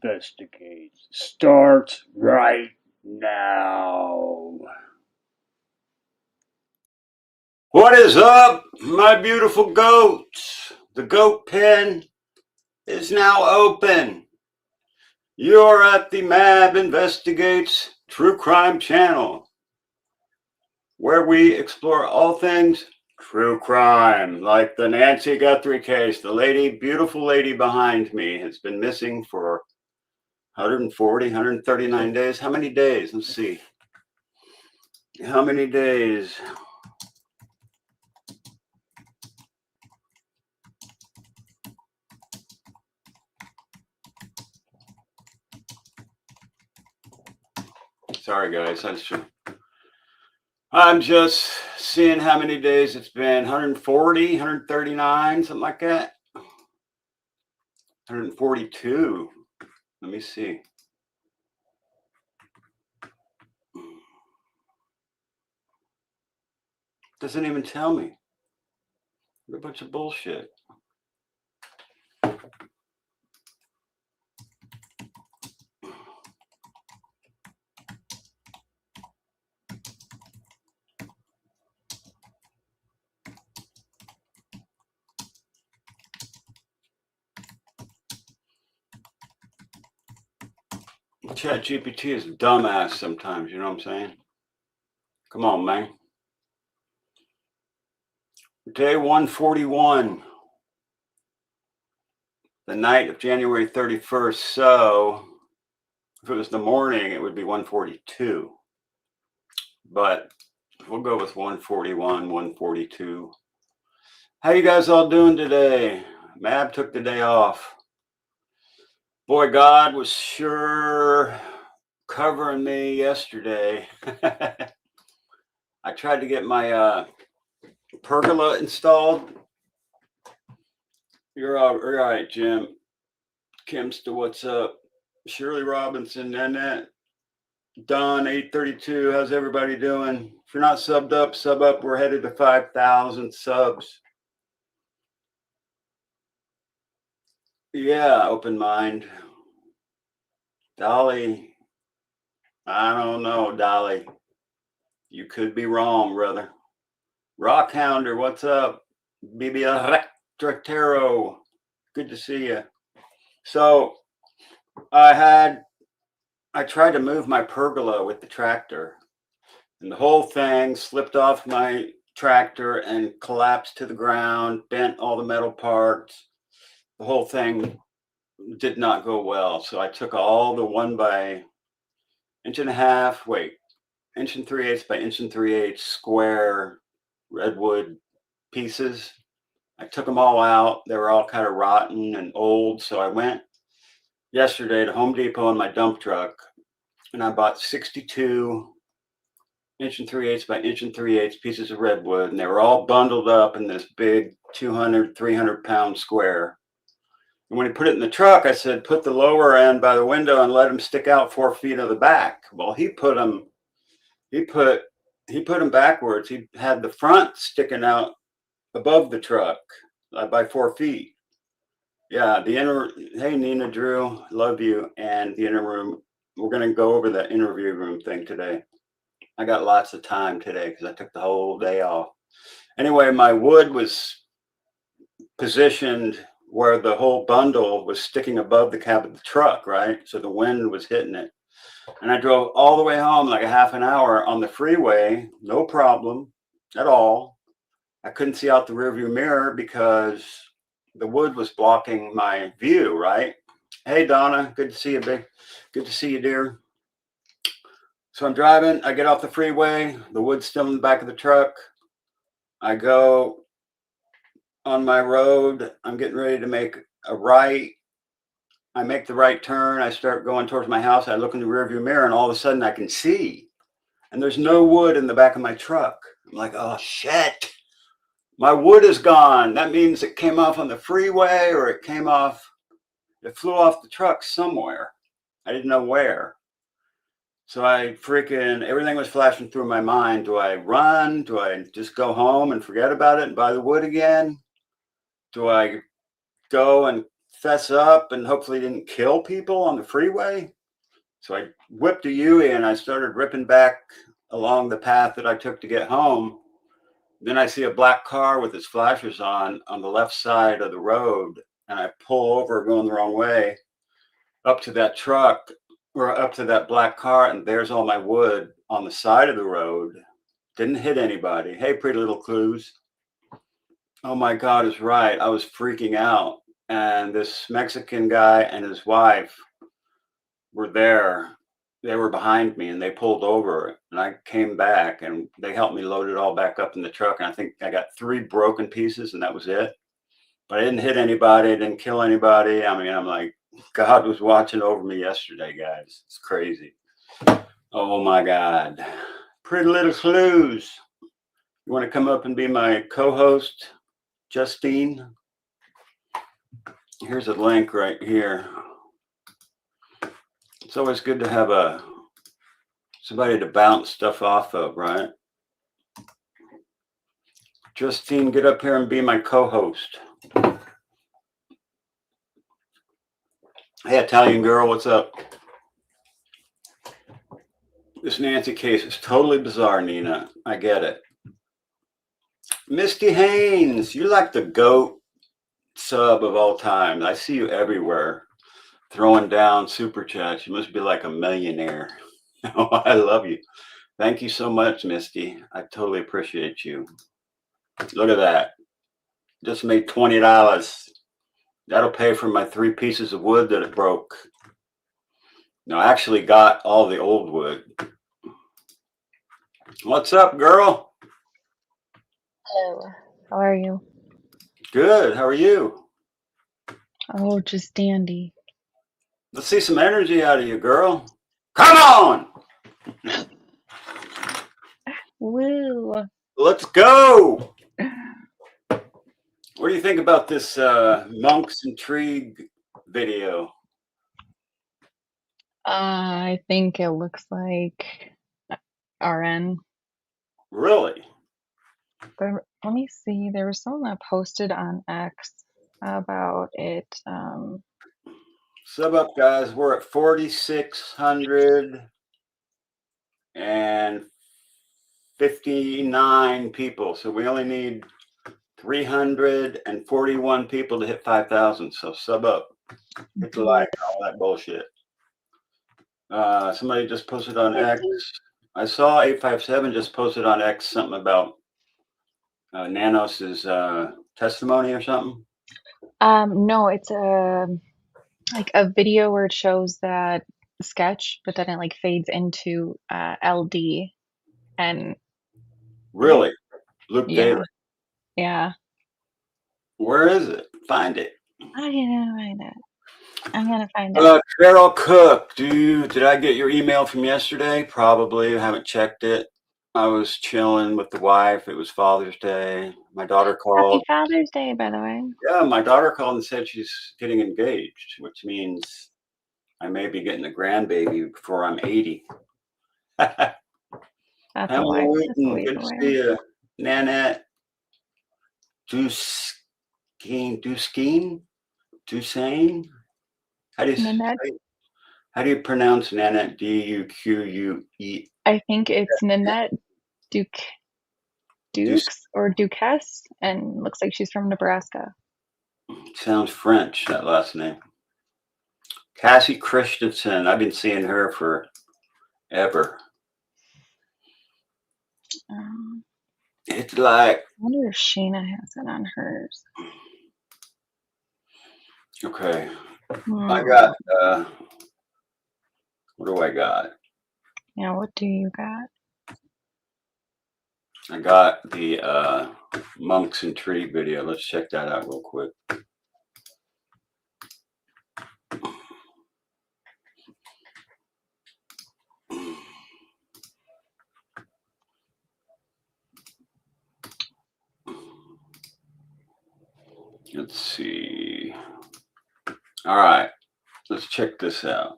Investigates starts right now. What is up, my beautiful goats? The goat pen is now open. You're at the MAB Investigates True Crime channel, where we explore all things true crime, like the Nancy Guthrie case. The beautiful lady behind me has been missing for 140, 139 days. How many days? Let's see. How many days? Sorry, guys. I'm just seeing how many days it's been. 140, 139, something like that. 142. Let me see. Doesn't even tell me. What a bunch of bullshit. ChatGPT is a dumbass sometimes, you know what I'm saying? Come on, man. Day 141. The night of January 31st. So if it was the morning, it would be 142. But we'll go with 141, 142. How you guys all doing today? Mab took the day off. Boy, God was sure covering me yesterday. I tried to get my pergola installed. You're all right, Jim. Kimsta, what's up? Shirley Robinson, Nanette, Don 832. How's everybody doing? If you're not subbed up, sub up. We're headed to 5,000 subs. Yeah, open mind. Dolly, I don't know, Dolly. You could be wrong, brother. Rockhounder, what's up? Bibi Rectratero, good to see you. So I tried to move my pergola with the tractor, and the whole thing slipped off my tractor and collapsed to the ground, bent all the metal parts. The whole thing did not go well. So I took all the 1 by inch and 3/8 by inch and 3/8 square redwood pieces. I took them all out. They were all kind of rotten and old. So I went yesterday to Home Depot in my dump truck, and I bought 62 inch and 3/8 by inch and 3/8 pieces of redwood, and they were all bundled up in this big 200, 300 pound square. And when he put it in the truck, I said, put the lower end by the window and let them stick out 4 feet of the back. Well, he put them backwards. He had the front sticking out above the truck by 4 feet. Yeah, hey, Nina Drew, love you. And the inner room, we're going to go over the interview room thing today. I got lots of time today because I took the whole day off. Anyway, my wood was positioned where the whole bundle was sticking above the cab of the truck, right? So the wind was hitting it. And I drove all the way home, like a half an hour on the freeway, no problem at all. I couldn't see out the rearview mirror because the wood was blocking my view, right? Hey, Donna, good to see you, big. Good to see you, dear. So I'm driving, I get off the freeway, the wood's still in the back of the truck. I go on my road, I'm getting ready to make a right. I make the right turn, I start going towards my house, I look in the rearview mirror, and all of a sudden I can see, and there's no wood in the back of my truck. I'm like, oh shit, my wood is gone. That means it came off on the freeway, or it flew off the truck somewhere. I didn't know where. So everything was flashing through my mind. Do I run? Do I just go home and forget about it and buy the wood again? Do I go and fess up and hopefully didn't kill people on the freeway. So I whipped a U-turn and I started ripping back along the path that I took to get home. Then I see a black car with its flashers on the left side of the road. And I pull over going the wrong way up to that truck or up to that black car. And there's all my wood on the side of the road. Didn't hit anybody. Hey, Pretty Little Clues. Oh my God, is right. I was freaking out. And this Mexican guy and his wife were there. They were behind me and they pulled over and I came back and they helped me load it all back up in the truck. And I think I got 3 broken pieces and that was it. But I didn't hit anybody, didn't kill anybody. I mean, I'm like, God was watching over me yesterday, guys. It's crazy. Oh my God. Pretty Little Clues. You want to come up and be my co-host, Justine? Here's a link right here. It's always good to have somebody to bounce stuff off of, right? Justine, get up here and be my co-host. Hey, Italian girl, what's up? This Nancy case is totally bizarre, Nina. I get it. Misty Haynes, you're like the GOAT sub of all time. I see you everywhere throwing down super chats. You must be like a millionaire. Oh, I love you. Thank you so much, Misty. I totally appreciate you. Look at that. Just made $20. That'll pay for my 3 pieces of wood that it broke. No, I actually got all the old wood. What's up, girl? Hello, how are you? Good. How are you? Oh, just dandy. Let's see some energy out of you, girl. Come on. Woo! Let's go. What do you think about this Monk's Intrigue video? I think it looks like RN. Really? But let me see. There was someone that posted on X about it. Sub up, guys. We're at 4,659 people. So we only need 341 people to hit 5,000. So sub up. Hit the like, all that bullshit. Somebody just posted on X. I saw 857 just posted on X something about Nanos's testimony or something. No, it's like a video where it shows that sketch, but then it like fades into LD and Really? Luke yeah, Daly. yeah. Where is it? Find it. I didn't find it. I'm gonna find it. Carol Cook, did I get your email from yesterday? Probably. I haven't checked it. I was chilling with the wife. It was Father's Day. My daughter called. Happy Father's Day, by the way. Yeah, my daughter called and said she's getting engaged, which means I may be getting a grandbaby before I'm 80. That's a Pamela ways Wheaton, good to away. see you. Nanette Duskeen? How do you pronounce Nanette? Duque? I think it's Nanette Dukes or Duquesne, and looks like she's from Nebraska. Sounds French, that last name. Cassie Christensen. I've been seeing her forever. It's like. I wonder if Sheena has it on hers. Okay. I got. What do I got? Yeah, what do you got? I got the Monk's Intrigue video. Let's check that out real quick. Let's see. All right. Let's check this out.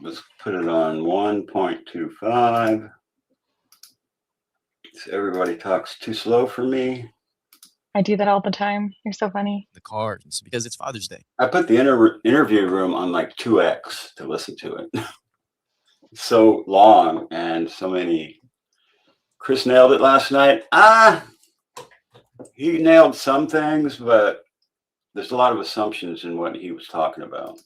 Let's put it on 1.25. So everybody talks too slow for me. I do that all the time. You're so funny. the cards because it's Father's Day. I put the interview room on like 2x to listen to it. So long and so many. Chris nailed it last night. He nailed some things, but there's a lot of assumptions in what he was talking about.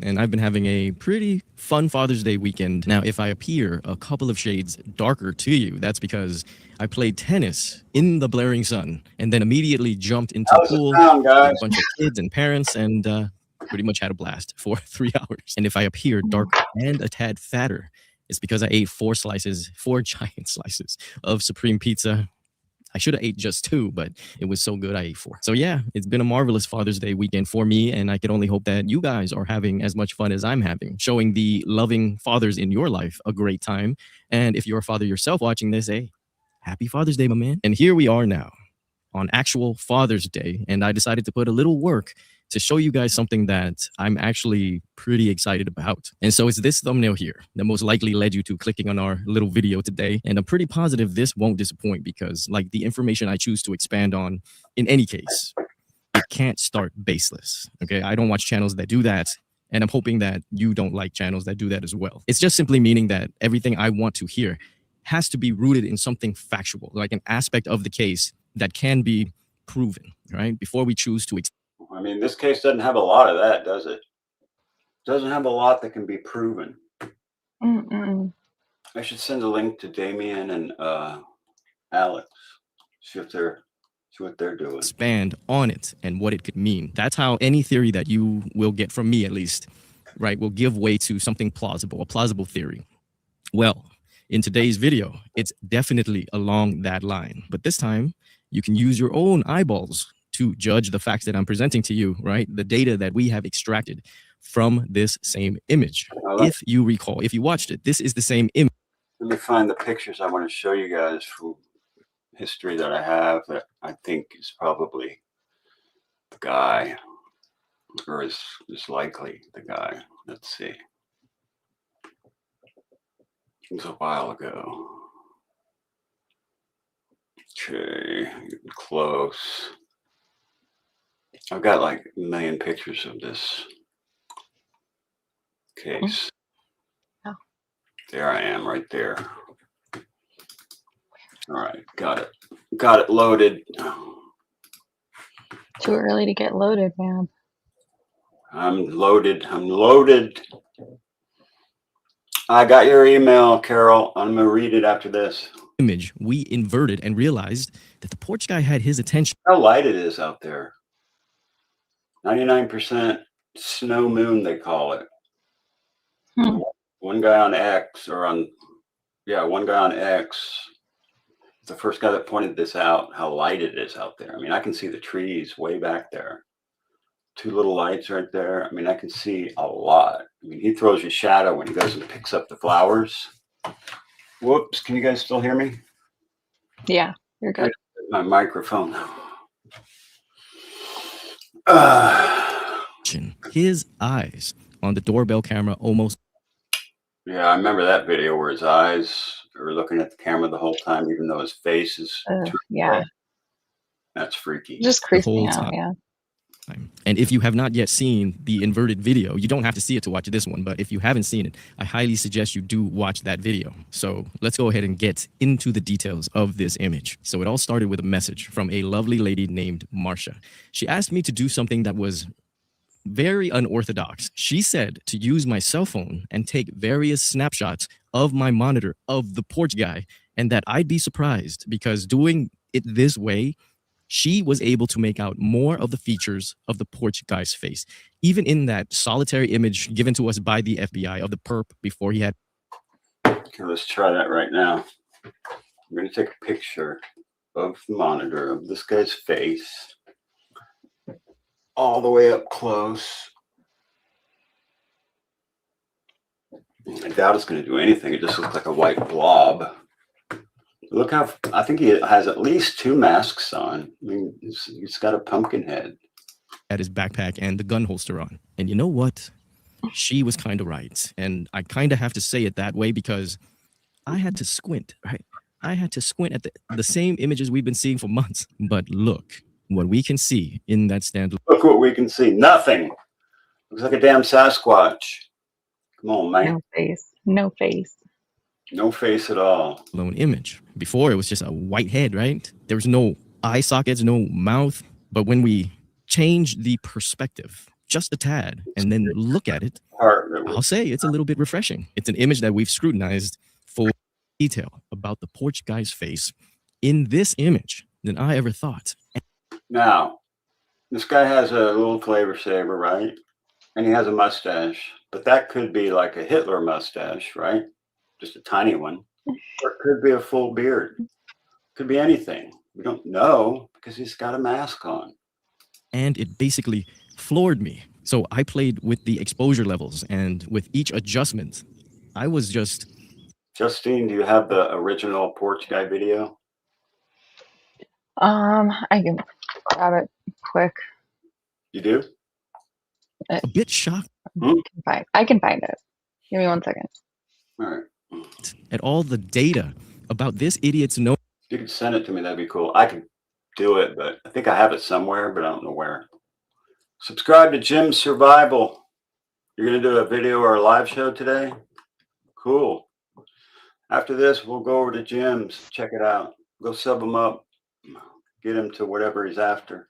And I've been having a pretty fun Father's Day weekend. Now, if I appear a couple of shades darker to you, that's because I played tennis in the blaring sun and then immediately jumped into the pool with a bunch of kids and parents and pretty much had a blast for 3 hours. And if I appear darker and a tad fatter, it's because I ate 4 giant slices of Supreme Pizza. I should have ate just 2, but it was so good I ate 4. So yeah, it's been a marvelous Father's Day weekend for me, and I can only hope that you guys are having as much fun as I'm having, showing the loving fathers in your life a great time. And if you're a father yourself watching this, hey, happy Father's Day, my man. And here we are now on actual Father's Day, and I decided to put a little work to show you guys something that I'm actually pretty excited about. And so it's this thumbnail here that most likely led you to clicking on our little video today. And I'm pretty positive this won't disappoint because like the information I choose to expand on in any case, it can't start baseless. Okay, I don't watch channels that do that. And I'm hoping that you don't like channels that do that as well. It's just simply meaning that everything I want to hear has to be rooted in something factual, like an aspect of the case that can be proven, right? Before we choose to I mean, this case doesn't have a lot of that, does it? Doesn't have a lot that can be proven. I should send a link to Damien and Alex. See what they're doing. Expand on it and what it could mean. That's how any theory that you will get from me, at least, right, will give way to something plausible, a plausible theory. Well, in today's video, it's definitely along that line. But this time, you can use your own eyeballs to judge the facts that I'm presenting to you, right? The data that we have extracted from this same image. If you recall, if you watched it, this is the same image. Let me find the pictures I want to show you guys from history that I have that I think is probably the guy, or is likely the guy. Let's see. It was a while ago. Okay, getting close. I've got like a million pictures of this case. Oh. There I am right there. All right, got it loaded. Too early to get loaded, man. I'm loaded. I got your email, Carol. I'm gonna read it after this. Image we inverted and realized that the porch guy had his attention. How light it is out there. 99% snow moon, they call it. One guy on X, one guy on X, the first guy that pointed this out, how light it is out there. I mean, I can see the trees way back there. 2 little lights right there. I mean, I can see a lot. I mean, he throws you shadow when he goes and picks up the flowers. Whoops, can you guys still hear me? Yeah, you're good. My microphone. His eyes on the doorbell camera almost. Yeah, I remember that video where his eyes are looking at the camera the whole time, even though his face is. Yeah. That's freaky. Just creeps me out, yeah. And if you have not yet seen the inverted video, you don't have to see it to watch this one, but if you haven't seen it, I highly suggest you do watch that video. So let's go ahead and get into the details of this image. So it all started with a message from a lovely lady named Marsha. She asked me to do something that was very unorthodox. She said to use my cell phone and take various snapshots of my monitor of the porch guy, and that I'd be surprised because doing it this way, she was able to make out more of the features of the porch guy's face, even in that solitary image given to us by the FBI of the perp before he had. Okay, let's try that right now. I'm going to take a picture of the monitor of this guy's face all the way up close. I doubt it's going to do anything. It just looks like a white blob. Look how, I think he has at least 2 masks on. I mean, he's got a pumpkin head. Had his backpack and the gun holster on. And you know what? She was kind of right. And I kind of have to say it that way because I had to squint, right? I had to squint at the same images we've been seeing for months. But look what we can see in that standalone Look what we can see. Nothing. Looks like a damn Sasquatch. Come on, man. No face. No face. No face at all. image. Before, it was just a white head, right? There was no eye sockets, no mouth. But when we change the perspective just a tad and then look at it, I'll say it's a little bit refreshing. It's an image that we've scrutinized for detail about the porch guy's face in this image than I ever thought. Now, this guy has a little flavor saver, right? And he has a mustache, but that could be like a Hitler mustache, right? Just a tiny one. Or it could be a full beard. Could be anything. We don't know because he's got a mask on. And it basically floored me. So I played with the exposure levels, and with each adjustment, I was just... Justine, do you have the original Porch Guy video? I can grab it quick. You do? a bit shocked I can find it. Give me 1 second. All right. at all the data about this idiot's nose. If you could send it to me, that'd be cool. I could do it, but I think I have it somewhere, but I don't know where. Subscribe to Jim's Survival. You're going to do a video or a live show today? Cool. After this, we'll go over to Jim's. Check it out. Go sub him up. Get him to whatever he's after.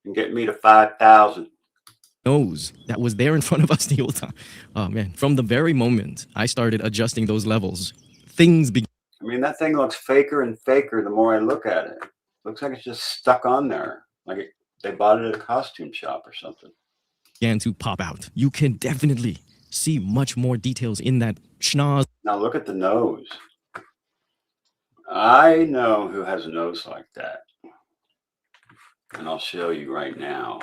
And get me to 5,000. Nose that was there in front of us the whole time. Oh, man. From the very moment I started adjusting those levels, things began. I mean, that thing looks faker and faker the more I look at it. Looks like it's just stuck on there. Like they bought it at a costume shop or something. Began to pop out. You can definitely see much more details in that schnoz. Now look at the nose. I know who has a nose like that. And I'll show you right now.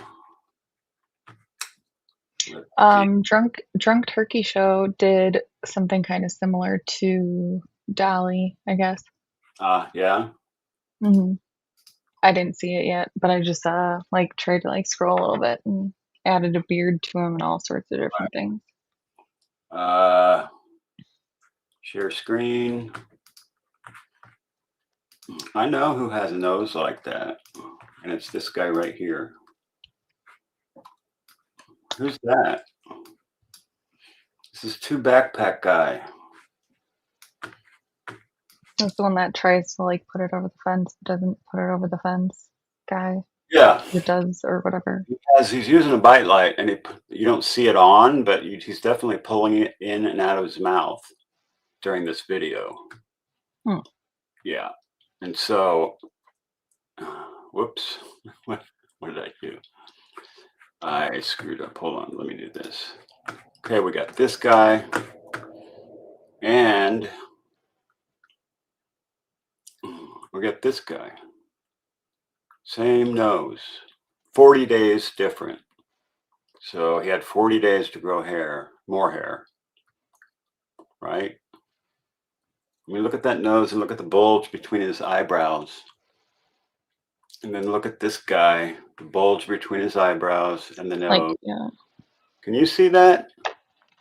Drunk Turkey Show did something kind of similar to Dolly, I guess. Yeah. Mm-hmm. I didn't see it yet, but I just like tried to like scroll a little bit and added a beard to him and all sorts of different things. Share screen. I know who has a nose like that, and it's this guy right here. Who's that? This is Two Backpack Guy. That's the one that tries to like put it over the fence, but doesn't put it over the fence guy. Yeah. It does or whatever. He's using a bite light, and you don't see it on, but he's definitely pulling it in and out of his mouth during this video. Yeah. And so, whoops, what did I do? I screwed up. Hold on, let me do this. Okay, we got this guy, and we got this guy. Same nose, 40 days different. So he had 40 days to grow hair, more hair, right? I mean, look at that nose and look at the bulge between his eyebrows. And then look at this guy, the bulge between his eyebrows and the nose. Like, yeah. Can you see that?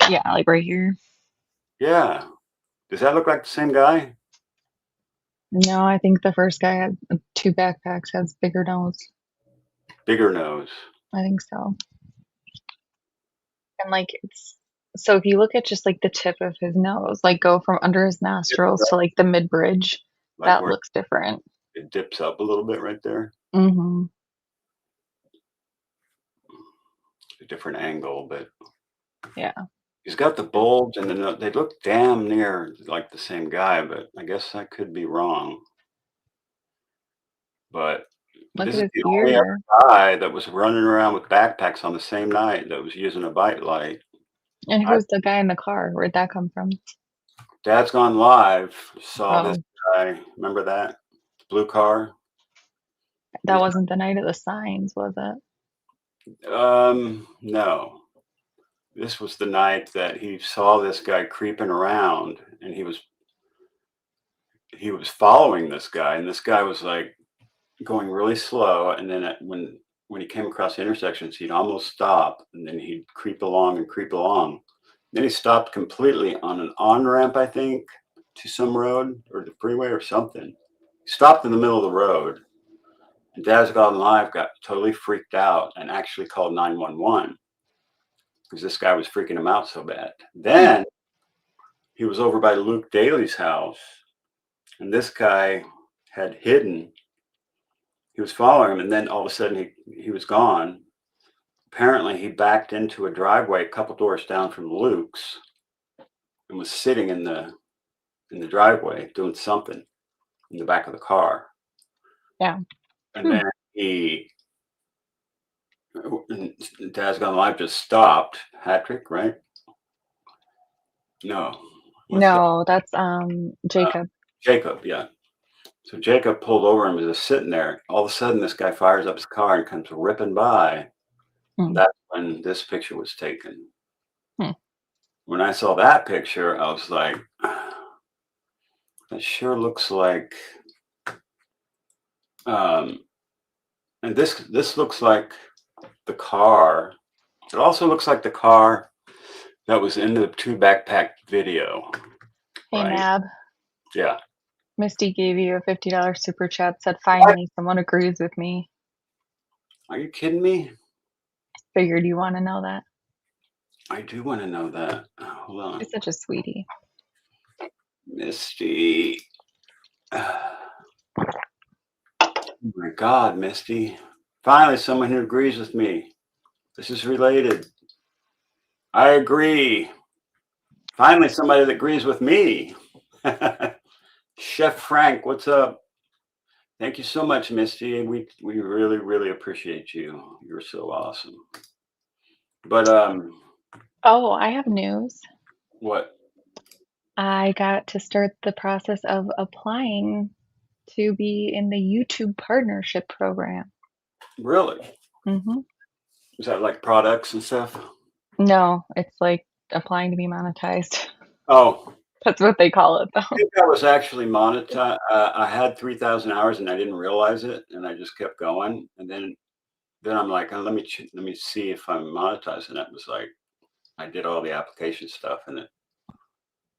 Yeah, like right here. Yeah. Does that look like the same guy? No, I think the first guy had two backpacks, has bigger nose. Bigger nose. I think so. And like it's so if you look at just like the tip of his nose, like go from under his nostrils to like the mid bridge, Like that where looks different. it dips up a little bit right there. Mm-hmm. A different angle, but yeah. He's got the bulge and they look damn near like the same guy, but I guess I could be wrong. But Look this at is his the only ear. other guy that was running around with backpacks on the same night that was using a bite light. And who's the guy in the car? Where'd that come from? Dad's Gone Live saw this guy. Remember that? Blue car? That wasn't the night of the signs, was it? No. This was the night that he saw this guy creeping around, and he was following this guy, and this guy was like going really slow, and then when he came across intersections, he'd almost stop, and then he'd creep along and creep along. Then he stopped completely on an on-ramp, I think, to some road or the freeway or something. Stopped in the middle of the road. And Dad's Gone Live got totally freaked out and actually called 911 because this guy was freaking him out so bad. Then he was over by Luke Daly's house, and this guy had hidden. He was following him, and then all of a sudden he was gone. Apparently, he backed into a driveway a couple doors down from Luke's and was sitting in the driveway doing something in the back of the car. Yeah. And then Dad's Gone Live just stopped. Patrick, right? No. No, that's Jacob. Jacob, yeah. So Jacob pulled over and was just sitting there. All of a sudden, this guy fires up his car and comes ripping by. Hmm. That's when this picture was taken. Hmm. When I saw that picture, I was like, that sure looks like, and this looks like the car. It also looks like the car that was in the 2 Backpack video. Hey, Right? Mab. Yeah. Misty gave you a $50 super chat, said finally someone agrees with me. Are you kidding me? Figured you want to know that. I do want to know that. Hold on. You're such a sweetie. Misty. Oh my God, Misty. Finally, someone who agrees with me. This is related. I agree. Finally, somebody that agrees with me. Chef Frank, what's up? Thank you so much, Misty. We really, really appreciate you. You're so awesome. But Oh, I have news. what? I got to start the process of applying to be in the YouTube partnership program. Really? Mm-hmm. Is that like products and stuff? No, it's like applying to be monetized. Oh, That's what they call it, I though. think I was actually monetized. I had 3,000 hours and I didn't realize it, and I just kept going. And then I'm like, oh, let me see if I'm monetized. And it was like, I did all the application stuff, and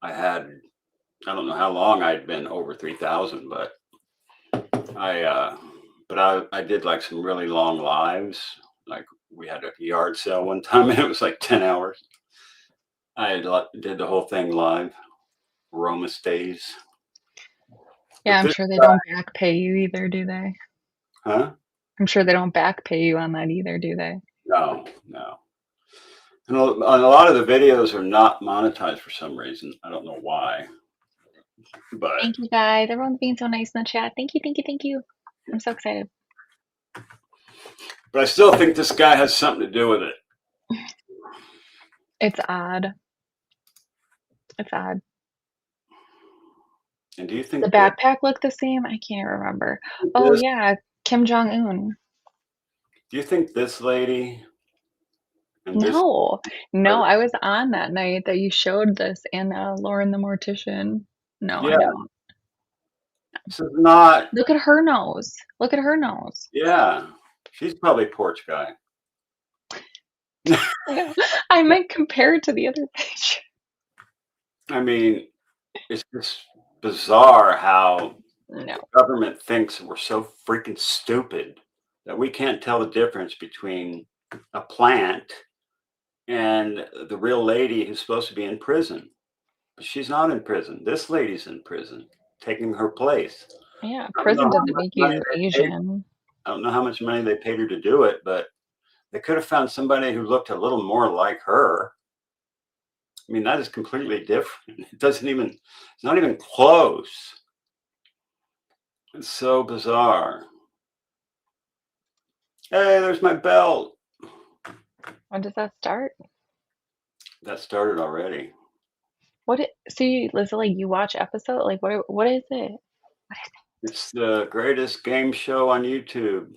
I don't know how long I'd been over 3,000, but I did like some really long lives. Like we had a yard sale one time, and it was like 10 hours. I did the whole thing live. Roma stays. Yeah, I'm this sure they don't back pay you either, do they? Huh? I'm sure they don't back pay you on that either, do they? No. And a lot of the videos are not monetized for some reason. I don't know why. But Thank you, guys. Everyone's being so nice in the chat. Thank you. I'm so excited. I still think this guy has something to do with it. It's odd. And do you think The backpack looked the same? I can't remember. Oh, yeah, Kim Jong-un. Do you think this lady and this No, I was on that night that you showed this and Lauren the Mortician. No, I Yeah. don't. This is not. Look at her nose. Yeah. She's probably Porch Guy. No, I might compare it to the other picture. I mean, it's just bizarre how No. the government thinks we're so freaking stupid that we can't tell the difference between a plant and the real lady who's supposed to be in prison. But she's not in prison. This lady's in prison, taking her place. Yeah, prison doesn't make you Asian. I don't know how much money they paid her to do it, but they could have found somebody who looked a little more like her. I mean, that is completely different. It's not even close. It's so bizarre. Hey, there's my belt. When does that start? That started already. So Lizzie, like you watch episode? Like what is it? It's the greatest game show on YouTube.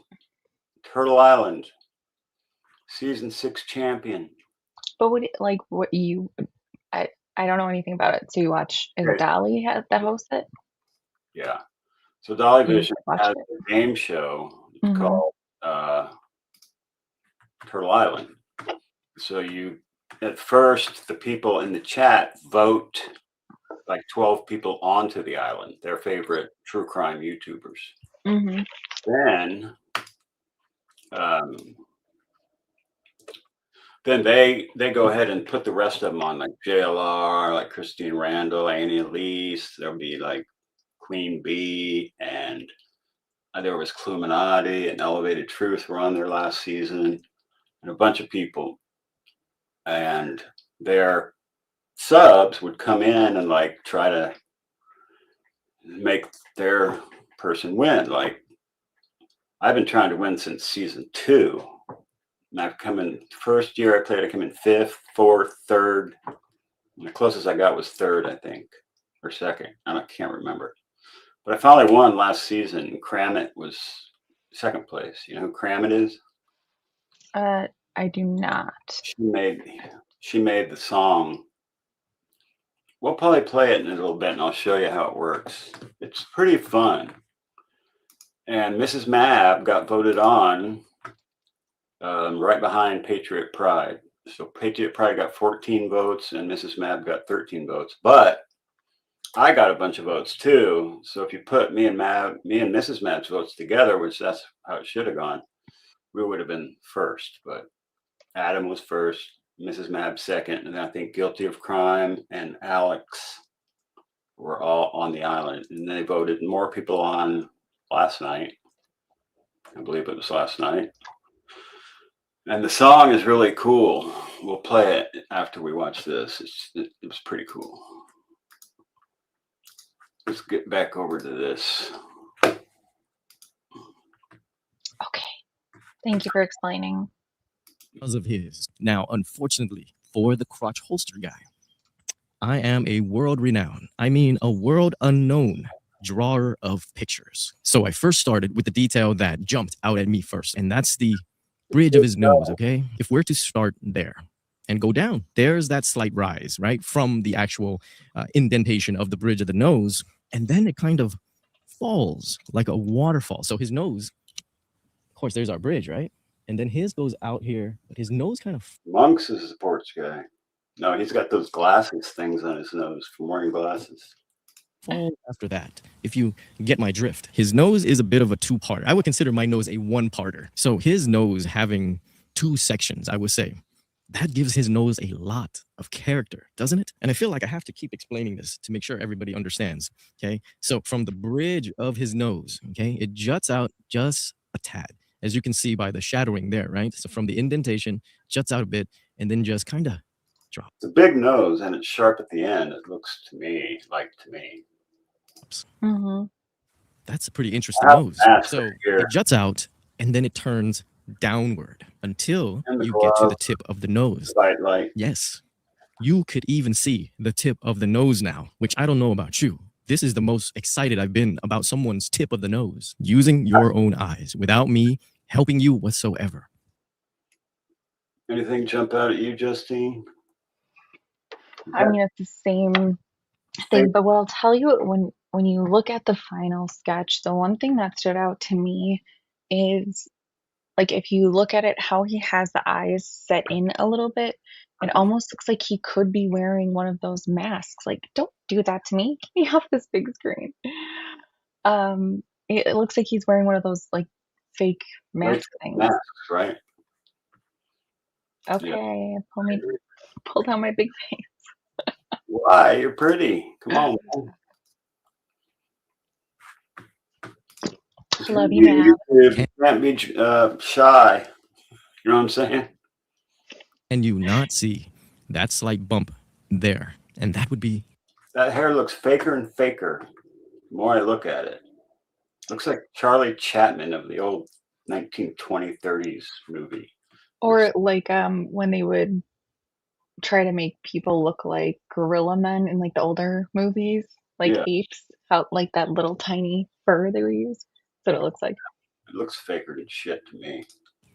Turtle Island. Season 6 champion. But I don't know anything about it. So you watch, is Okay. Dolly that hosts it? Yeah. So Dolly You Vision watch has it? a game show Mhm. called Turtle Island. So at first the people in the chat vote like 12 people onto the island, their favorite true crime YouTubers. Mm-hmm. Then they go ahead and put the rest of them on, like JLR, like Christine Randall, Annie Elise. There'll be like Queen Bee, and there was Cluminati and Elevated Truth were on there last season, and a bunch of people. And their subs would come in and like try to make their person win. Like, I've been trying to win since season 2. And I've come in first year I played, I came in 5th, 4th, 3rd. And the closest I got was 3rd, I think, or 2nd. I can't remember. But I finally won last season. Kramit was 2nd place. You know who Kramit is? I do not. She made the song. We'll probably play it in a little bit and I'll show you how it works. It's pretty fun. And Mrs. Mab got voted on right behind Patriot Pride. So Patriot Pride got 14 votes and Mrs. Mab got 13 votes. But I got a bunch of votes too. So if you put me and Mrs. Mab's votes together, which that's how it should have gone, we would have been first. But Adam was first, Mrs. Mab second, and I think Guilty of Crime and Alex were all on the island. And they voted more people on last night. I believe it was last night. And the song is really cool. We'll play it after we watch this. It was pretty cool. Let's get back over to this. Okay. Thank you for explaining. Because of his. Now, unfortunately, for the crotch holster guy, I am a world-renowned, a world-unknown drawer of pictures. So I first started with the detail that jumped out at me first, and that's the bridge of his nose, okay? If we're to start there and go down, there's that slight rise, right? From the actual indentation of the bridge of the nose, and then it kind of falls like a waterfall. So his nose, of course, there's our bridge, right? And then his goes out here, but his nose kind of... Monks is the porch guy. No, he's got those glasses things on his nose from wearing glasses. After that, if you get my drift, his nose is a bit of a two-parter. I would consider my nose a one-parter. So his nose having 2 sections, I would say, that gives his nose a lot of character, doesn't it? And I feel like I have to keep explaining this to make sure everybody understands, okay? So from the bridge of his nose, okay, it juts out just a tad, as you can see by the shadowing there, right? So from the indentation, juts out a bit, and then just kind of drops. It's a big nose, and it's sharp at the end, it looks to me. Mm-hmm. That's a pretty interesting nose. So it juts out, and then it turns downward until you get to the tip of the nose. Light. Yes. You could even see the tip of the nose now, which I don't know about you. This is the most excited I've been about someone's tip of the nose, using your own eyes without me helping you whatsoever. Anything jump out at you, Justine? It's the same thing, but what I'll tell you, when you look at the final sketch, the one thing that stood out to me is, like, if you look at it, how he has the eyes set in a little bit, it almost looks like he could be wearing one of those masks. Like, don't do that to me. Get me off this big screen. It looks like he's wearing one of those, like, fake mask things. Masks, right? Okay, yeah. Pull down my big face. Why? You're pretty. Come on. Love you now. You can't be shy. You know what I'm saying? And you not see that slight bump there. And that would be... That hair looks faker and faker the more I look at it. Looks like Charlie Chapman of the old 1920s, 30s movie. Or like when they would try to make people look like gorilla men in like the older movies, like apes, how like that little tiny fur they were used. That's what it looks like. It looks faker than shit to me.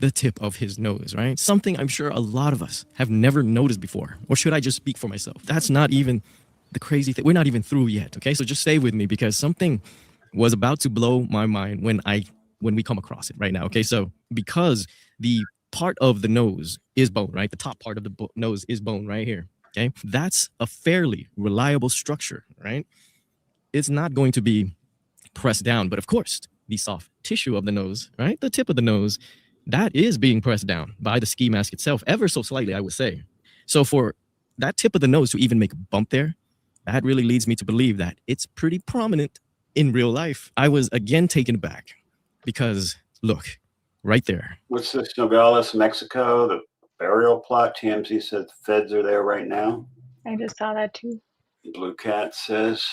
The tip of his nose, right? Something I'm sure a lot of us have never noticed before. Or should I just speak for myself? That's not even the crazy thing. We're not even through yet, okay? So just stay with me because something was about to blow my mind when we come across it right now, okay? So because the part of the nose is bone, right? The top part of the nose is bone right here. Okay, that's a fairly reliable structure, right? It's not going to be pressed down, but of course, the soft tissue of the nose, right, the tip of the nose, that is being pressed down by the ski mask itself, ever so slightly, I would say. So for that tip of the nose to even make a bump there, that really leads me to believe that it's pretty prominent in real life. I was again taken aback because look, right there. What's this, Nogales, Mexico? The burial plot. TMZ says the feds are there right now. I just saw that too. Blue Cat says.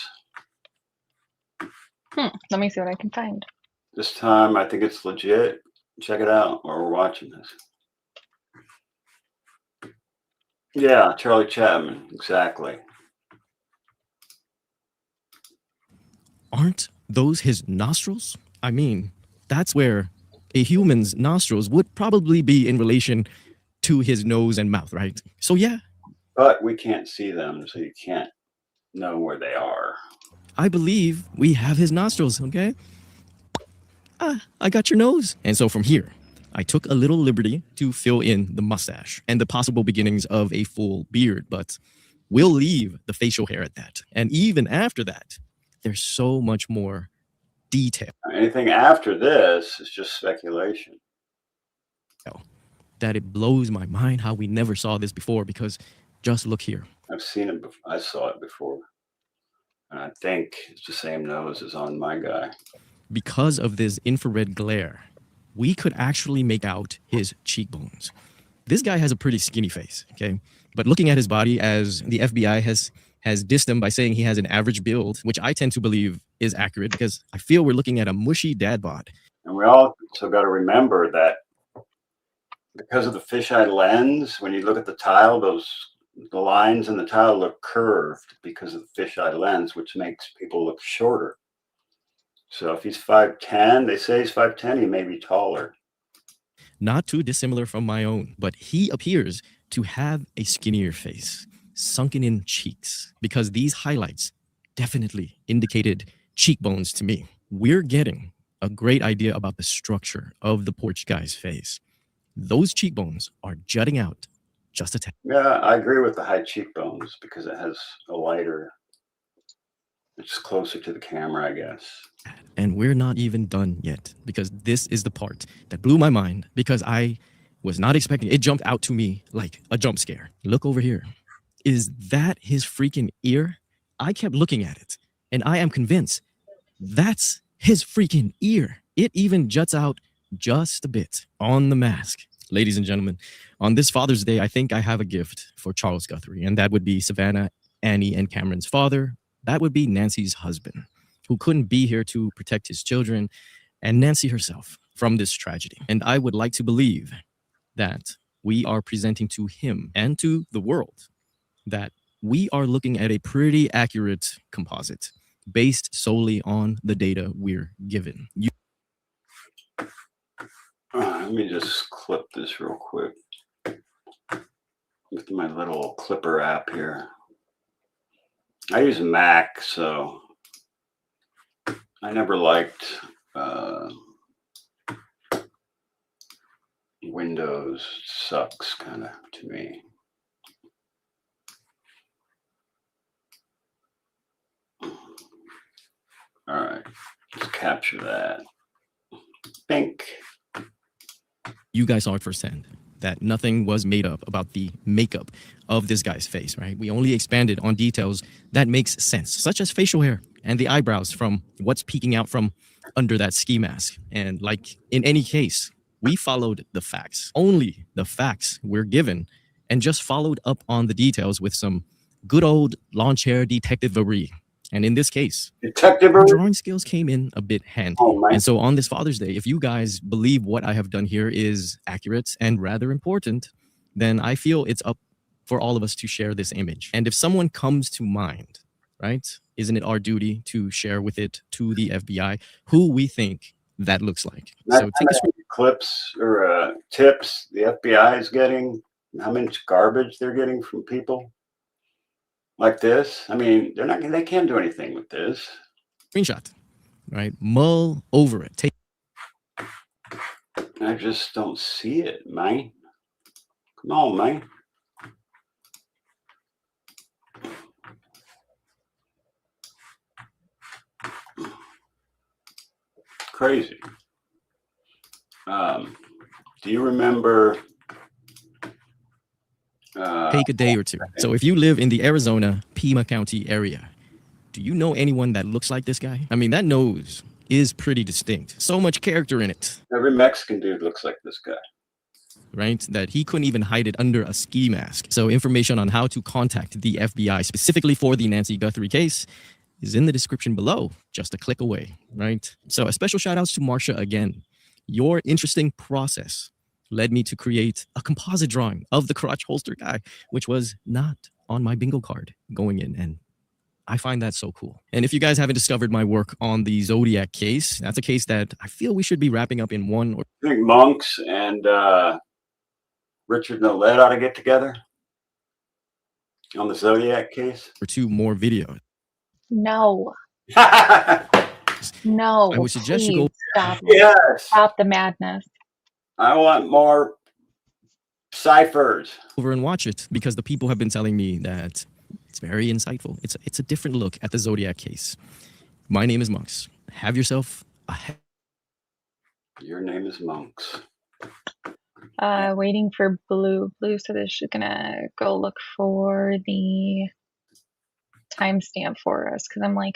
Let me see what I can find. This time, I think it's legit. Check it out while we're watching this. Yeah, Charlie Chapman, exactly. Aren't those his nostrils? I mean, that's where a human's nostrils would probably be in relation to his nose and mouth, right? So yeah. But we can't see them, so you can't know where they are. I believe we have his nostrils, okay? I got your nose. And so from here, I took a little liberty to fill in the mustache and the possible beginnings of a full beard, but we'll leave the facial hair at that. And even after that, there's so much more detail. Anything after this is just speculation. That it blows my mind how we never saw this before, because just look here. I've seen it before. I saw it before. And I think it's the same nose as on my guy. Because of this infrared glare, we could actually make out his cheekbones. This guy has a pretty skinny face, okay? But looking at his body, as the FBI has dissed him by saying he has an average build, which I tend to believe is accurate, because I feel we're looking at a mushy dad bod. And we also got to remember that because of the fisheye lens, when you look at the tile, the lines in the tile look curved because of the fisheye lens, which makes people look shorter. So if he's 5'10", they say he's 5'10", he may be taller. Not too dissimilar from my own, but he appears to have a skinnier face, sunken in cheeks, because these highlights definitely indicated cheekbones to me. We're getting a great idea about the structure of the Porch Guy's face. Those cheekbones are jutting out just a tad. Yeah, I agree with the high cheekbones because it has a lighter, it's closer to the camera, I guess. And we're not even done yet, because this is the part that blew my mind, because I was not expecting it. Jumped out to me like a jump scare. Look over here. Is that his freaking ear? I kept looking at it, and I am convinced that's his freaking ear. It even juts out just a bit on the mask. Ladies and gentlemen, on this Father's Day, I think I have a gift for Charles Guthrie, and that would be Savannah, Annie, and Cameron's father. That would be Nancy's husband, who couldn't be here to protect his children, and Nancy herself from this tragedy. And I would like to believe that we are presenting to him and to the world that we are looking at a pretty accurate composite based solely on the data we're given. Let me just clip this real quick with my little clipper app here. I use Mac, so I never liked Windows. Sucks kind of to me. All right, let's capture that. Pink. You guys saw it firsthand that nothing was made up about the makeup of this guy's face, right? We only expanded on details that makes sense, such as facial hair and the eyebrows from what's peeking out from under that ski mask. And like in any case, we followed the facts, only the facts we're given, and just followed up on the details with some good old lawn chair detective-ery. And in this case, our drawing skills came in a bit handy. And so on this Father's Day, if you guys believe what I have done here is accurate and rather important, then I feel it's up for all of us to share this image. And if someone comes to mind, right, isn't it our duty to share with it to the FBI who we think that looks like? So take a clips or tips the FBI is getting, how much garbage they're getting from people like this. I mean, they can't do anything with this. Screenshot, right? Mull over it. I just don't see it, man. Come on, man. crazy. Do you remember? Take a day or two. So if you live in the Arizona Pima County area, do you know anyone that looks like this guy? I mean, that nose is pretty distinct. So much character in it. Every Mexican dude looks like this guy. Right? That he couldn't even hide it under a ski mask. So information on how to contact the FBI specifically for the Nancy Guthrie case is in the description below, just a click away, right? So a special shout outs to Marsha again. Your interesting process led me to create a composite drawing of the crotch holster guy, which was not on my bingo card going in. And I find that so cool. And if you guys haven't discovered my work on the Zodiac case, that's a case that I feel we should be wrapping up in one or I think Monks and Richard Nolette ought to get together on the Zodiac case. two more videos. No, no. I would suggest you go. Stop. Yes. Stop the madness. I want more ciphers. Over and watch it because the people have been telling me that it's very insightful. It's a different look at the Zodiac case. My name is Monks. Have yourself a Your name is Monks. Waiting for Blue. Blue said that she's gonna go look for the timestamp for us because I'm like,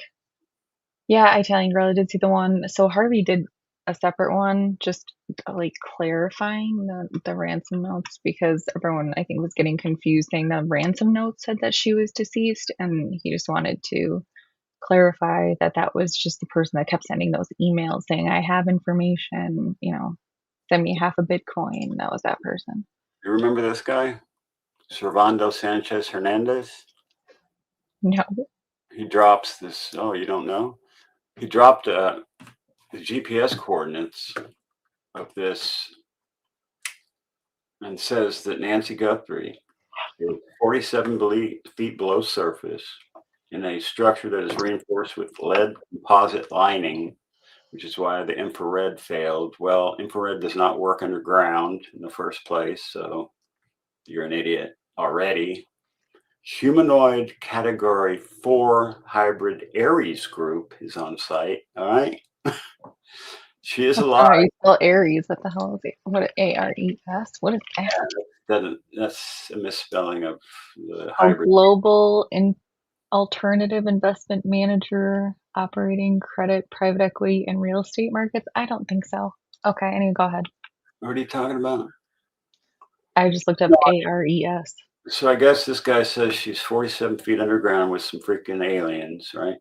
yeah, Italian girl, I did see the one. So Harvey did a separate one, just like clarifying the ransom notes because everyone I think was getting confused saying the ransom note said that she was deceased, and he just wanted to clarify that that was just the person that kept sending those emails saying I have information, you know, send me half a Bitcoin. That was that person. You remember this guy? Servando Sanchez Hernandez? No. He drops this. Oh, you don't know? He dropped the GPS coordinates of this and says that Nancy Guthrie is 47 feet below surface in a structure that is reinforced with lead composite lining, which is why the infrared failed. Well, infrared does not work underground in the first place, so you're an idiot already. Humanoid category 4 hybrid Aries group is on site. All right. She is alive. Sorry, spell Aries. What the hell is it? What ARES? What is that? That's a misspelling of the A hybrid. global alternative investment manager operating credit, private equity, and real estate markets? I don't think so. Okay, anyway, go ahead. What are you talking about? I just looked up ARES. So I guess this guy says she's 47 feet underground with some freaking aliens, right?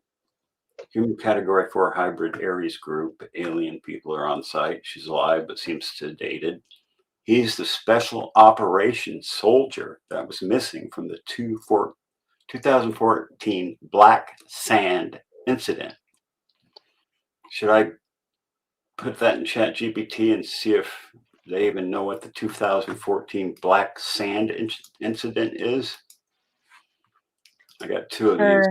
Human category 4 hybrid Aries group. Alien people are on site. She's alive, but seems sedated. He's the special operations soldier that was missing from the 2014 Black Sand incident. Should I put that in ChatGPT and see if they even know what the 2014 Black Sand incident is? I got two of these.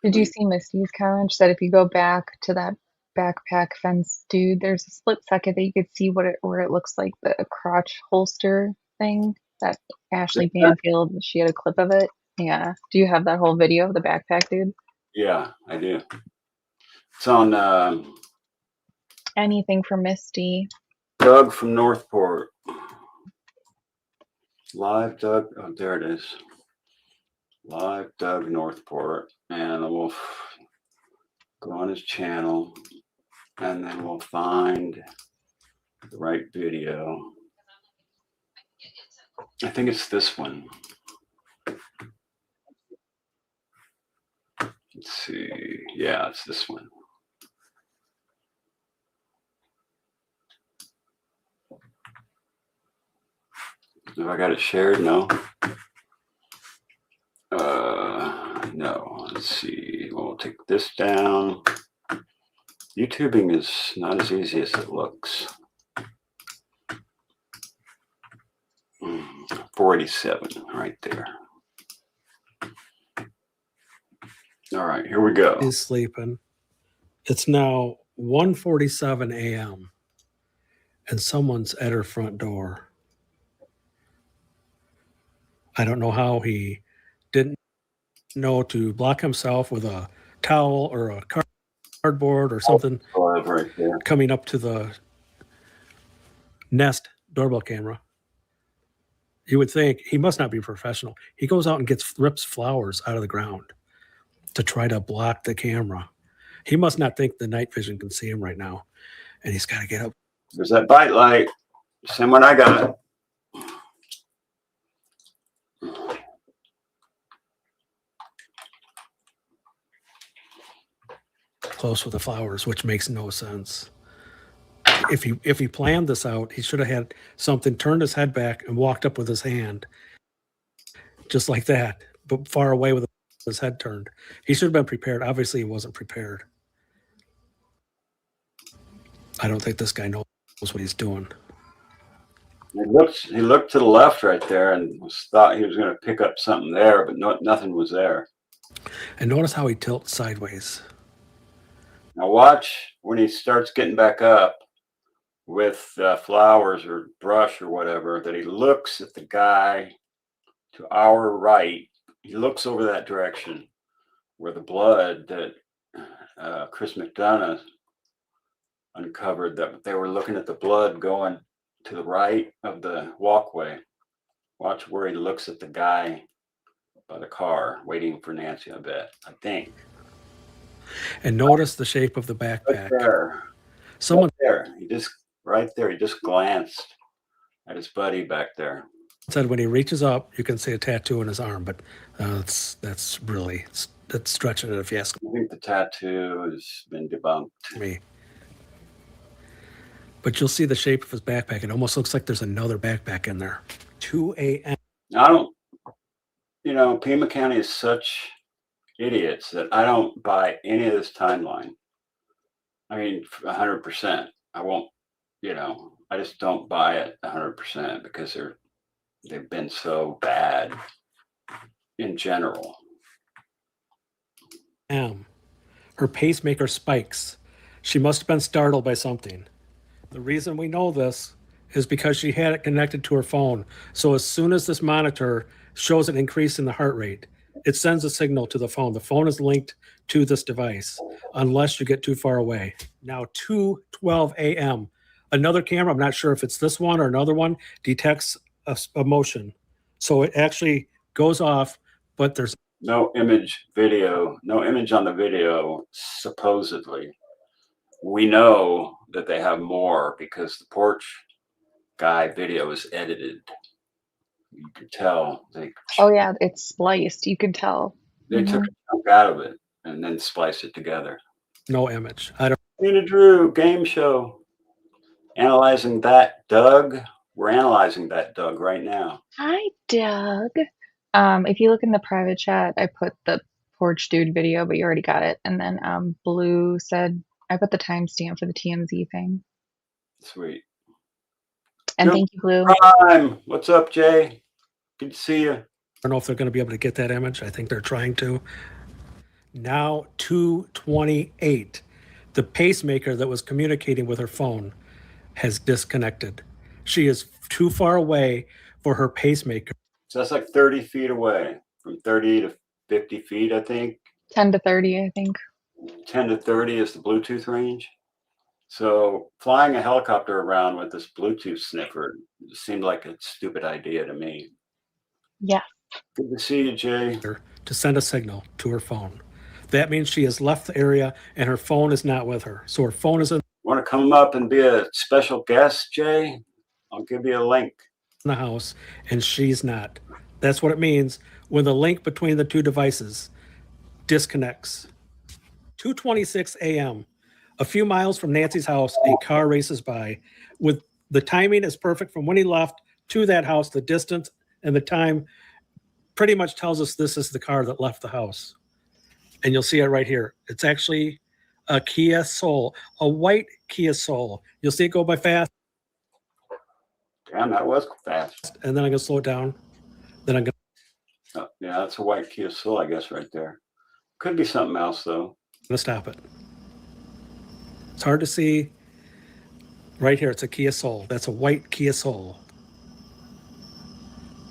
Did you see Misty's comment? She said if you go back to that backpack fence dude, there's a split second that you could see where it looks like the crotch holster thing. That Ashley Banfield, she had a clip of it. Yeah. Do you have that whole video of the backpack dude? Yeah, I do. It's on Anything for Misty. Doug from Northport. Live Doug. Oh, there it is. Live Doug Northport. And we'll go on his channel and then we'll find the right video. I think it's this one. Let's see. Yeah, it's this one. Have I got it shared? No. No. Let's see. We'll take this down. YouTubing is not as easy as it looks. 487 right there. All right, here we go. Is sleeping. It's now 1:47 a.m. and someone's at her front door. I don't know how he didn't know to block himself with a towel or a cardboard or something Right there. coming up to the Nest doorbell camera. You would think he must not be professional. He goes out and rips flowers out of the ground to try to block the camera. He must not think the night vision can see him right now, and he's got to get up. There's that bite light. Same one I got. Close with the flowers, which makes no sense. If he planned this out, he should have had something, turned his head back and walked up with his hand, just like that, but far away with his head turned. He should have been prepared. Obviously, he wasn't prepared. I don't think this guy knows what he's doing. He looked to the left right there and thought he was going to pick up something there, but nothing was there. And notice how he tilts sideways. Now watch when he starts getting back up with flowers or brush or whatever, that he looks at the guy to our right. He looks over that direction where the blood that Chris McDonough uncovered, that they were looking at the blood going to the right of the walkway. Watch where he looks at the guy by the car waiting for Nancy, I think. And notice the shape of the backpack. Right there. Someone right there. He just glanced at his buddy back there. said when he reaches up, you can see a tattoo in his arm, but that's stretching it if you ask I think the tattoo has been debunked. me. But you'll see the shape of his backpack. It almost looks like there's another backpack in there. 2 a.m. I don't, Pima County is such idiots that I don't buy any of this timeline. I mean, 100%. I won't, I just don't buy it 100% because they've been so bad in general. Her pacemaker spikes. She must have been startled by something. The reason we know this is because she had it connected to her phone. So as soon as this monitor shows an increase in the heart rate, it sends a signal to the phone. The phone is linked to this device unless you get too far away. Now 2:12 a.m. Another camera, I'm not sure if it's this one or another one, detects a motion. So it actually goes off, but there's no image on the video, supposedly. We know that they have more because the Porch Guy video is edited. You can tell. Oh yeah, it's spliced. You can tell. They took a chunk out of it and then spliced it together. no image. I don't. Nina Drew, game show. Analyzing that, Doug. We're analyzing that, Doug, right now. Hi, Doug. If you look in the private chat, I put the Porch Dude video, but you already got it. And then Blue said I put the timestamp for the TMZ thing. Sweet. And thank you, Blue. Prime. What's up, Jay? Good to see you. I don't know if they're going to be able to get that image. I think they're trying to. Now 2:28. The pacemaker that was communicating with her phone has disconnected. She is too far away for her pacemaker. So that's like 30 feet away, from 30 to 50 feet, I think. 10 to 30, I think. 10 to 30 is the Bluetooth range. So flying a helicopter around with this Bluetooth sniffer seemed like a stupid idea to me. Yeah. Good to see you, Jay. To send a signal to her phone. That means she has left the area and her phone is not with her. So her phone is in Want to come up and be a special guest, Jay? I'll give you a link. the house and she's not. That's what it means when the link between the two devices disconnects. 2:26 a.m. A few miles from Nancy's house, a car races by. With the timing is perfect from when he left to that house. The distance and the time pretty much tells us this is the car that left the house. And you'll see it right here. It's actually a Kia Soul, a white Kia Soul. You'll see it go by fast. Damn, that was fast. And then I'm going to slow it down. Then I'm going Oh, yeah, that's a white Kia Soul, I guess, right there. Could be something else, though. to stop it. It's hard to see. Right here, it's a Kia Soul. That's a white Kia Soul.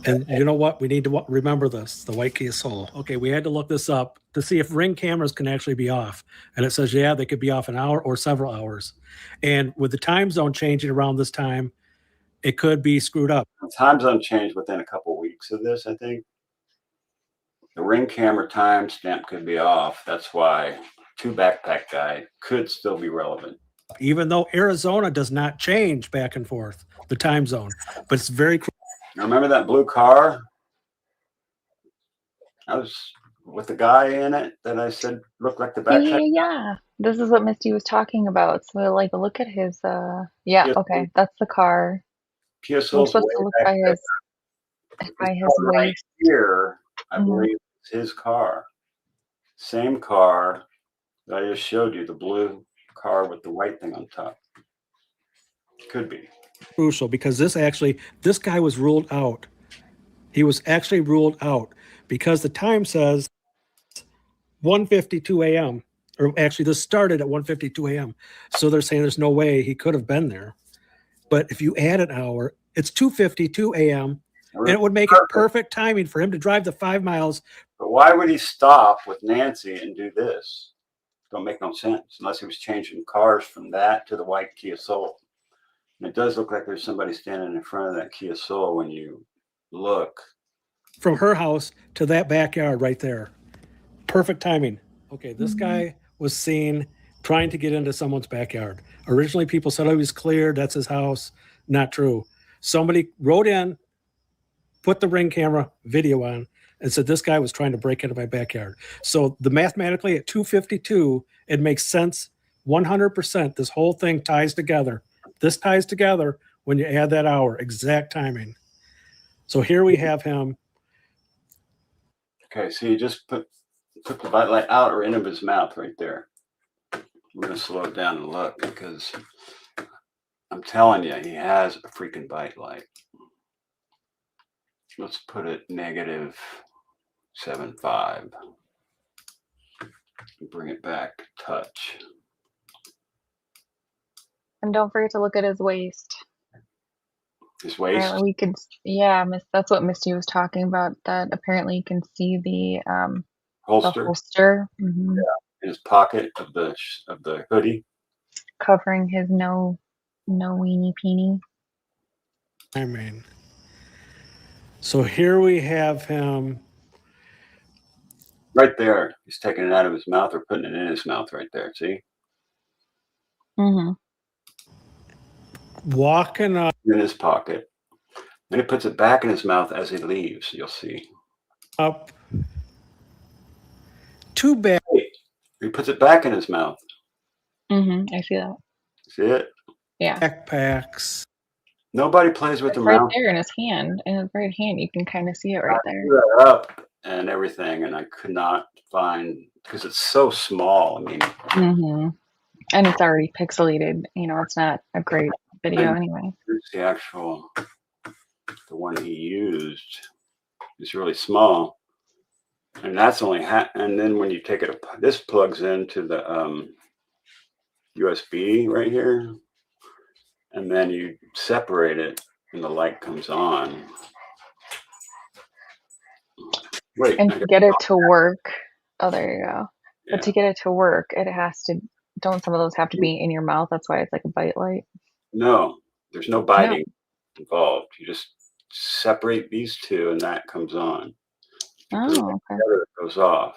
And you know what? We need to remember this, the white Kia Soul. Okay, we had to look this up to see if Ring cameras can actually be off. And it says, yeah, they could be off an hour or several hours. And with the time zone changing around this time, it could be screwed up. The time zone changed within a couple weeks of this, I think. The Ring camera timestamp could be off. That's why Two Backpack Guy could still be relevant. Even though Arizona does not change back and forth, the time zone, but it's very. Remember that blue car? I was with the guy in it that I said looked like the backpack. Yeah. This is what Misty was talking about. So like look at his yeah, Yes. okay, that's the car. Kia We're Soul's supposed way to look back by there. his This waist. car right here, I Mhm. believe, is his car. Same car that I just showed you, the blue car with the white thing on top. Could be. Crucial because this guy was ruled out. He was actually ruled out because the time says 1:52 a.m. or actually this started at 1:52 a.m. So they're saying there's no way he could have been there. But if you add an hour, it's 2:52 a.m. and it would make it perfect timing for him to drive the 5 miles. But why would he stop with Nancy and do this? Don't make no sense unless he was changing cars from that to the white Kia Soul. And it does look like there's somebody standing in front of that Kia Soul when you look. From her house to that backyard right there. Perfect timing. Okay, this guy was seen trying to get into someone's backyard. Originally, people said, oh, he was cleared. That's his house. Not true. Somebody wrote in, put the Ring camera video on, and said this guy was trying to break into my backyard. So the mathematically at 2:52, it makes sense 100%. This whole thing ties together. This ties together when you add that hour, exact timing. So here we have him. Okay, so you just put the bite light out or into his mouth right there. We're gonna slow it down and look because I'm telling you, he has a freaking bite light. Let's put it -7.5. Bring it back to touch. And don't forget to look at his waist. His waist. Apparently we could, yeah, that's what Misty was talking about. That apparently you can see the holster Yeah, in his pocket of the hoodie, covering his no weenie peenie. I mean, so here we have him. right there. He's taking it out of his mouth or putting it in his mouth right there. See? Mm-hmm. Walking up In his pocket. Then he puts it back in his mouth as he leaves. You'll see. too bad. He puts it back in his mouth. Mm-hmm. I see that. See it? Yeah. Backpacks. Nobody plays with It's the right mouth. there in his hand. In his right hand, you can kind of see it right there. I threw that up and everything, and I could not find because it's so small. I mean, Mm-hmm. And it's already pixelated. You know, it's not a great video anyway. here's the actual, the one he used is really small, and that's only and then when you take it, this plugs into the USB right here, and then you separate it, and the light comes on. Wait, And to get it to work, oh, there you go. Yeah. But to get it to work, it has to. Don't some of those have to be in your mouth? That's why it's like a bite light. No, there's no biting involved. You just separate these two, and that comes on. Oh, okay. Together, it goes off.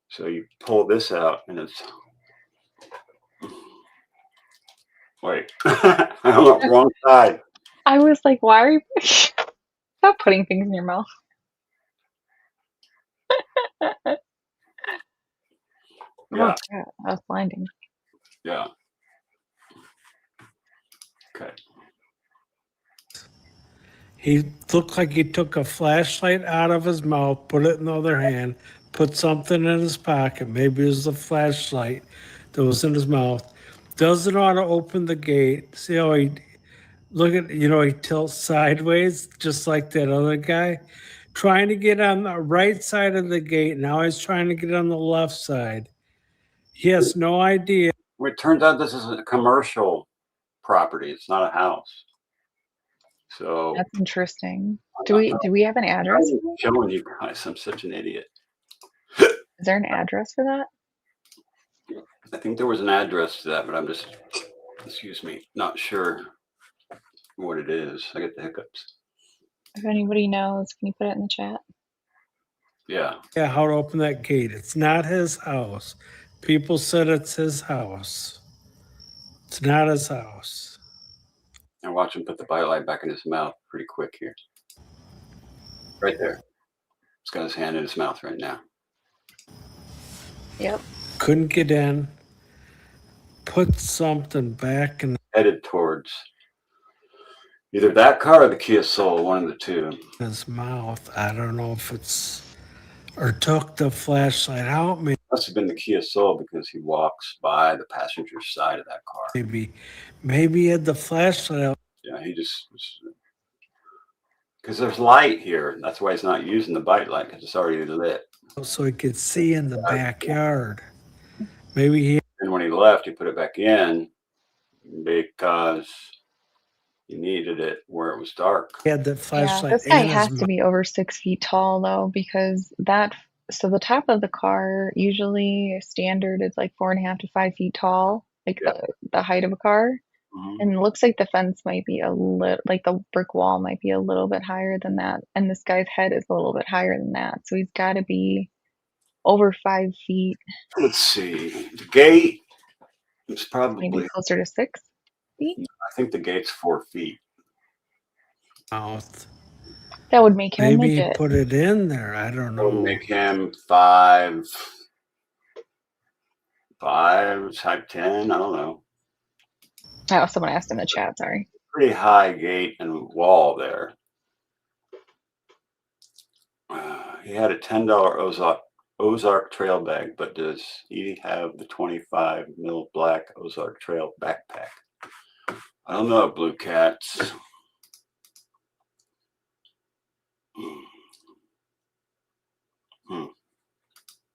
So you pull this out, and it's. Wait, I'm on the wrong side. I was like, why are you stop putting things in your mouth? Yeah. Oh, crap. That's blinding. Yeah. Okay. He looked like he took a flashlight out of his mouth, put it in the other hand, put something in his pocket. Maybe it was a flashlight that was in his mouth. Doesn't want to open the gate. See how he he tilts sideways just like that other guy. Trying to get on the right side of the gate. Now he's trying to get on the left side. He has no idea. Well, it turns out this is a commercial property. It's not a house. So That's interesting. Do we have an address? I'm showing you guys, I'm such an idiot. Is there an address for that? I think there was an address to that, but I'm just, excuse me, not sure what it is. I get the hiccups. If anybody knows, can you put it in the chat? Yeah. Yeah, how to open that gate. It's not his house. People said it's his house. It's not his house. And watch him put the bite light back in his mouth pretty quick here. Right there. He's got his hand in his mouth right now. Yep. Couldn't get in. Put something back in Headed towards either that car or the Kia Soul, one of the two. his mouth. I don't know if it's, or took the flashlight out. Must have been the Kia Soul because he walks by the passenger side of that car. Maybe he had the flashlight out. Yeah, he just, because there's light here. That's why he's not using the bite light, because it's already lit. So he could see in the backyard. Maybe he. And when he left, he put it back in because he needed it where it was dark. Had the Yeah, flashlight. this guy in his has to mouth. be over 6 feet tall though, because so the top of the car usually standard is like 4.5 to 5 feet tall, like Yeah. the height of a car. Mhm. And it looks like the fence might be a little, like the brick wall might be a little bit higher than that. And this guy's head is a little bit higher than that. So he's got to be over 5 feet, Let's see. The gate is probably, maybe closer to 6 feet. I think the gate's 4 feet. Mouth. That would make him a Maybe he midget. put it in there. I don't That would know. make him 5, type 10. I don't know. Oh, someone asked in the chat, sorry. Pretty high gate and wall there. He had a $10 Ozark trail bag, but does he have the 25 mil black Ozark trail backpack? I don't know, Blue Cats.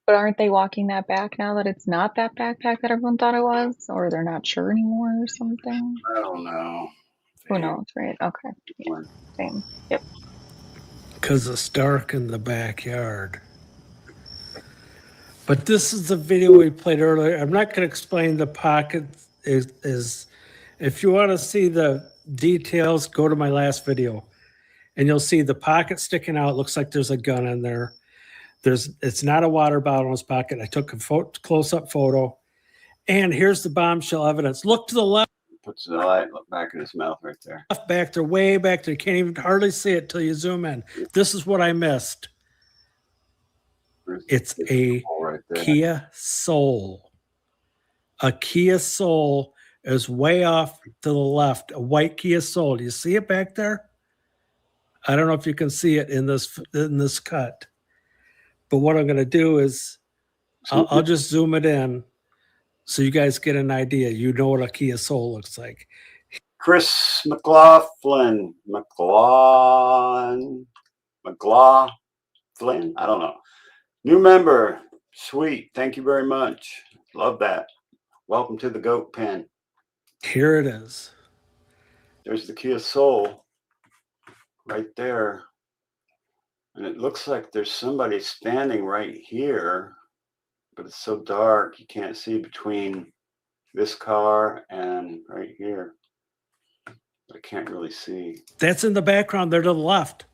But aren't they walking that back now that it's not that backpack that everyone thought it was? Or they're not sure anymore or something? I don't know. Who knows, right? Okay. Yeah, same. Yep. Because it's dark in the backyard. But this is the video we played earlier. I'm not going to explain the pocket. Is if you want to see the details, go to my last video, and you'll see the pocket sticking out. It looks like there's a gun in there. It's not a water bottle in his pocket. I took a close-up photo, and here's the bombshell evidence. Look to the left. Puts the light back in his mouth right there. Back there, way back there. You can't even hardly see it till you zoom in. This is what I missed. It's a right there. Kia Soul. A Kia Soul is way off to the left. A white Kia Soul. Do you see it back there? I don't know if you can see it in this cut. But what I'm going to do is I'll just zoom it in so you guys get an idea. You know what a Kia Soul looks like. Chris McLaughlin. I don't know. New member. Sweet. Thank you very much. Love that. Welcome to the goat pen. Here it is. There's the Kia Soul right there. And it looks like there's somebody standing right here, but it's so dark you can't see between this car and right here. I can't really see. That's in the background there to the left.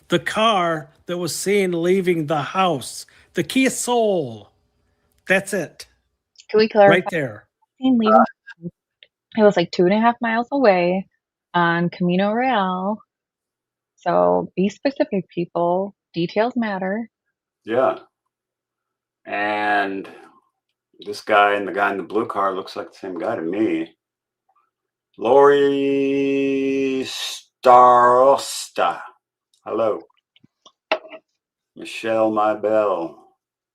The car that was seen leaving the house. The Kia Soul. That's it. Can we clarify? Right there. It was like 2.5 miles away on Camino Real. So be specific, people. Details matter. Yeah. And this guy and the guy in the blue car looks like the same guy to me. Lori Starosta. Hello. Michelle Mybell.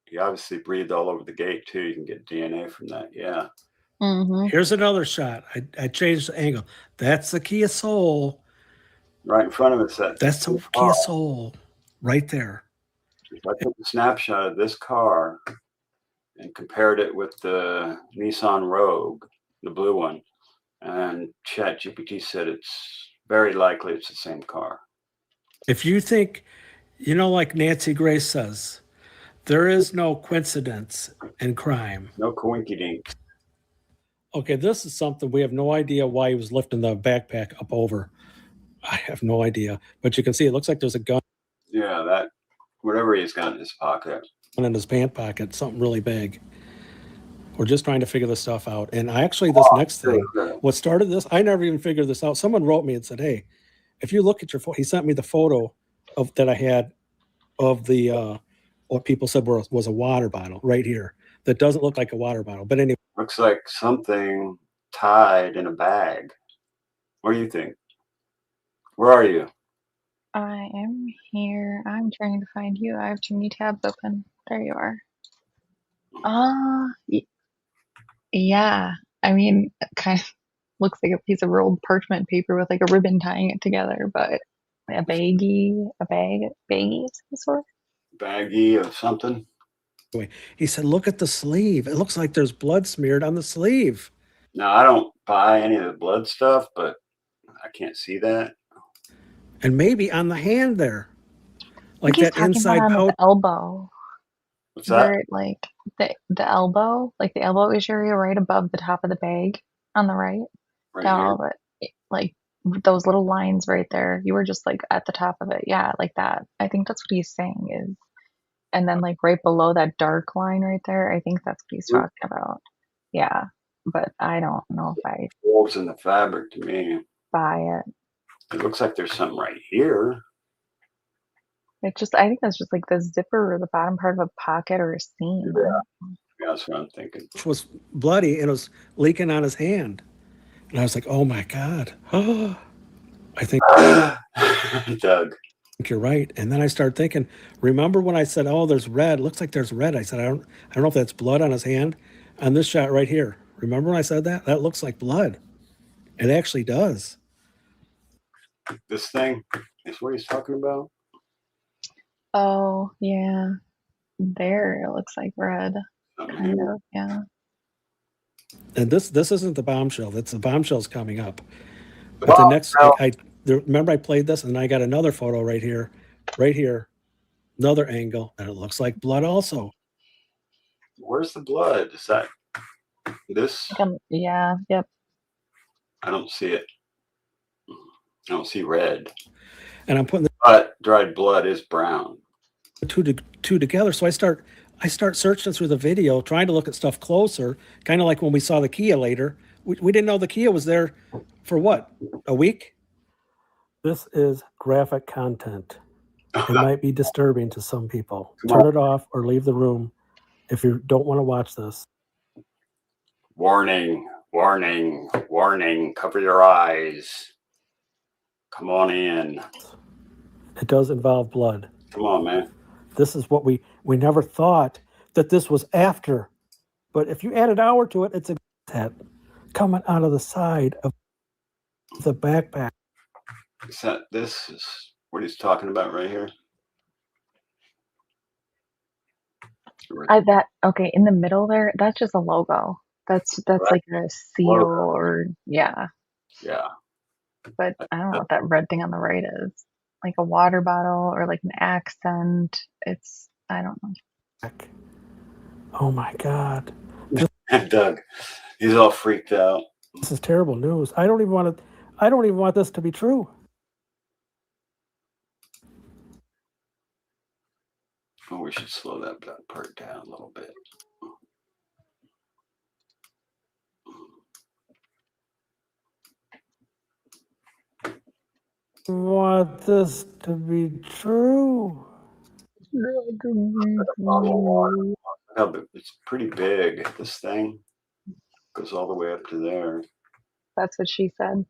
He obviously breathed all over the gate too. You can get DNA from that. Yeah. Mm-hmm. Here's another shot. I changed the angle. That's the Kia Soul. Right in front of us. That's the Kia Soul. Right there. If I took a snapshot of this car and compared it with the Nissan Rogue, the blue one, and ChatGPT said it's Very likely it's the same car. If you think, like Nancy Grace says, there is no coincidence in crime. No coinkydinks. Okay, this is something we have no idea why he was lifting the backpack up over. I have no idea. But you can see it looks like there's a gun Yeah, that whatever he's got in his pocket. in his pant pocket, something really big. We're just trying to figure this stuff out. And this next thing, what started this, I never even figured this out. Someone wrote me and said, hey, if you look at your photo, he sent me the photo that I had of the what people said was a water bottle right here that doesn't look like a water bottle. But anyway. Looks like something tied in a bag. What do you think? Where are you? I am here. I'm trying to find you. I have too many tabs open. There you are. Yeah. I mean, it kind of looks like a piece of rolled parchment paper with like a ribbon tying it together, but a baggie of some sort. Baggie of something. He said, look at the sleeve. It looks like there's blood smeared on the sleeve. Now, I don't buy any of the blood stuff, but I can't see that. And maybe on the hand there. Like that inside on pouch. the elbow. What's that? Where, like the elbow, like the elbow-ish area right above the top of the bag on the right. Right Down here. all of it. Like those little lines right there. You were just like at the top of it. Yeah, like that. I think that's what he's saying is. And then like right below that dark line right there, I think that's what he's talking about. Yeah. But I don't know if I Wolves in the fabric to me. buy it. It looks like there's something right here. I think that's just like the zipper or the bottom part of a pocket or a seam. Yeah, that's what I'm thinking. It was bloody and it was leaking on his hand. And I was like, oh my God. I think Doug. you're right. And then I started thinking, remember when I said, oh, there's red? It looks like there's red. I said, I don't know if that's blood on his hand. On this shot right here. Remember when I said that? That looks like blood. It actually does. This thing is what he's talking about. Oh, yeah. There it looks like red. Kind of, yeah. And this isn't the bombshell. That's the bombshell's coming up. But the next, remember I played this and I got another photo right here, another angle, and it looks like blood also. Where's the blood? Is that this? Yeah, yep. I don't see it. I don't see red. And I'm putting but dried blood is brown. The two together. So I start searching through the video, trying to look at stuff closer, kind of like when we saw the Kia later. We didn't know the Kia was there for what? A week? This is graphic content. It might be disturbing to some people. Turn it off or leave the room if you don't want to watch this. Warning, warning, warning. Cover your eyes. Come on in. It does involve blood. Come on, man. This is what we never thought that this was after. But if you add an hour to it, it's a head coming out of the side of the backpack. This is what he's talking about right here. Okay, in the middle there, that's just a logo. That's right. Like a seal logo. Or yeah. Yeah. But I don't know what that red thing on the right is. Like a water bottle or like an accent. I don't know. Oh my God. Doug, he's all freaked out. This is terrible news. I don't even want this to be true. Oh, we should slow that part down a little bit. Want this to be true. It's pretty big. This thing goes all the way up to there. That's what she said.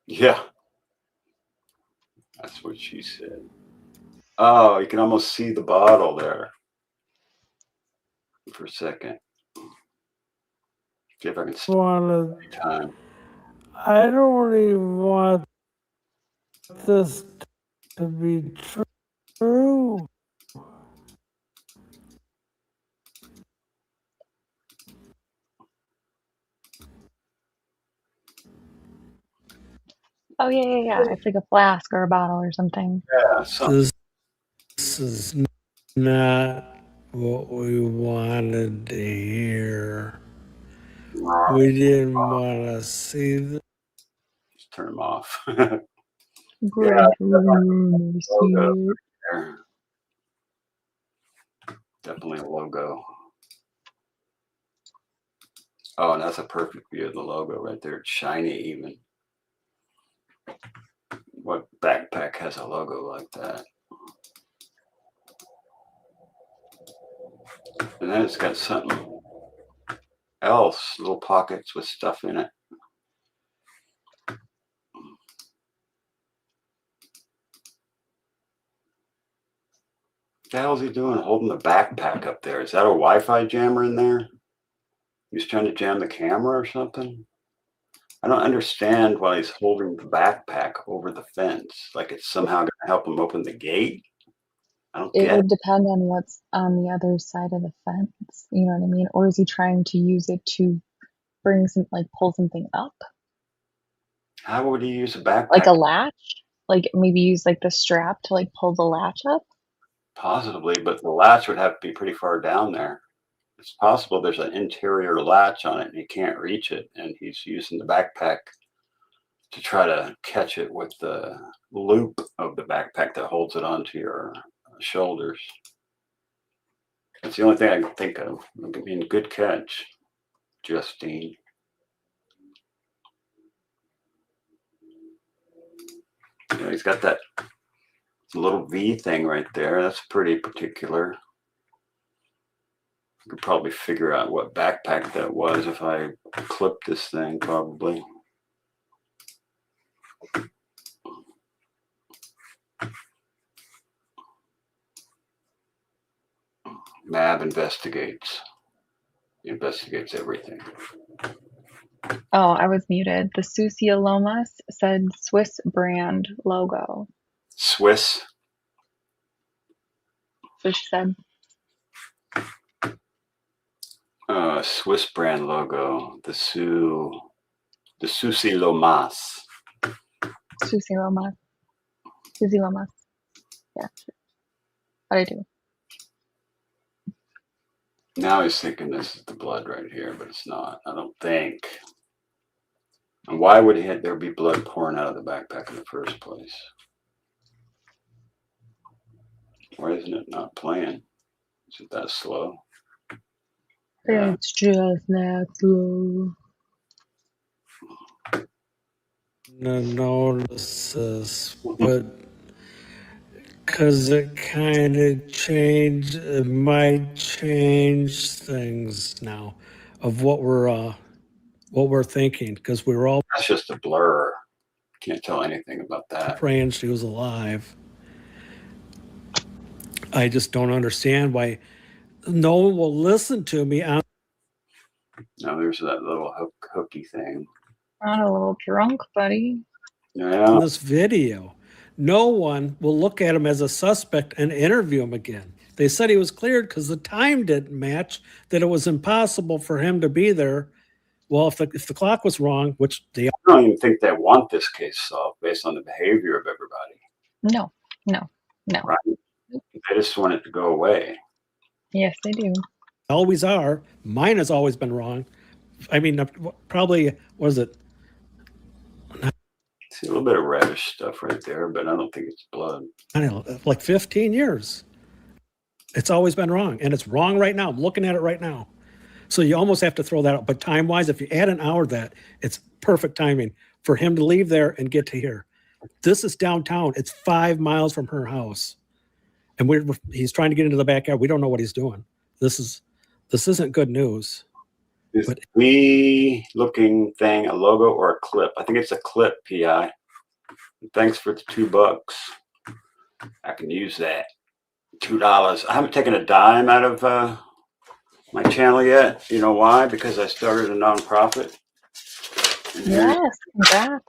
Yeah. That's what she said. Oh, you can almost see the bottle there for a second. See if I can see time. I don't even want this to be true. Oh yeah. It's like a flask or a bottle or something. Yeah, something. This is not what we wanted to hear. We didn't want to see this. Just turn them off. Great. Logo there. Definitely a logo. Oh, and that's a perfect view of the logo right there. It's shiny even. What backpack has a logo like that? And then it's got something else, little pockets with stuff in it. What the hell is he doing holding the backpack up there? Is that a Wi-Fi jammer in there? He's trying to jam the camera or something? I don't understand why he's holding the backpack over the fence. Like it's somehow going to help him open the gate. I don't It get would it. depend on what's on the other side of the fence. You know what I mean? Or is he trying to use it to bring some, like pull something up? How would he use a backpack? Like a latch? Like maybe use like the strap to like pull the latch up? Possibly, but the latch would have to be pretty far down there. It's possible there's an interior latch on it and he can't reach it, and he's using the backpack to try to catch it with the loop of the backpack that holds it onto your shoulders. That's the only thing I can think of. I mean, good catch, Justine. Yeah, he's got that little V thing right there. That's pretty particular. I could probably figure out what backpack that was if I clipped this thing, probably. MAB Investigates. He investigates everything. Oh, I was muted. The Susie Lomas said Swiss brand logo. Swiss. So she said. Swiss brand logo. The Susie Lomas. Susie Lomas. Susie Lomas. Yeah. How'd I do? Now he's thinking this is the blood right here, but it's not. I don't think. And why would there be blood pouring out of the backpack in the first place? Why isn't it not playing? Is it that slow? Yeah. It's just that slow. Notice this, but because it kind of changed, it might change things now of what we're thinking, because we were all That's just a blur. Can't tell anything about that. praying she was alive. I just don't understand why no one will listen to me on Now there's that little hooky thing. Not a little drunk, buddy. Yeah. this video. No one will look at him as a suspect and interview him again. They said he was cleared because the time didn't match, that it was impossible for him to be there. Well, if the clock was wrong, which they I don't even think they want this case solved based on the behavior of everybody. No. Right? They just want it to go away. Yes, they do. always are. Mine has always been wrong. I mean, probably, was it? See a little bit of reddish stuff right there, but I don't think it's blood. I don't know, like 15 years. It's always been wrong, and it's wrong right now. I'm looking at it right now. So you almost have to throw that out. But time-wise, if you add an hour to that, it's perfect timing for him to leave there and get to here. This is downtown. It's 5 miles from her house. And he's trying to get into the backyard. We don't know what he's doing. This isn't good news. Is the looking thing a logo or a clip? I think it's a clip, PI. Thanks for the $2. I can use that. $2. I haven't taken a dime out of my channel yet. You know why? Because I started a nonprofit. And Yes, congrats.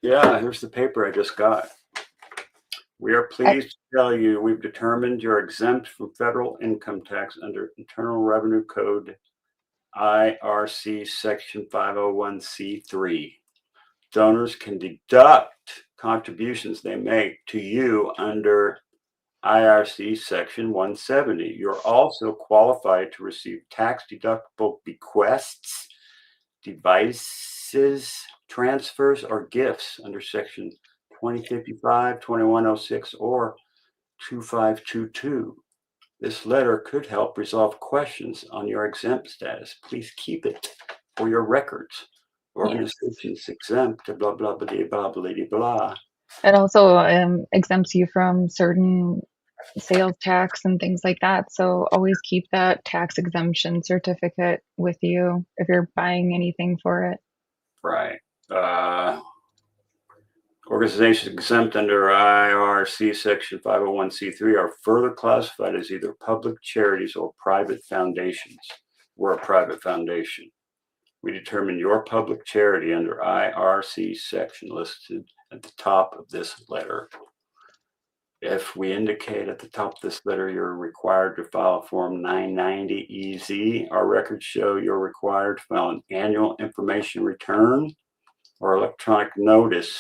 yeah, here's the paper I just got. We are pleased to tell you we've determined you're exempt from federal income tax under Internal Revenue Code IRC Section 501c3. Donors can deduct contributions they make to you under IRC Section 170. You're also qualified to receive tax-deductible bequests, devices, transfers, or gifts under Section 2055, 2106, or 2522. This letter could help resolve questions on your exempt status. Please keep it for your records. Organizations exempt, blah, blah, blah, blah, blah, blah. It also exempts you from certain sales tax and things like that. So always keep that tax exemption certificate with you if you're buying anything for it. Right. Organizations exempt under IRC Section 501c3 are further classified as either public charities or private foundations. We're a private foundation. We determine your public charity under IRC section listed at the top of this letter. If we indicate at the top of this letter you're required to file Form 990EZ, our records show you're required to file an annual information return or electronic notice.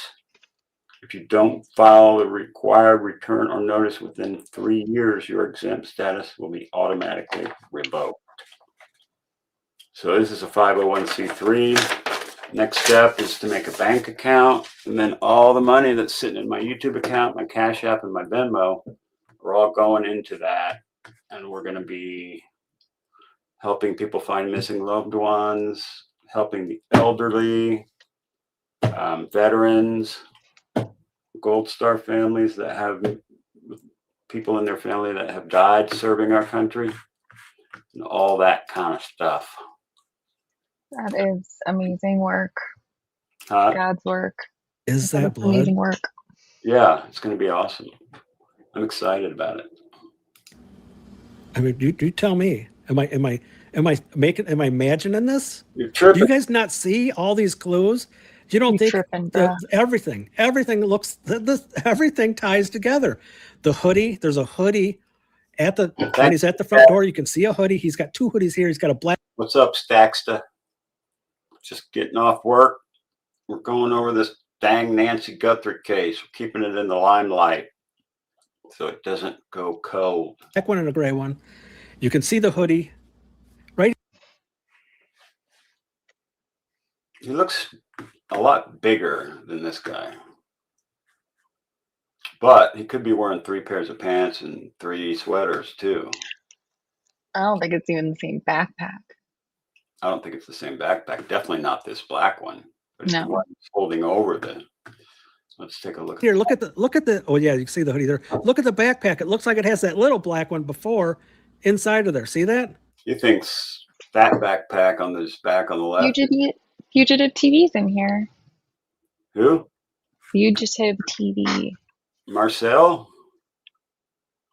If you don't file the required return or notice within 3 years, your exempt status will be automatically revoked. So this is a 501c3. Next step is to make a bank account, and then all the money that's sitting in my YouTube account, my Cash App, and my Venmo are all going into that. And we're going to be helping people find missing loved ones, helping the elderly, veterans, Gold Star families that have people in their family that have died serving our country, and all that kind of stuff. That is amazing work. God's work. Is that blood? Amazing work. Yeah, it's going to be awesome. I'm excited about it. I mean, you tell me. Am I imagining this? You're tripping. Do you guys not see all these clues? You don't think that everything looks, everything ties together. The hoodie, there's a hoodie when he's at the front door. You can see a hoodie. He's got two hoodies here. He's got a black. What's up, Stacksta? Just getting off work. We're going over this dang Nancy Guthrie case. We're keeping it in the limelight so it doesn't go cold. Black one and a gray one. You can see the hoodie. Right. He looks a lot bigger than this guy. But he could be wearing 3 pairs of pants and 3 sweaters too. I don't think it's even the same backpack. I don't think it's the same backpack. Definitely not this black one. But No. it's the one that's holding over the. Let's take a look. Here, look at the. Oh yeah, you can see the hoodie there. Look at the backpack. It looks like it has that little black one before inside of there. See that? You think that backpack on this back on the left? Fugitive TV's in here. Who? Fugitive TV. Marcel?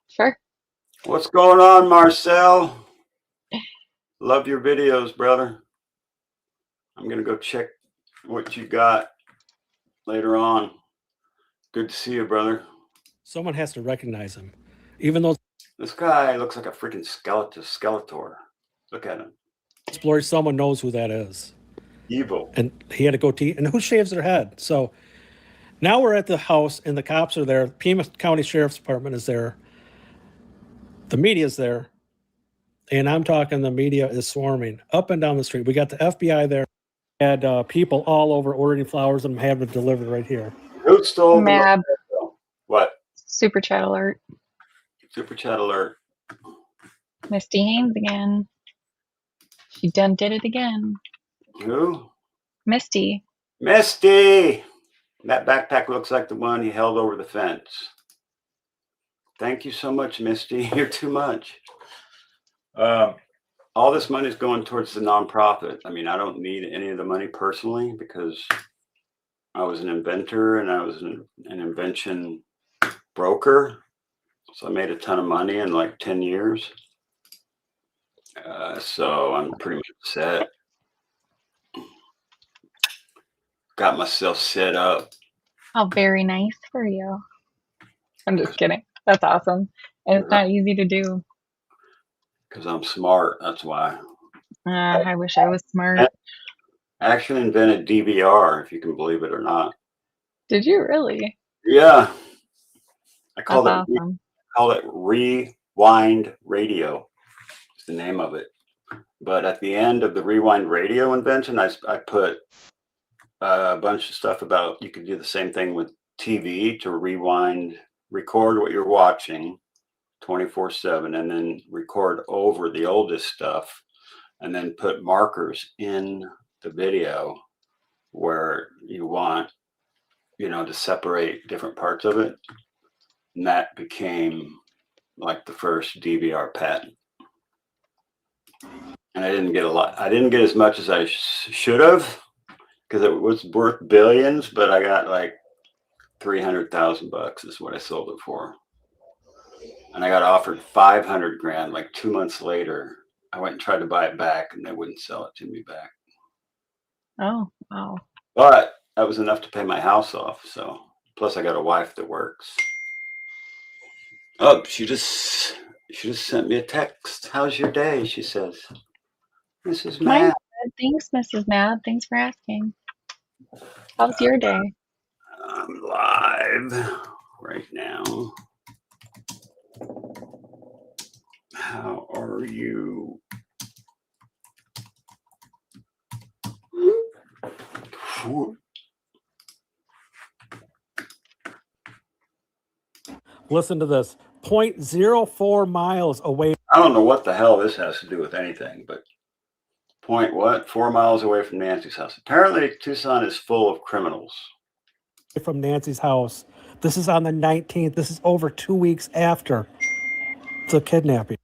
Sure. What's going on, Marcel? Love your videos, brother. I'm going to go check what you got later on. Good to see you, brother. Someone has to recognize him. Even though this guy looks like a freaking Skeletor. Look at him. Explorer, someone knows who that is. Evil. And he had a goatee. And who shaves their head? So now we're at the house and the cops are there. Pima County Sheriff's Department is there. The media's there. And I'm talking, the media is swarming up and down the street. We got the FBI there. Had people all over ordering flowers and having it delivered right here. Who stole MAB. What? Super chat alert. Super chat alert. Misty Haynes again. She done did it again. Who? Misty. Misty! That backpack looks like the one he held over the fence. Thank you so much, Misty. You're too much. All this money is going towards the nonprofit. I mean, I don't need any of the money personally because I was an inventor and I was an invention broker. So I made a ton of money in like 10 years. So I'm pretty much set. Got myself set up. Oh, very nice for you. I'm just kidding. That's awesome. And it's not easy to do. Because I'm smart. That's why. I wish I was smart. I actually invented DVR, if you can believe it or not. Did you really? Yeah. I That's call awesome. it Rewind Radio. It's the name of it. But at the end of the Rewind Radio invention, I put a bunch of stuff about you could do the same thing with TV to record what you're watching 24/7, and then record over the oldest stuff, and then put markers in the video where you want, to separate different parts of it. And that became like the first DVR patent. And I didn't get as much as I should have, because it was worth billions, but I got like $300,000 is what I sold it for. And I got offered 500 grand like 2 months later. I went and tried to buy it back, and they wouldn't sell it to me back. Oh, wow. But that was enough to pay my house off. So plus I got a wife that works. Oh, she just sent me a text. How's your day? She says. Mrs. Mine Mab. good. Thanks, Mrs. Mab. Thanks for asking. How's your day? I'm live right now. How are you? Listen to this. 0.04 miles away. I don't know what the hell this has to do with anything, but 4 miles away from Nancy's house. Apparently, Tucson is full of criminals. From Nancy's house. This is on the 19th. This is over 2 weeks after the kidnapping.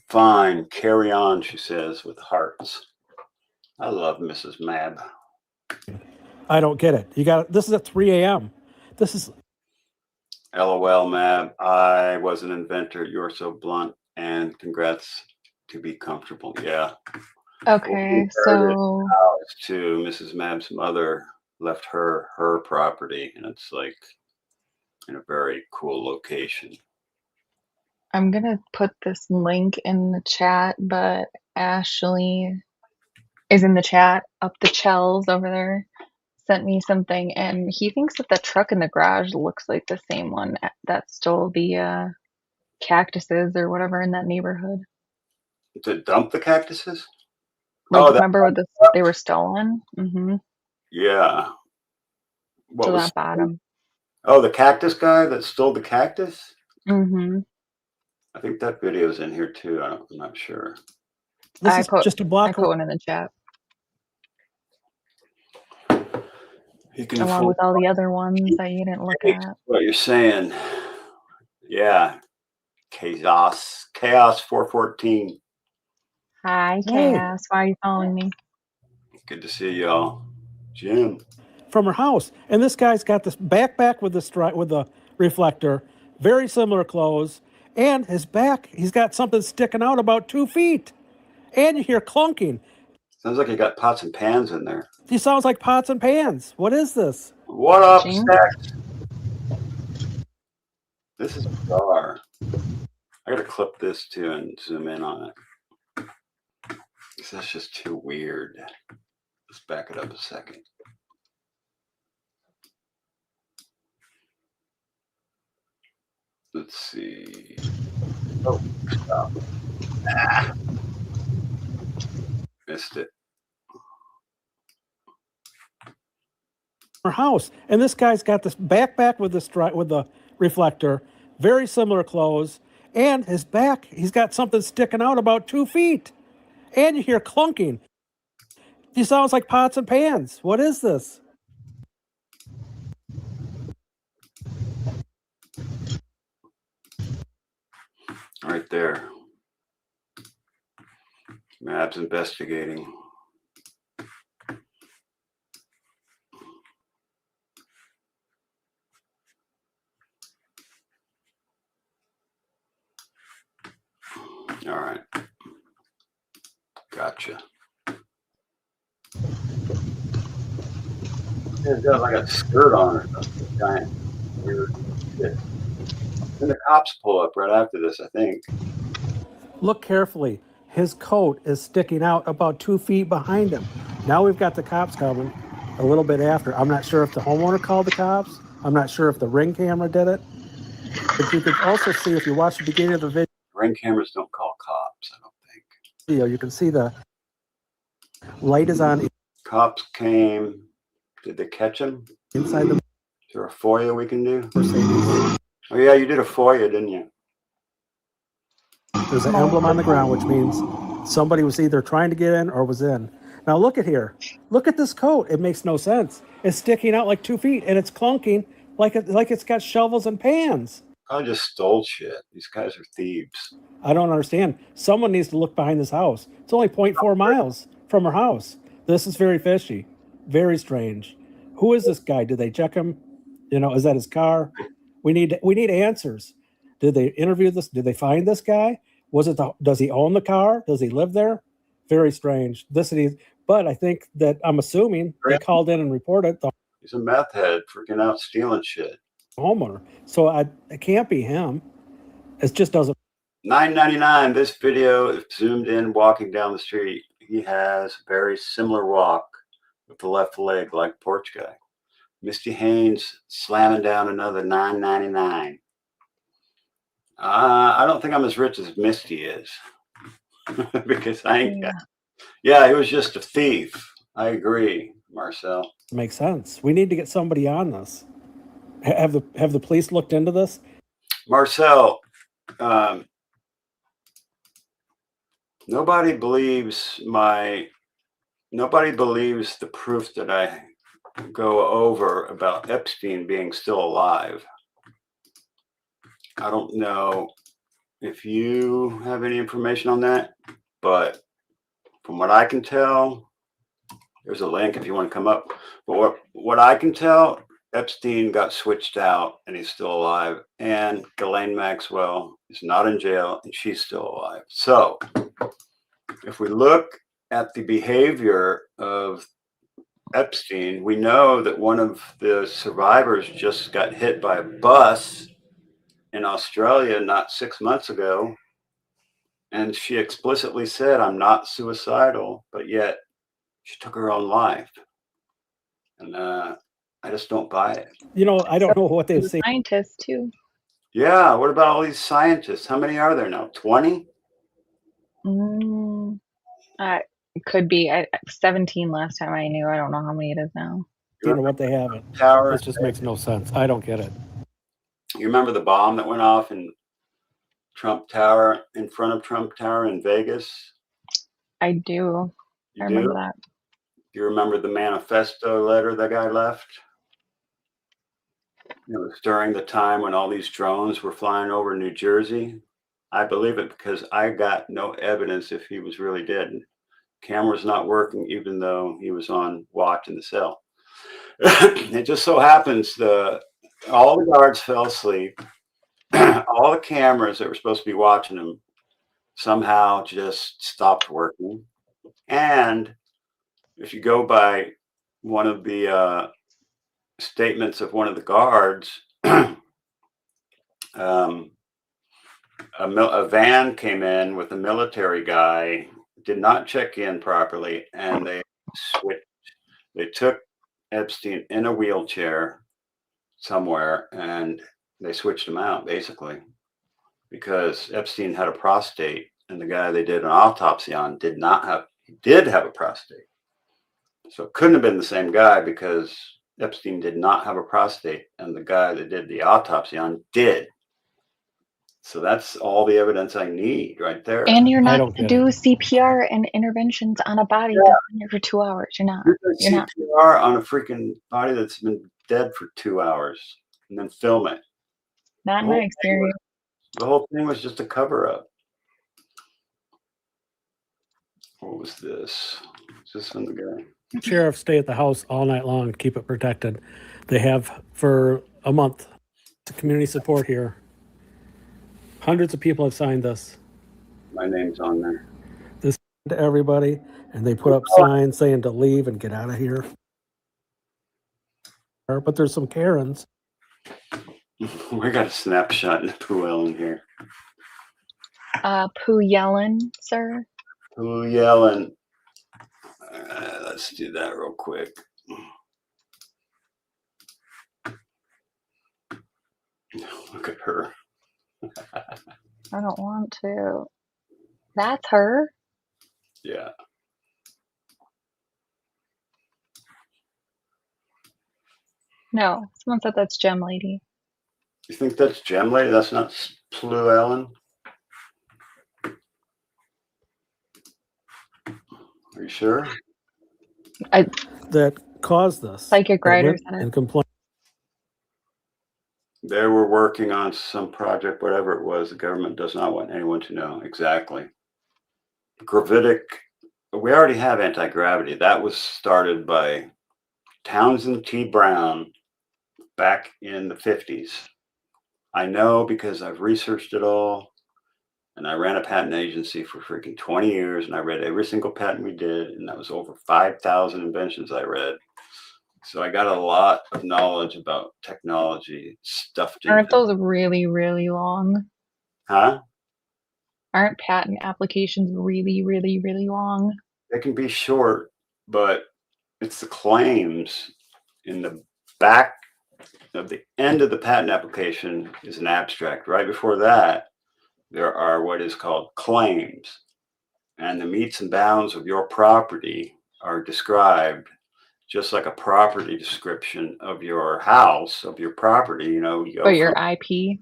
Fine, carry on, she says, with hearts. I love Mrs. Mab. I don't get it. This is at 3 a.m. This is LOL, Mab. I was an inventor. You're so blunt, and congrats to be comfortable. Yeah. Okay, so To Mrs. Mab's mother left her property, and it's like in a very cool location. I'm going to put this link in the chat, but Ashley is in the chat up the Chells over there, sent me something, and he thinks that the truck in the garage looks like the same one that stole the cactuses or whatever in that neighborhood. To dump the cactuses? Like, remember what they were stolen? Mm-hmm. Yeah. To that bottom. Oh, the cactus guy that stole the cactus? Mm-hmm. I think that video's in here too. I'm not sure. This is just a block. I put one in the chat. Along with all the other ones that you didn't look at. What you're saying. Yeah. Chaos 414. Hi, Chaos. Why are you following me? Good to see y'all. Jim. From her house. And this guy's got this backpack with the reflector, very similar clothes, and his back, he's got something sticking out about 2 feet. And you hear clunking. Sounds like you got pots and pans in there. He sounds like pots and pans. What is this? What up, Sex? This is bizarre. I gotta clip this too and zoom in on it. That's just too weird. Let's back it up a second. Let's see. Oh, stop. Missed it. Her house. And this guy's got this backpack with the reflector, very similar clothes, and his back, he's got something sticking out about 2 feet. And you hear clunking. He sounds like pots and pans. What is this? Right there. MAB's investigating. All right. Gotcha. He's got like a skirt on or something. Giant weird shit. Then the cops pull up right after this, I think. Look carefully. His coat is sticking out about 2 feet behind him. Now we've got the cops coming. a little bit after. I'm not sure if the homeowner called the cops. I'm not sure if the Ring camera did it. But you could also see, if you watch the beginning of the Ring cameras don't call cops, I don't think. video, you can see the light is on Cops came. Did they catch him? inside the Is there a FOIA we can do? Mercedes. Oh yeah, you did a FOIA, didn't you? There's an emblem on the ground, which means somebody was either trying to get in or was in. Now look at here. Look at this coat. It makes no sense. It's sticking out like 2 feet, and it's clunking like it's got shovels and pans. I just stole shit. These guys are thieves. I don't understand. Someone needs to look behind this house. It's only 0.4 miles from her house. This is very fishy. Very strange. Who is this guy? Did they check him? You know, is that his car? We need answers. Did they interview this? Did they find this guy? Does he own the car? Does he live there? Very strange. But I think that I'm assuming they called in and reported the He's a meth head, freaking out stealing shit. homeowner. So it can't be him. It just doesn't. $9.99. This video is zoomed in walking down the street. He has a very similar walk with the left leg like Porch Guy. Misty Haynes slamming down another $9.99. I don't think I'm as rich as Misty is. Because I ain't got. Yeah, he was just a thief. I agree, Marcel. Makes sense. We need to get somebody on this. Have the police looked into this? Marcel, nobody believes the proof that I go over about Epstein being still alive. I don't know if you have any information on that, but from what I can tell, there's a link if you want to come up. But what I can tell, Epstein got switched out and he's still alive. And Ghislaine Maxwell is not in jail and she's still alive. So if we look at the behavior of Epstein, we know that one of the survivors just got hit by a bus in Australia not 6 months ago. And she explicitly said, I'm not suicidal, but yet she took her own life. And I just don't buy it. You know, I don't know what they've seen. Scientists too. Yeah, what about all these scientists? How many are there now? 20? It could be 17 last time I knew. I don't know how many it is now. You know what they haven't. Tower. This just makes no sense. I don't get it. You remember the bomb that went off in Trump Tower, in front of Trump Tower in Vegas? I do. You I do? remember that. You remember the manifesto letter that guy left? It was during the time when all these drones were flying over New Jersey. I believe it because I got no evidence if he was really dead. Camera's not working, even though he was on watch in the cell. It just so happens all the guards fell asleep. All the cameras that were supposed to be watching him somehow just stopped working. And if you go by one of the statements of one of the guards, a van came in with a military guy, did not check in properly, and they took Epstein in a wheelchair somewhere and they switched him out basically because Epstein had a prostate and the guy they did an autopsy on did have a prostate. So it couldn't have been the same guy because Epstein did not have a prostate and the guy that did the autopsy on did. So that's all the evidence I need right there. And you're not going to do CPR and interventions on a body that's been here for 2 hours. You're not. You're not. CPR on a freaking body that's been dead for 2 hours and then film it. Not in my experience. The whole thing was just a cover up. What was this? Is this from the guy? Sheriffs stay at the house all night long to keep it protected. They have for a month. Community support here. Hundreds of people have signed this. My name's on there. This to everybody, and they put up signs saying to leave and get out of here. But there's some Karens. We got a snapshot in the Pooh Ellen here. Pooh Yellen, sir. Pooh Yellen. Let's do that real quick. Look at her. I don't want to. That's her? Yeah. No, someone said that's Gem Lady. You think that's Gem Lady? That's not Plue Ellen? Are you sure? That caused this. Psychic that writer went said it. and complained. They were working on some project, whatever it was. The government does not want anyone to know exactly. Gravitic, we already have anti-gravity. That was started by Townsend T. Brown back in the 50s. I know because I've researched it all, and I ran a patent agency for freaking 20 years, and I read every single patent we did, and that was over 5,000 inventions I read. So I got a lot of knowledge about technology stuffed Aren't into. those really, really long? Huh? Aren't patent applications really, really, really long? They can be short, but it's the claims in the back of the end of the patent application is an abstract. Right before that, there are what is called claims, and the metes and bounds of your property are described just like a property description of your house, of your property. You know, you go But your IP?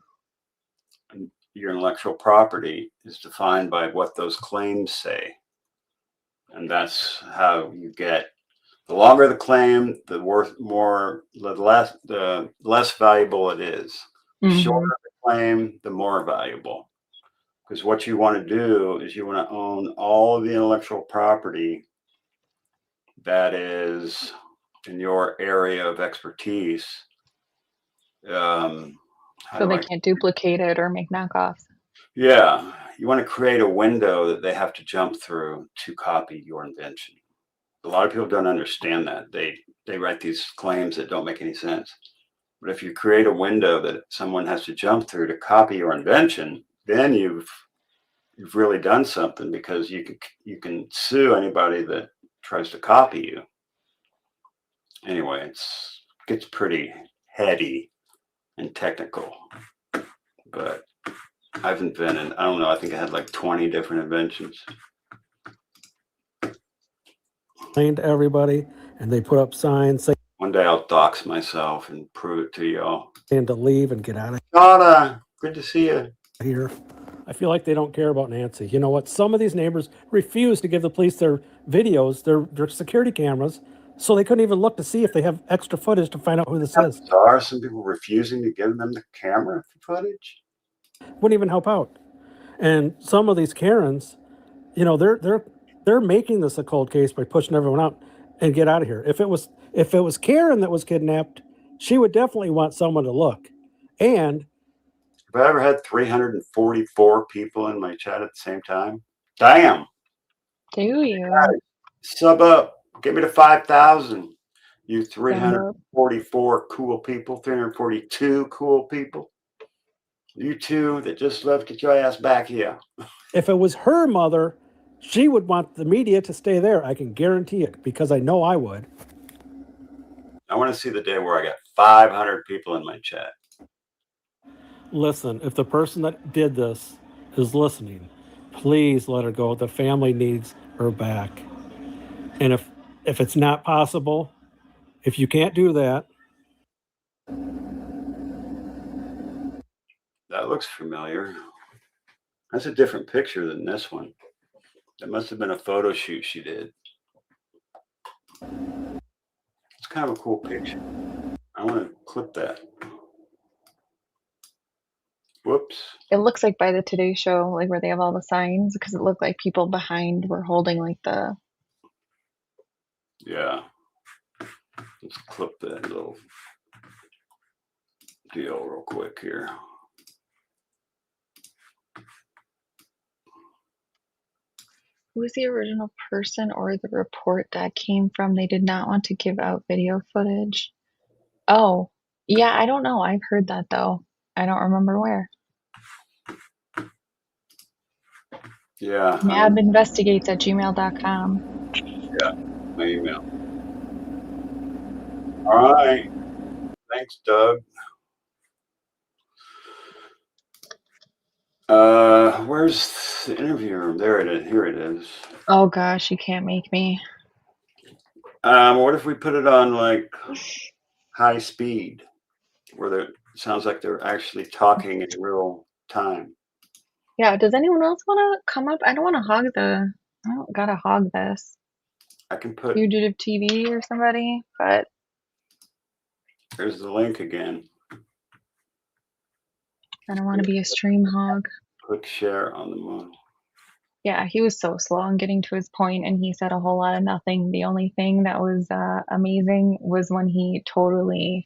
your intellectual property is defined by what those claims say. And that's how you get, the longer the claim, the less valuable it is. The shorter the claim, the more valuable. Because what you want to do is you want to own all of the intellectual property that is in your area of expertise. So they can't duplicate it or make knockoffs. Yeah, you want to create a window that they have to jump through to copy your invention. A lot of people don't understand that. They write these claims that don't make any sense. But if you create a window that someone has to jump through to copy your invention, then you've really done something, because you can sue anybody that tries to copy you. Anyway, it gets pretty heady and technical. But I've invented, I don't know, I think I had like 20 different inventions. To everybody, and they put up signs saying One day I'll dox myself and prove it to y'all. to leave and get out of Donna, good to see you. here. I feel like they don't care about Nancy. You know what? Some of these neighbors refuse to give the police their videos, their security cameras, so they couldn't even look to see if they have extra footage to find out who this is. There are some people refusing to give them the camera footage. Wouldn't even help out. And some of these Karens, you know, they're making this a cold case by pushing everyone out and get out of here. If it was Karen that was kidnapped, she would definitely want someone to look. And have I ever had 344 people in my chat at the same time? Damn. Do you? Sub up. Get me to 5,000. You 344 cool people, 342 cool people. You two that just left, get your ass back here. If it was her mother, she would want the media to stay there. I can guarantee it, because I know I would. I want to see the day where I got 500 people in my chat. Listen, if the person that did this is listening, please let her go. The family needs her back. And if it's not possible, if you can't do that. That looks familiar. That's a different picture than this one. That must have been a photo shoot she did. It's kind of a cool picture. I want to clip that. Whoops. It looks like by the Today Show, like where they have all the signs, because it looked like people behind were holding like the. Yeah. Let's clip that little deal real quick here. Who's the original person or the report that came from? They did not want to give out video footage. Oh, yeah, I don't know. I've heard that though. I don't remember where. Yeah. MAB Investigates at gmail.com. Yeah, my email. All right. Thanks, Doug. Where's the interview room? There it is. Here it is. Oh gosh, you can't make me. What if we put it on like high speed, where it sounds like they're actually talking in real time? Yeah, does anyone else want to come up? I don't want to hog the. I don't gotta hog this. I can put. Fugitive TV or somebody, but There's the link again. I don't want to be a stream hog. Click share on the moon. Yeah, he was so slow on getting to his point, and he said a whole lot of nothing. The only thing that was amazing was when he totally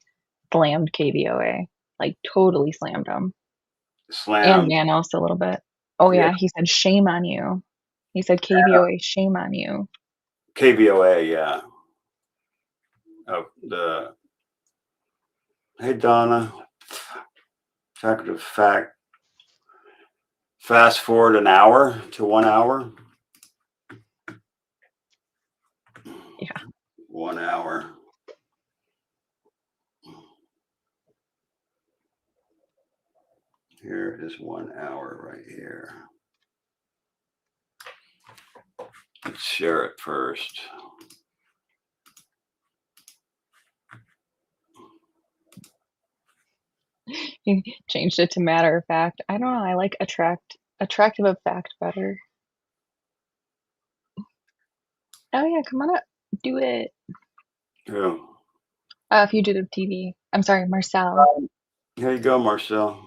slammed KVOA, like totally slammed him, and Slam. Nanos a little bit. Oh yeah, he said shame on you. He said KVOA, shame on you. KVOA, yeah. Oh, hey Donna. Fact. Fast forward an hour to 1 hour. Yeah. 1 hour. Here is 1 hour right here. Let's share it first. He changed it to matter of fact. I don't know. I like attractive of fact better. Oh yeah, come on up. Do it. Who? Fugitive TV. I'm sorry, Marcel. Here you go, Marcel.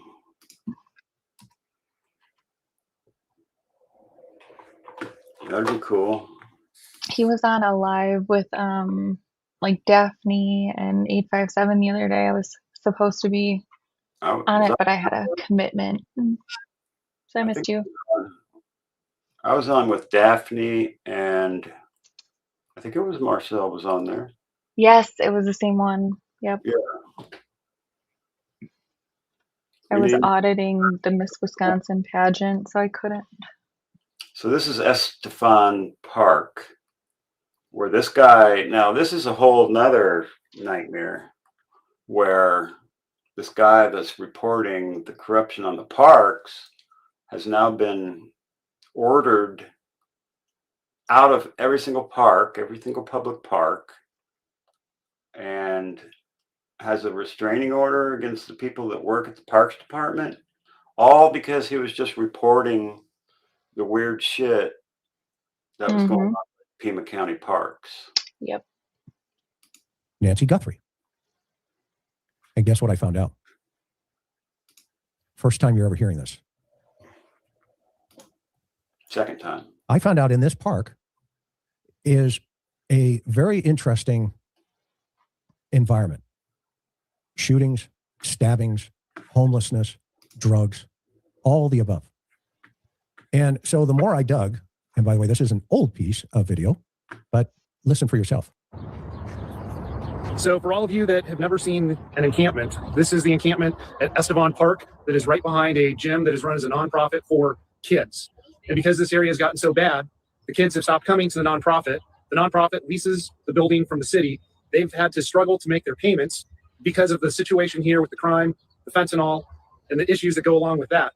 That'd be cool. He was on a live with like Daphne and 857 the other day. I was supposed to be on it, but I had a commitment. So I missed you. I was on with Daphne, and I think it was Marcel was on there. Yes, it was the same one. Yep. Yeah. I was auditing the Miss Wisconsin pageant, so I couldn't. So this is Estefan Park, where this guy, now this is a whole nother nightmare, where this guy that's reporting the corruption on the parks has now been ordered out of every single park, every single public park, and has a restraining order against the people that work at the Parks Department, all because he was just reporting the weird shit that was going on at Pima County Parks. Yep. Nancy Guthrie. And guess what I found out? First time you're ever hearing this. Second time. I found out in this park is a very interesting environment. Shootings, stabbings, homelessness, drugs, all the above. And so the more I dug, and by the way, this is an old piece of video, but listen for yourself. So for all of you that have never seen an encampment, this is the encampment at Estevan Park that is right behind a gym that is run as a nonprofit for kids. And because this area has gotten so bad, the kids have stopped coming to the nonprofit. The nonprofit leases the building from the city. They've had to struggle to make their payments because of the situation here with the crime, the fentanyl, and the issues that go along with that.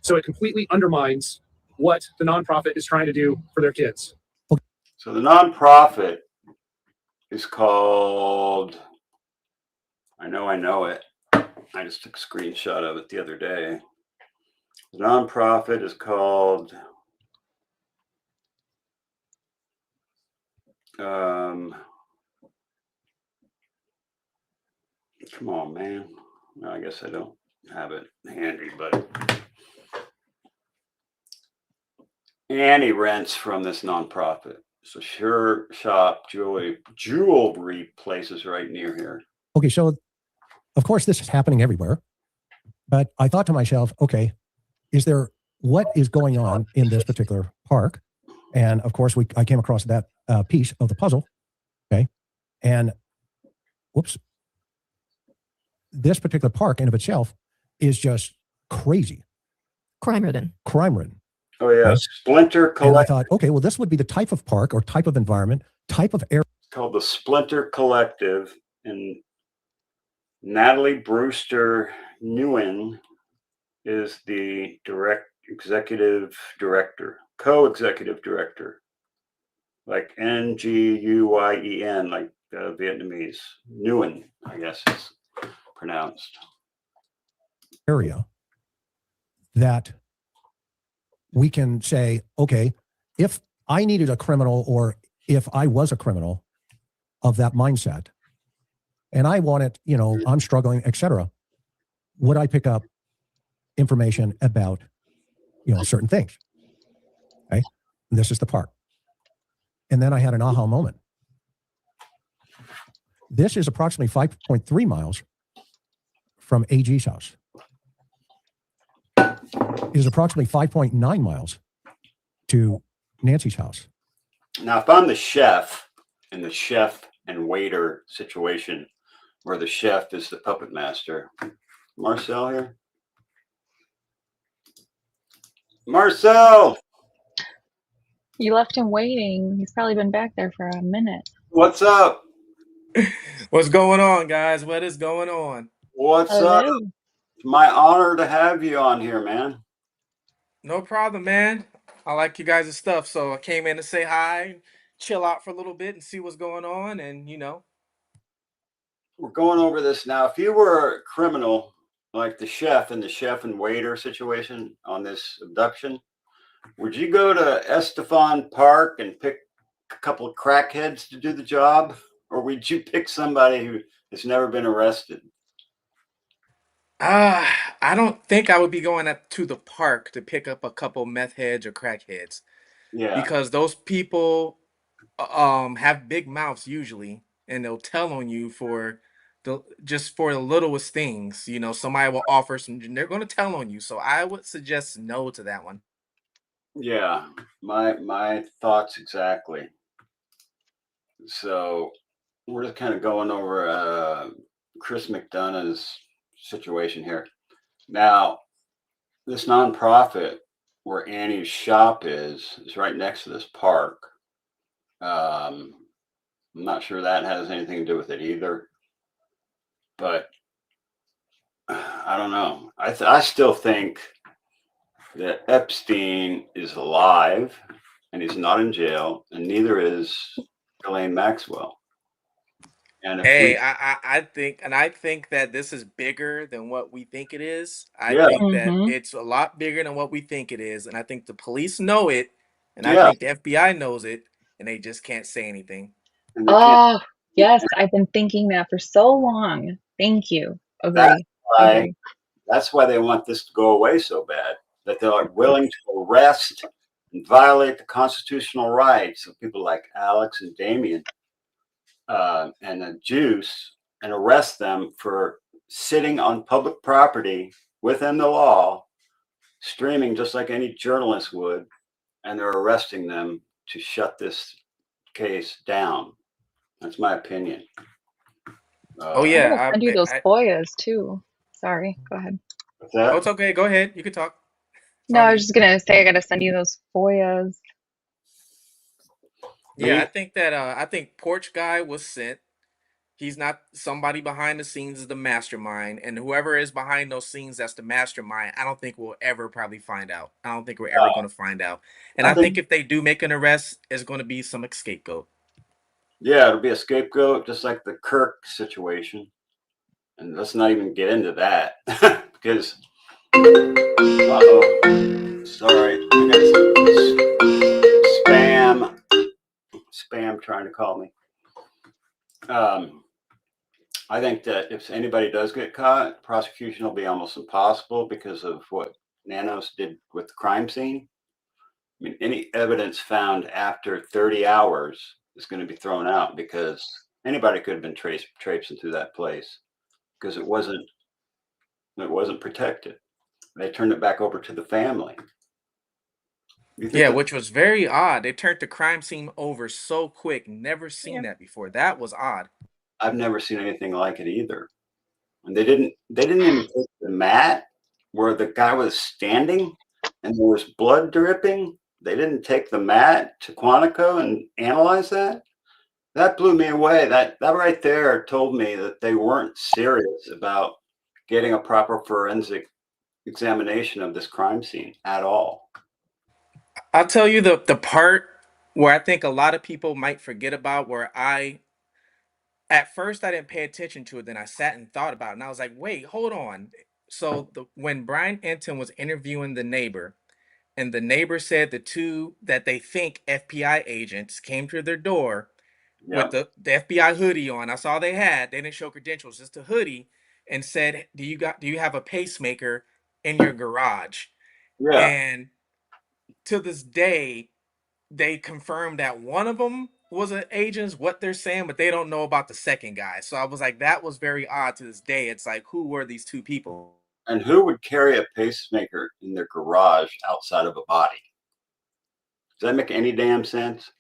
So it completely undermines what the nonprofit is trying to do for their kids. So the nonprofit is called, I know it. I just took a screenshot of it the other day. The nonprofit is called come on, man. No, I guess I don't have it handy, but Annie rents from this nonprofit. So Sure Shop jewelry places right near here. Okay, so of course this is happening everywhere, but I thought to myself, okay, what is going on in this particular park? And of course, I came across that piece of the puzzle. Okay, and whoops, this particular park in of itself is just crazy, crime ridden. Oh yeah, right? Splinter Collective. And I thought, okay, well, this would be the type of park or type of environment, type of area. It's called the Splinter Collective, and Natalie Brewster Nguyen is the executive director, co-executive director, like Nguyen, like Vietnamese. Nguyen, I guess it's pronounced. Area that we can say, okay, if I needed a criminal or if I was a criminal of that mindset and I want it, you know, I'm struggling, etc., would I pick up information about, you know, certain things? Okay. And this is the part. And then I had an aha moment. This is approximately 5.3 miles from AG's house. It is approximately 5.9 miles to Nancy's house. Now, if I'm the chef in the chef and waiter situation where the chef is the puppet master, Marcel here? Marcel, You left him waiting. He's probably been back there for a minute. what's up? What's going on, guys? What is going on? What's Hello. up? It's my honor to have you on here, man. No problem, man. I like you guys' stuff, so I came in to say hi, chill out for a little bit and see what's going on, and We're going over this now. If you were a criminal like the chef in the chef and waiter situation on this abduction, would you go to Estefan Park and pick a couple of crackheads to do the job? Or would you pick somebody who has never been arrested? I don't think I would be going to the park to pick up a couple meth heads or crackheads Yeah. because those people have big mouths usually, and they'll tell on you for the littlest things. You know, somebody will offer some, they're going to tell on you. So I would suggest no to that one. Yeah. My thoughts exactly. So we're just kind of going over Chris McDonough's situation here. Now, this nonprofit where Annie's shop is right next to this park. I'm not sure that has anything to do with it either, but I don't know. I still think that Epstein is alive and he's not in jail, and neither is Ghislaine Maxwell. And if Hey, I think that this is bigger than what we think it is. I yeah, think that Mm-hmm. it's a lot bigger than what we think it is, and I think the police know it, and I yeah, think the FBI knows it, and they just can't say anything. and they can't. Oh, yes. I've been thinking that for so long. Thank you. That's Agree. why Agree. that's why they want this to go away so bad. That they're like willing to arrest and violate the constitutional rights of people like Alex and Damien and the Juice, and arrest them for sitting on public property within the law, streaming just like any journalist would, and they're arresting them to shut this case down. That's my opinion. Oh I'm yeah, gonna send you those FOIAs too. Sorry. Go ahead. What's that? oh, it's okay. Go ahead. You can talk. It's No, on I was you. just gonna say I gotta send you those FOIAs. Yeah, I think Porch Guy was sent. He's not somebody behind the scenes is the mastermind, and whoever is behind those scenes that's the mastermind, I don't think we'll ever probably find out. I don't think we're ever going to find out. And I I think think, if they do make an arrest, it's going to be some scapegoat. yeah, it'll be a scapegoat, just like the Kirk situation. And let's not even get into that because, sorry, I got some spam trying to call me. I think that if anybody does get caught, prosecution will be almost impossible because of what Nanos did with the crime scene. I mean, any evidence found after 30 hours is going to be thrown out because anybody could have been traipsing through that place because it wasn't protected. They turned it back over to the family. Yeah, which was very odd. They turned the crime scene over so quick. Never seen that before. That was odd. I've never seen anything like it either. And they didn't even take the mat where the guy was standing and there was blood dripping. They didn't take the mat to Quantico and analyze that. That blew me away. That right there told me that they weren't serious about getting a proper forensic examination of this crime scene at all. I'll tell you the part where I think a lot of people might forget about, where at first I didn't pay attention to it, then I sat and thought about it, and I was like, wait, hold on. So when Brian Enton was interviewing the neighbor, and the neighbor said the two that they think FBI agents came to their door with Yeah. the FBI hoodie on. That's all they had. They didn't show credentials, just a hoodie, and said, do you have a pacemaker in your garage? Yeah. And to this day, they confirmed that one of them was an agent, what they're saying, but they don't know about the second guy. So I was like, that was very odd. To this day, it's like, who were these two people? And who would carry a pacemaker in their garage outside of a body? Does that make any damn sense?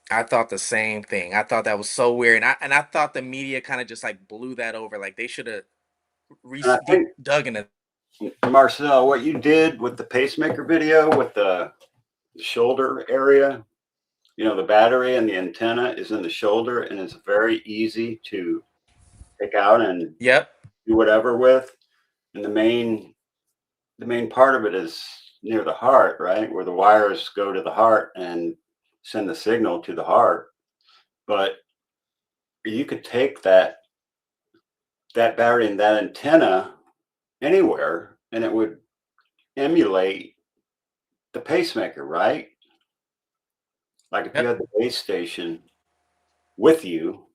I thought the same thing. I thought that was so weird, and I thought the media kind of just like blew that over. Like they should have And I think, dug into. Marcel, what you did with the pacemaker video with the shoulder area, you know, the battery and the antenna is in the shoulder, and it's very easy to take out and Yep. do whatever with. And the main part of it is near the heart, right, where the wires go to the heart and send the signal to the heart. But you could take that battery and that antenna anywhere, and it would emulate the pacemaker, right? Like if you had the base station with you,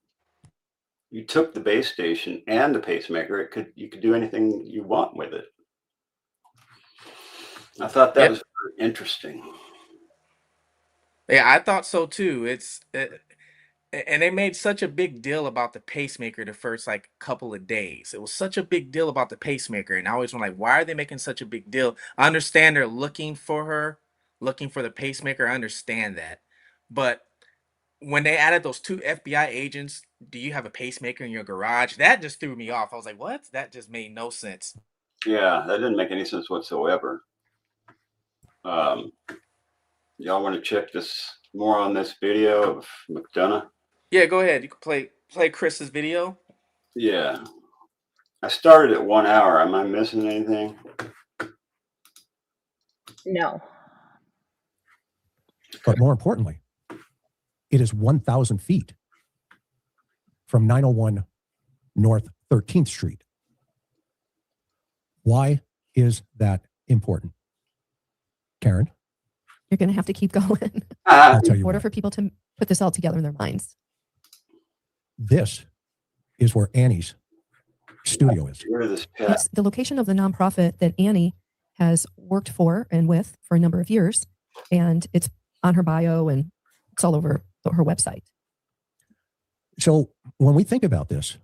you took the base station and the pacemaker, you could do anything you want with it. I thought that was very interesting. Yeah, I thought so too. And they made such a big deal about the pacemaker the first like couple of days. It was such a big deal about the pacemaker, and I always went like, why are they making such a big deal? I understand they're looking for her, looking for the pacemaker. I understand that, but when they added those two FBI agents, do you have a pacemaker in your garage? That just threw me off. I was like, what? That just made no sense. Yeah, that didn't make any sense whatsoever. Y'all want to check this more on this video of McDonough? Yeah, go ahead. You can play Chris's video. Yeah. I started at 1 hour. Am I missing anything? No. But more importantly, it is 1,000 feet from 901 North 13th Street. Why is that important? Karen? You're going to have to keep going I'll tell you in order why. for people to put this all together in their minds. This is where Annie's studio is. Hear this It's the location of the nonprofit that Annie has worked for and with for a number of years. And it's on her bio and it's all over her website. So when we think about this,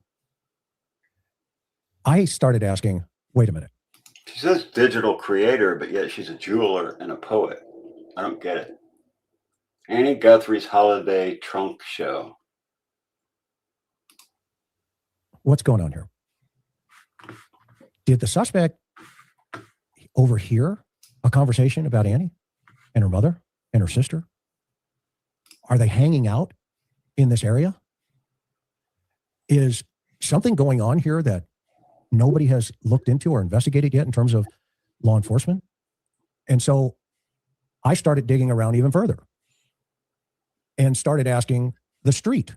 I started asking, wait a minute. She says digital creator, but yet she's a jeweler and a poet. I don't get it. Nancy Guthrie's Holiday Trunk Show. What's going on here? Did the suspect overhear a conversation about Annie and her mother and her sister? Are they hanging out in this area? Is something going on here that nobody has looked into or investigated yet in terms of law enforcement? And so I started digging around even further and started asking the street.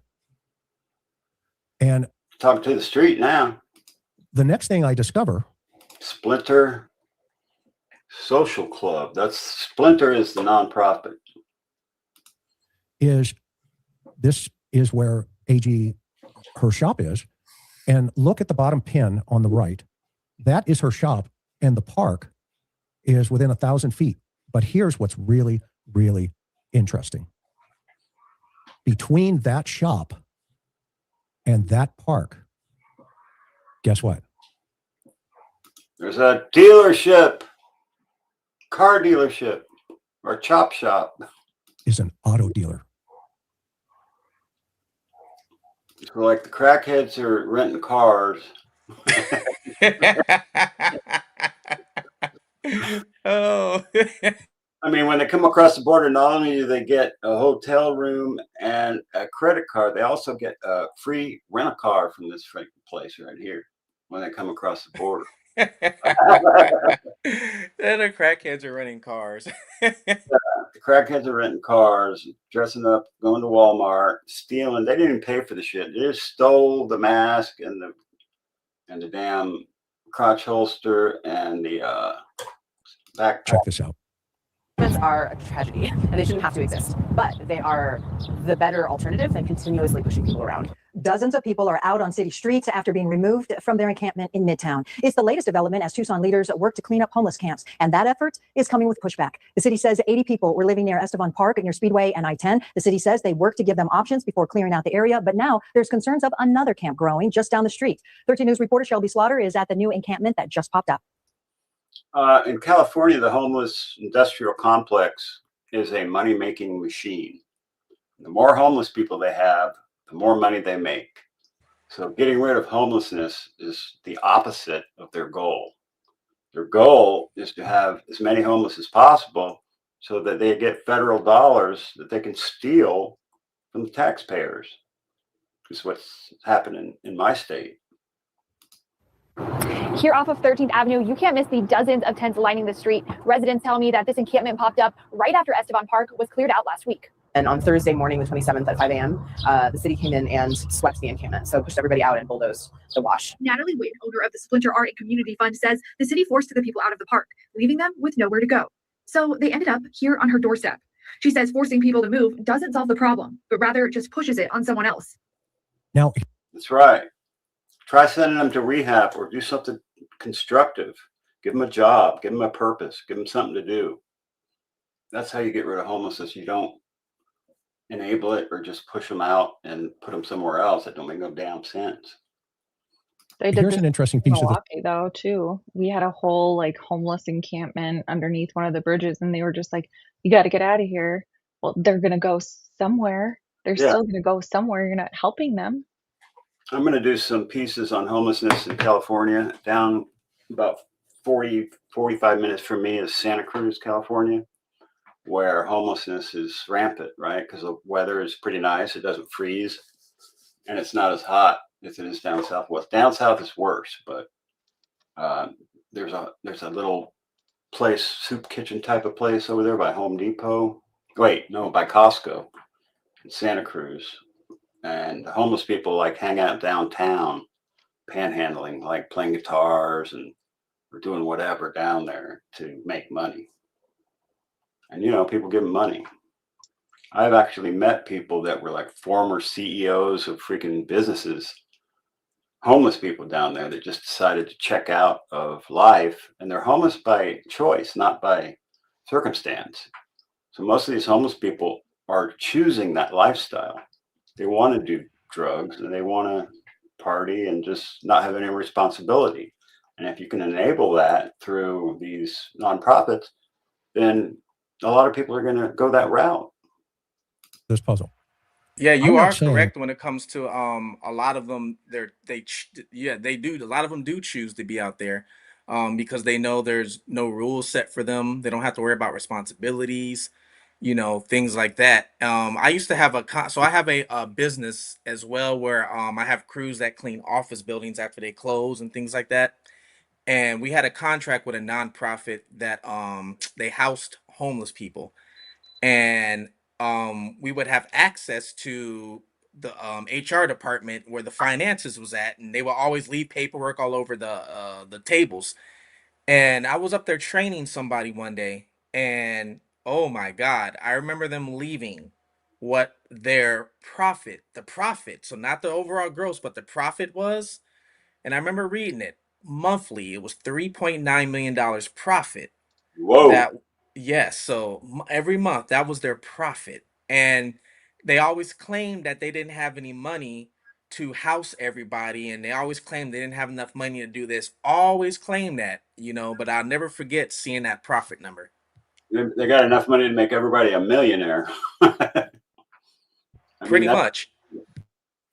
And talk to the street now. The next thing I discover, Splinter Social Club. That's Splinter is the nonprofit. Is this is where AG, her shop is. And look at the bottom pin on the right. That is her shop, and the park is within 1,000 feet. But here's what's really, really interesting. Between that shop and that park, guess what? There's a dealership, car dealership, or chop shop. Is an auto dealer. So like the crackheads are renting cars. Oh. I mean, when they come across the border, not only do they get a hotel room and a credit card, they also get a free rental car from this place right here when they come across the border. And the crackheads are running cars. The crackheads are renting cars, dressing up, going to Walmart, stealing. They didn't even pay for the shit. They just stole the mask and the damn crotch holster and the backpack. Check this out. Are a tragedy and they shouldn't have to exist, but they are the better alternative than continuously pushing people around. Dozens of people are out on city streets after being removed from their encampment in Midtown. It's the latest development as Tucson leaders work to clean up homeless camps, and that effort is coming with pushback. The city says 80 people were living near Estevan Park near Speedway and I-10. The city says they worked to give them options before clearing out the area, but now there's concerns of another camp growing just down the street. 13 News reporter Shelby Slaughter is at the new encampment that just popped up. In California, the homeless industrial complex is a money-making machine. The more homeless people they have, the more money they make. So getting rid of homelessness is the opposite of their goal. Their goal is to have as many homeless as possible so that they get federal dollars that they can steal from the taxpayers. Is what's happening in my state. Here off of 13th Avenue, you can't miss the dozens of tents lining the street. Residents tell me that this encampment popped up right after Estevan Park was cleared out last week. And on Thursday morning, the 27th at 5 a.m., the city came in and swept the encampment. So pushed everybody out and bulldozed the wash. Natalie Wynn, owner of the Splinter Art and Community Fund, says the city forced the people out of the park, leaving them with nowhere to go. So they ended up here on her doorstep. She says forcing people to move doesn't solve the problem, but rather just pushes it on someone else. Now, That's right. Try sending them to rehab or do something constructive. Give them a job, give them a purpose, give them something to do. That's how you get rid of homelessness. You don't enable it or just push them out and put them somewhere else. That don't make no damn sense. They did here's this an interesting piece of this. Milwaukee though too. We had a whole like homeless encampment underneath one of the bridges, and they were just like, "You got to get out of here." Well, they're gonna go somewhere. They're Yeah. still gonna go somewhere. You're not helping them. I'm going to do some pieces on homelessness in California. Down about 45 minutes from me is Santa Cruz, California, where homelessness is rampant, right? Because the weather is pretty nice. It doesn't freeze, and it's not as hot as it is down south. Well, down south is worse, but there's a little place, soup kitchen type of place over there by Home Depot. Wait, no, by Costco in Santa Cruz. And the homeless people like hang out downtown, panhandling, like playing guitars and or doing whatever down there to make money. And people give them money. I've actually met people that were like former CEOs of freaking businesses, homeless people down there that just decided to check out of life, and they're homeless by choice, not by circumstance. So most of these homeless people are choosing that lifestyle. They want to do drugs and they want to party and just not have any responsibility. And if you can enable that through these nonprofits, then a lot of people are going to go that route. This puzzle. Yeah, you I'm not are saying- correct when it comes to a lot of them. They do. A lot of them do choose to be out there because they know there's no rules set for them. They don't have to worry about responsibilities, things like that. I used to have I have a business as well where I have crews that clean office buildings after they close and things like that. And we had a contract with a nonprofit that they housed homeless people, and we would have access to the HR department where the finances was at, and they would always leave paperwork all over the tables. And I was up there training somebody one day, and oh my God, I remember them leaving what their the profit, so not the overall gross, but the profit was. And I remember reading it monthly. It was $3.9 million profit. Whoa. That yes, so every month that was their profit, and they always claimed that they didn't have any money to house everybody, and they always claimed they didn't have enough money to do this. Always claim that, but I'll never forget seeing that profit number. They got enough money to make everybody a millionaire. Pretty much.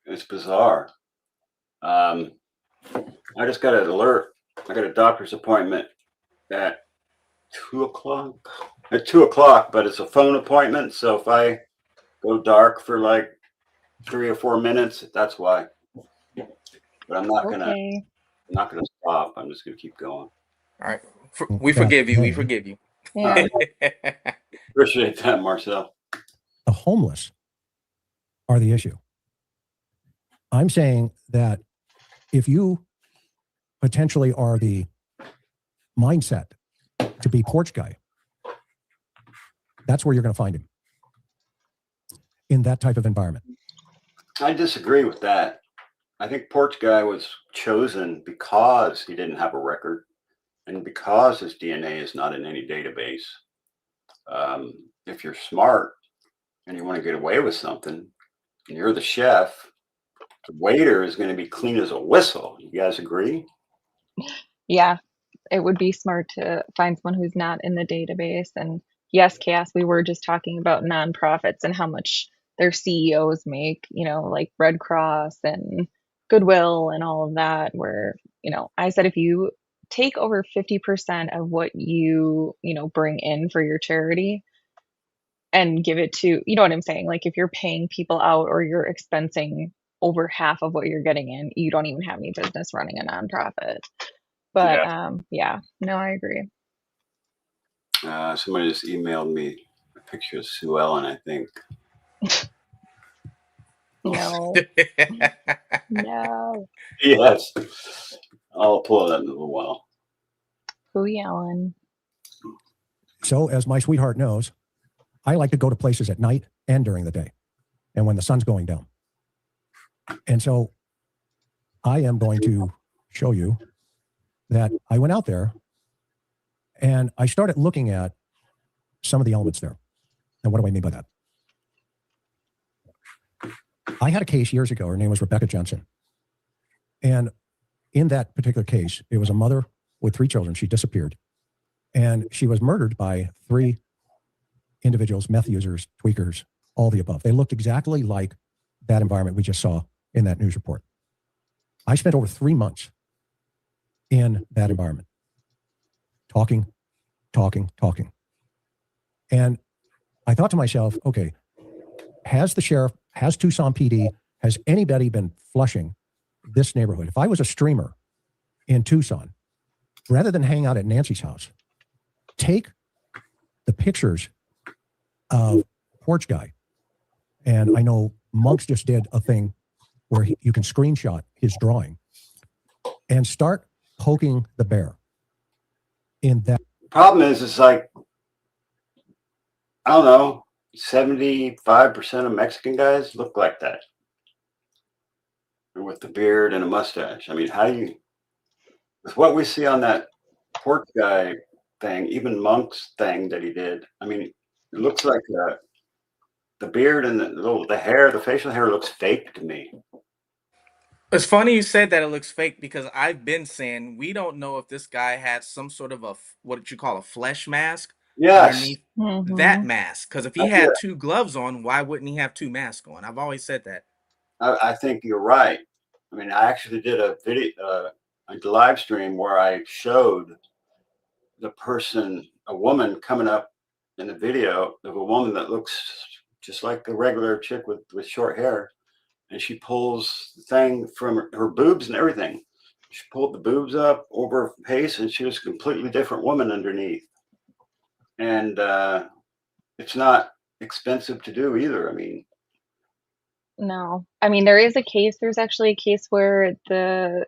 It's bizarre. I just got an alert. I got a doctor's appointment at 2:00. At 2:00, but it's a phone appointment. So if I go dark for like 3 or 4 minutes, that's why. But I'm not gonna stop. I'm just going to keep going. All right. We forgive you. We forgive you. Yeah. Appreciate that, Marcel. The homeless are the issue. I'm saying that if you potentially are the mindset to be Porch Guy, that's where you're going to find him, in that type of environment. I disagree with that. I think Porch Guy was chosen because he didn't have a record and because his DNA is not in any database. If you're smart and you want to get away with something and you're the chef, the waiter is going to be clean as a whistle. You guys agree? Yeah, it would be smart to find someone who's not in the database. And yes, Cass, we were just talking about nonprofits and how much their CEOs make, you know, like Red Cross and Goodwill and all of that, where, you know, I said if you take over 50% of what you know, bring in for your charity and give it to, you know what I'm saying? Like if you're paying people out or you're expensing over half of what you're getting in, you don't even have any business running a nonprofit. But yeah, no, I agree. Somebody just emailed me a picture of Sue Ellen, I think. No. No. Yes. I'll pull it up in a little while. Who yelling? So as my sweetheart knows, I like to go to places at night and during the day and when the sun's going down. And so I am going to show you that I went out there and I started looking at some of the elements there. And what do I mean by that? I had a case years ago. Her name was Rebecca Johnson. And in that particular case, it was a mother with 3 children. She disappeared. And she was murdered by 3 individuals, meth users, tweakers, all the above. They looked exactly like that environment we just saw in that news report. I spent over 3 months in that environment, talking. And I thought to myself, okay, has the sheriff, has Tucson PD, has anybody been flushing this neighborhood? If I was a streamer in Tucson, rather than hang out at Nancy's house, take the pictures of Porch Guy. And I know Monks just did a thing where you can screenshot his drawing and start poking the bear in that. Problem is, it's like, I don't know, 75% of Mexican guys look like that. With the beard and a mustache. I mean, how do you, with what we see on that Porch Guy thing, even Monk's thing that he did, I mean, it looks like the beard and the hair, the facial hair looks fake to me. It's funny you said that it looks fake because I've been saying we don't know if this guy had some sort of a, what you call a flesh mask underneath that mask. Because if he had 2 gloves on, why wouldn't he have 2 masks on? I've always said that. I think you're right. I mean, I actually did a video, a live stream where I showed the person, a woman coming up in the video of a woman that looks just like a regular chick with short hair. And she pulls the thing from her boobs and everything. She pulled the boobs up over her face and she was a completely different woman underneath. And it's not expensive to do either. I mean, No. I mean, there is a case, there's actually a case where the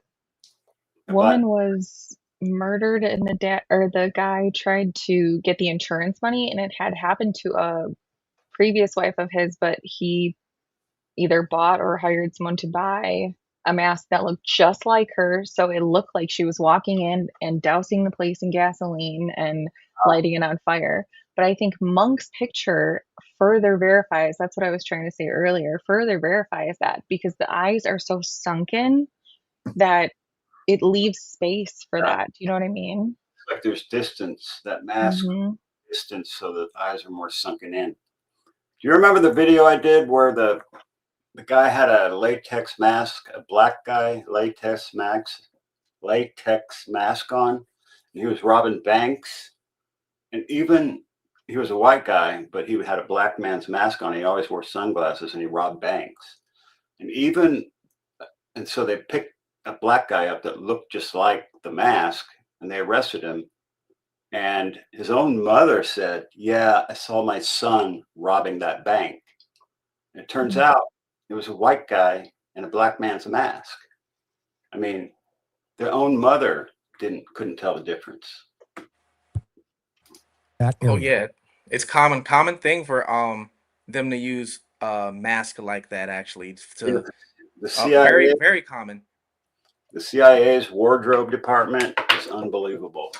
woman was murdered and the guy tried to get the insurance money, and it had happened to a previous wife of his, but he either bought or hired someone to buy a mask that looked just like her. So it looked like she was walking in and dousing the place in gasoline and lighting it on fire. But I think Monk's picture further verifies, that's what I was trying to say earlier, further verifies that, because the eyes are so sunken that it leaves space for that. Do you know what I mean? It's like there's distance, that mask distance, so the eyes are more sunken in. Do you remember the video I did where the guy had a latex mask, a black guy, latex mask on, and he was robbing banks? And even, he was a white guy, but he had a black man's mask on. He always wore sunglasses and he robbed banks. And so they picked a black guy up that looked just like the mask, and they arrested him. And his own mother said, yeah, I saw my son robbing that bank. And it turns out it was a white guy in a black man's mask. I mean, their own mother couldn't tell the difference. That Oh area. yeah, it's common thing for them to use mask like that. Actually, Yeah, to the CIA, very common. the CIA's wardrobe department is unbelievable.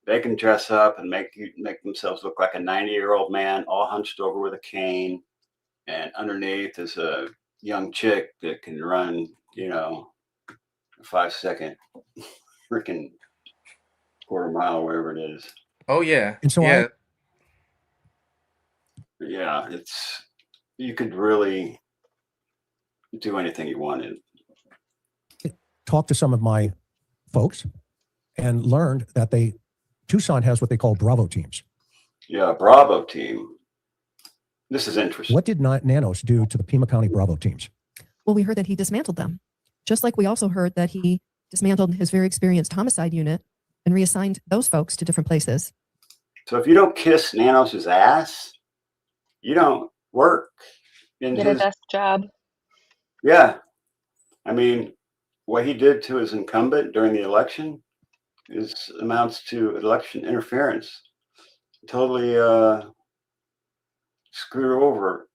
They can dress up and make themselves look like a 90-year-old man, all hunched over with a cane, and underneath is a young chick that can run, you know, a 5-second freaking quarter mile, wherever it is. Oh yeah, And so yeah. Yeah, you could really do anything you wanted. Talked to some of my folks and learned that Tucson has what they call Bravo teams. Yeah, Bravo team. This is interesting. What did Nanos do to the Pima County Bravo teams? Well, we heard that he dismantled them, just like we also heard that he dismantled his very experienced homicide unit and reassigned those folks to different places. So if you don't kiss Nanos' ass, you don't work in Get a desk job. Yeah. I mean, what he did to his incumbent during the election amounts to election interference. Totally screwed her over.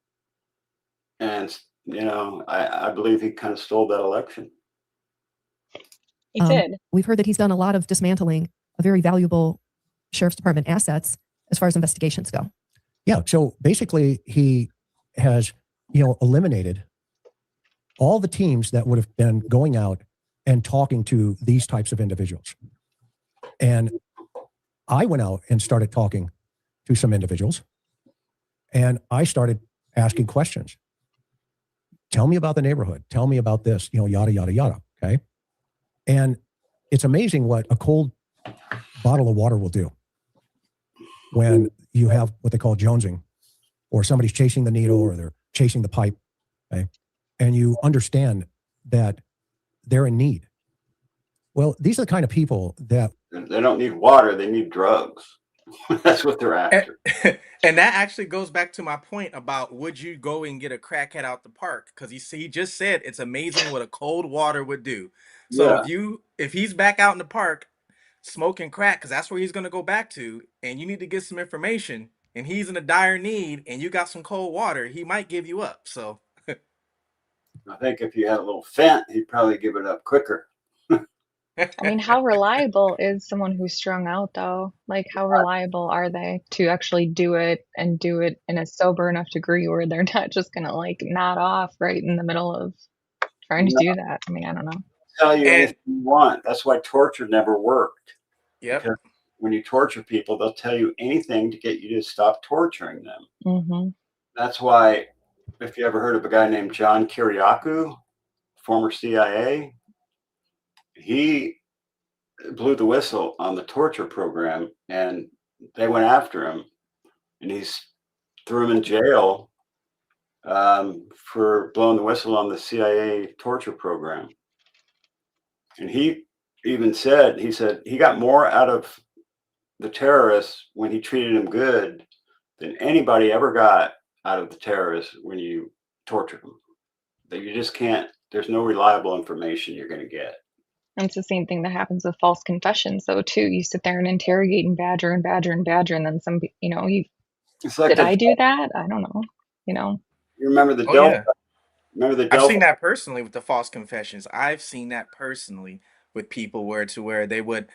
And, you know, I believe he kind of stole that election. He did. We've heard that he's done a lot of dismantling of very valuable sheriff's department assets as far as investigations go. Yeah. So basically he has, eliminated all the teams that would have been going out and talking to these types of individuals. And I went out and started talking to some individuals, and I started asking questions. Tell me about the neighborhood. Tell me about this, yada, yada, yada. Okay. And it's amazing what a cold bottle of water will do when you have what they call jonesing, or somebody's chasing the needle, or they're chasing the pipe. Okay. And you understand that they're in need. Well, these are the kind of people that they don't need water, they need drugs. That's what they're after. And that actually goes back to my point about, would you go and get a crackhead out the park? Because he just said it's amazing what a cold water would do. So Yeah. if he's back out in the park smoking crack, because that's where he's going to go back to, and you need to get some information, and he's in a dire need, and you got some cold water, he might give you up. So I think if you had a little fent, he'd probably give it up quicker. I mean, how reliable is someone who's strung out, though? Like, how reliable are they to actually do it and do it in a sober enough degree where they're not just going to, like, nod off right in the middle of trying to do that? I mean, I don't know. Tell you anything you want. That's why torture never worked. Yep. Because when you torture people, they'll tell you anything to get you to stop torturing them. Mm-hmm. That's why, if you ever heard of a guy named John Kiriakou, former CIA, he blew the whistle on the torture program, and they went after him, and he's threw him in jail for blowing the whistle on the CIA torture program. And he even said, he got more out of the terrorists when he treated them good than anybody ever got out of the terrorists when you tortured them. That you just can't, there's no reliable information you're going to get. And it's the same thing that happens with false confessions, though, too. You sit there and interrogate and badger and badger and badger, and then It's like did I do that? I don't know. You remember the Oh, Delta? yeah. Remember the I've Delta? seen that personally with the false confessions. I've seen that personally with people where they would,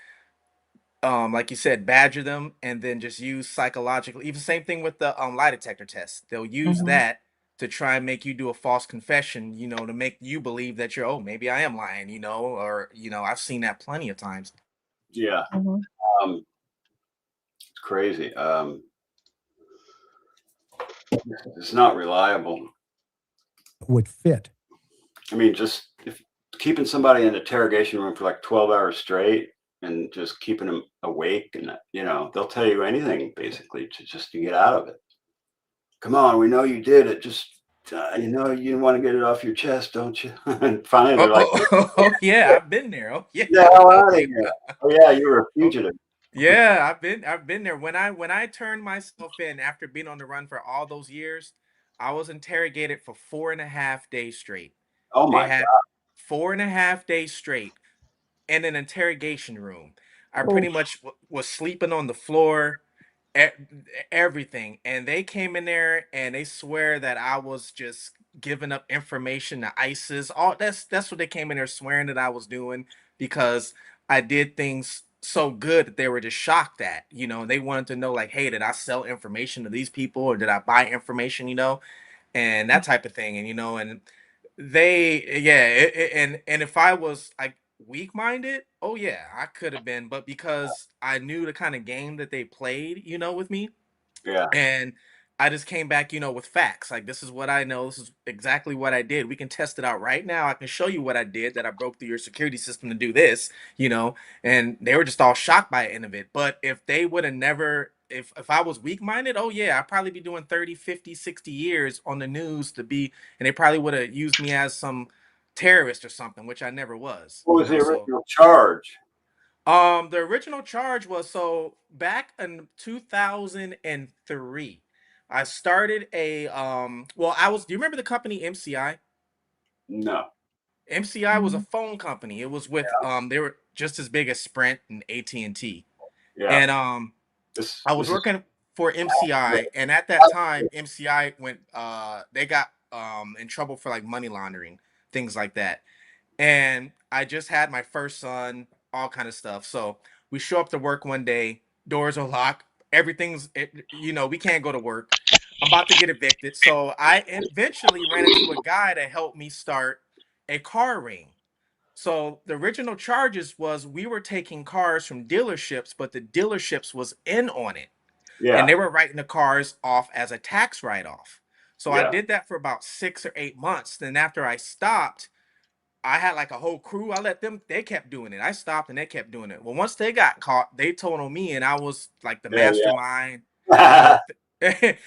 like you said, badger them and then just use psychological. Even same thing with the lie detector test. They'll use Mhm. that to try and make you do a false confession, to make you believe that you're, oh, maybe I am lying, or I've seen that plenty of times. Yeah. Mhm. It's crazy. It's not reliable. would fit. I mean, just keeping somebody in an interrogation room for like 12 hours straight and just keeping them awake, and they'll tell you anything basically to get out of it. Come on, we know you did it. Just you know, you want to get it off your chest, don't you? And finally, they're like, Oh, yeah, I've been there. Oh yeah, "Get the I hell know out of you. here!" Oh yeah, you were a Oh, fugitive. yeah, I've been there. When I turned myself in after being on the run for all those years, I was interrogated for 4.5 days straight. Oh They my had God. 4.5 days straight in an interrogation room. I pretty Oof. much was sleeping on the floor, e- everything. And they came in there and they swear that I was just giving up information to ISIS. All that's what they came in there swearing that I was doing because I did things so good that they were just shocked at, and they wanted to know like, hey, did I sell information to these people or did I buy information, and that type of thing. And and and if I was like weak minded, oh yeah, I could have been, but because I knew the kind of game that they played, with me, Yeah. and I just came back, with facts. Like, this is what I know. This is exactly what I did. We can test it out right now. I can show you what I did, that I broke through your security system to do this, and they were just all shocked by the end of it. But if they would have never, if I was weak minded, oh yeah, I'd probably be doing 30, 50, 60 years on the news and they probably would have used me as some terrorist or something, which I never was, What was the so. original charge? The original charge was, so back in 2003, I started do you remember the company MCI? No. MCI was a phone company. It was with they were just as big as Sprint and AT&T. Yeah. And This I was this is working for MCI, and at that time MCI went they got in trouble for like money laundering, things like that. And I just had my first son, all kind of stuff. So we show up to work one day, doors are locked, we can't go to work. I'm about to get evicted. So I eventually ran into a guy to help me start a car ring. So the original charges was we were taking cars from dealerships, but the dealerships was in on it. And yeah. they were writing the cars off as a tax write-off. So I Yeah. did that for about 6 or 8 months. Then after I stopped, I had like a whole crew. I let them, they kept doing it. I stopped and they kept doing it. Well, once they got caught, they told on me and I was like the Yeah. mastermind, Yeah. and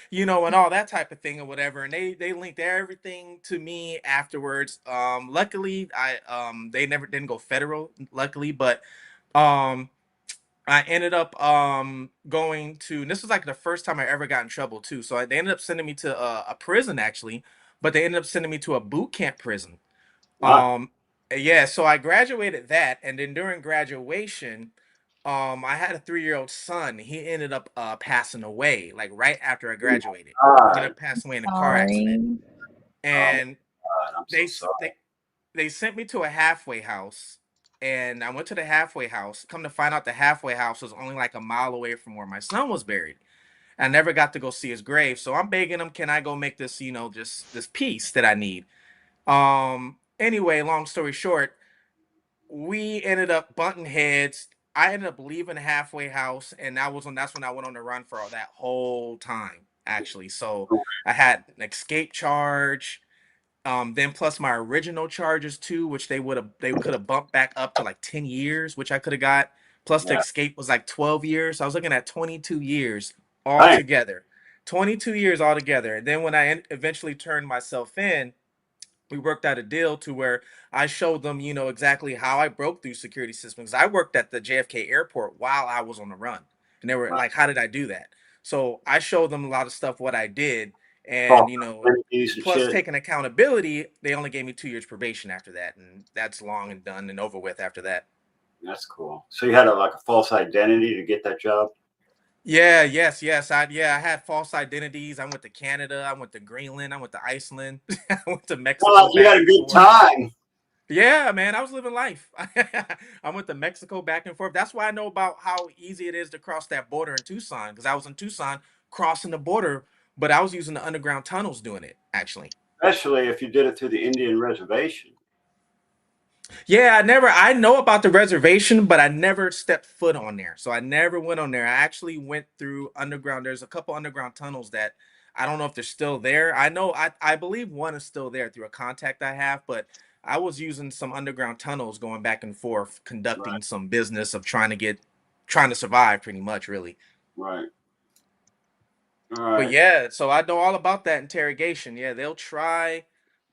all that type of thing or whatever. And they linked everything to me afterwards. Luckily they never didn't go federal, luckily, but um I ended up going to, and this was like the first time I ever got in trouble too. So they ended up sending me to a prison actually, but they ended up sending me to a boot camp prison. Wow. Um, yeah, so I graduated that, and then during graduation, I had a 3-year-old son. He ended up passing away, like right after I graduated. He ended God. up passing away in a car accident. Sorry. Oh my And God. I'm so they sorry. they sent me to a halfway house, and I went to the halfway house. Come to find out, the halfway house was only like a mile away from where my son was buried. I never got to go see his grave, so I'm begging him, can I go make this, just this piece that I need? Anyway, long story short, we ended up butting heads. I ended up leaving the halfway house, and that's when I went on the run for all that whole time, actually. So I had an escape charge, then plus my original charges too, which they could have bumped back up to like 10 years, which I could have got. Plus the Yeah. escape was like 12 years. So I was looking at 22 years Dang. altogether. 22 years altogether. And then when I eventually turned myself in, we worked out a deal to where I showed them, exactly how I broke through security systems. I worked at the JFK airport while I was on the run. And they were Wow. like, how did I do that? So I showed them a lot of stuff, what I did. And, False identities and plus shit. taking accountability, they only gave me 2 years probation after that. And that's long and done and over with after that. That's cool. So you had like a false identity to get that job? Yeah, yes. I had false identities. I went to Canada, I went to Greenland, I went to Iceland, I went to Mexico Well, you back had a and good forth. time. Yeah, man, I was living life. I went to Mexico back and forth. That's why I know about how easy it is to cross that border in Tucson, because I was in Tucson crossing the border, but I was using the underground tunnels doing it, actually. Especially if you did it through the Indian reservation. Yeah, I know about the reservation, but I never stepped foot on there. So I never went on there. I actually went through underground. There's a couple underground tunnels that I don't know if they're still there. I believe one is still there through a contact I have, but I was using some underground tunnels going back and forth, Right. conducting some business of trying to survive pretty much, really. Right. All right. But yeah, so I know all about that interrogation. Yeah, they'll try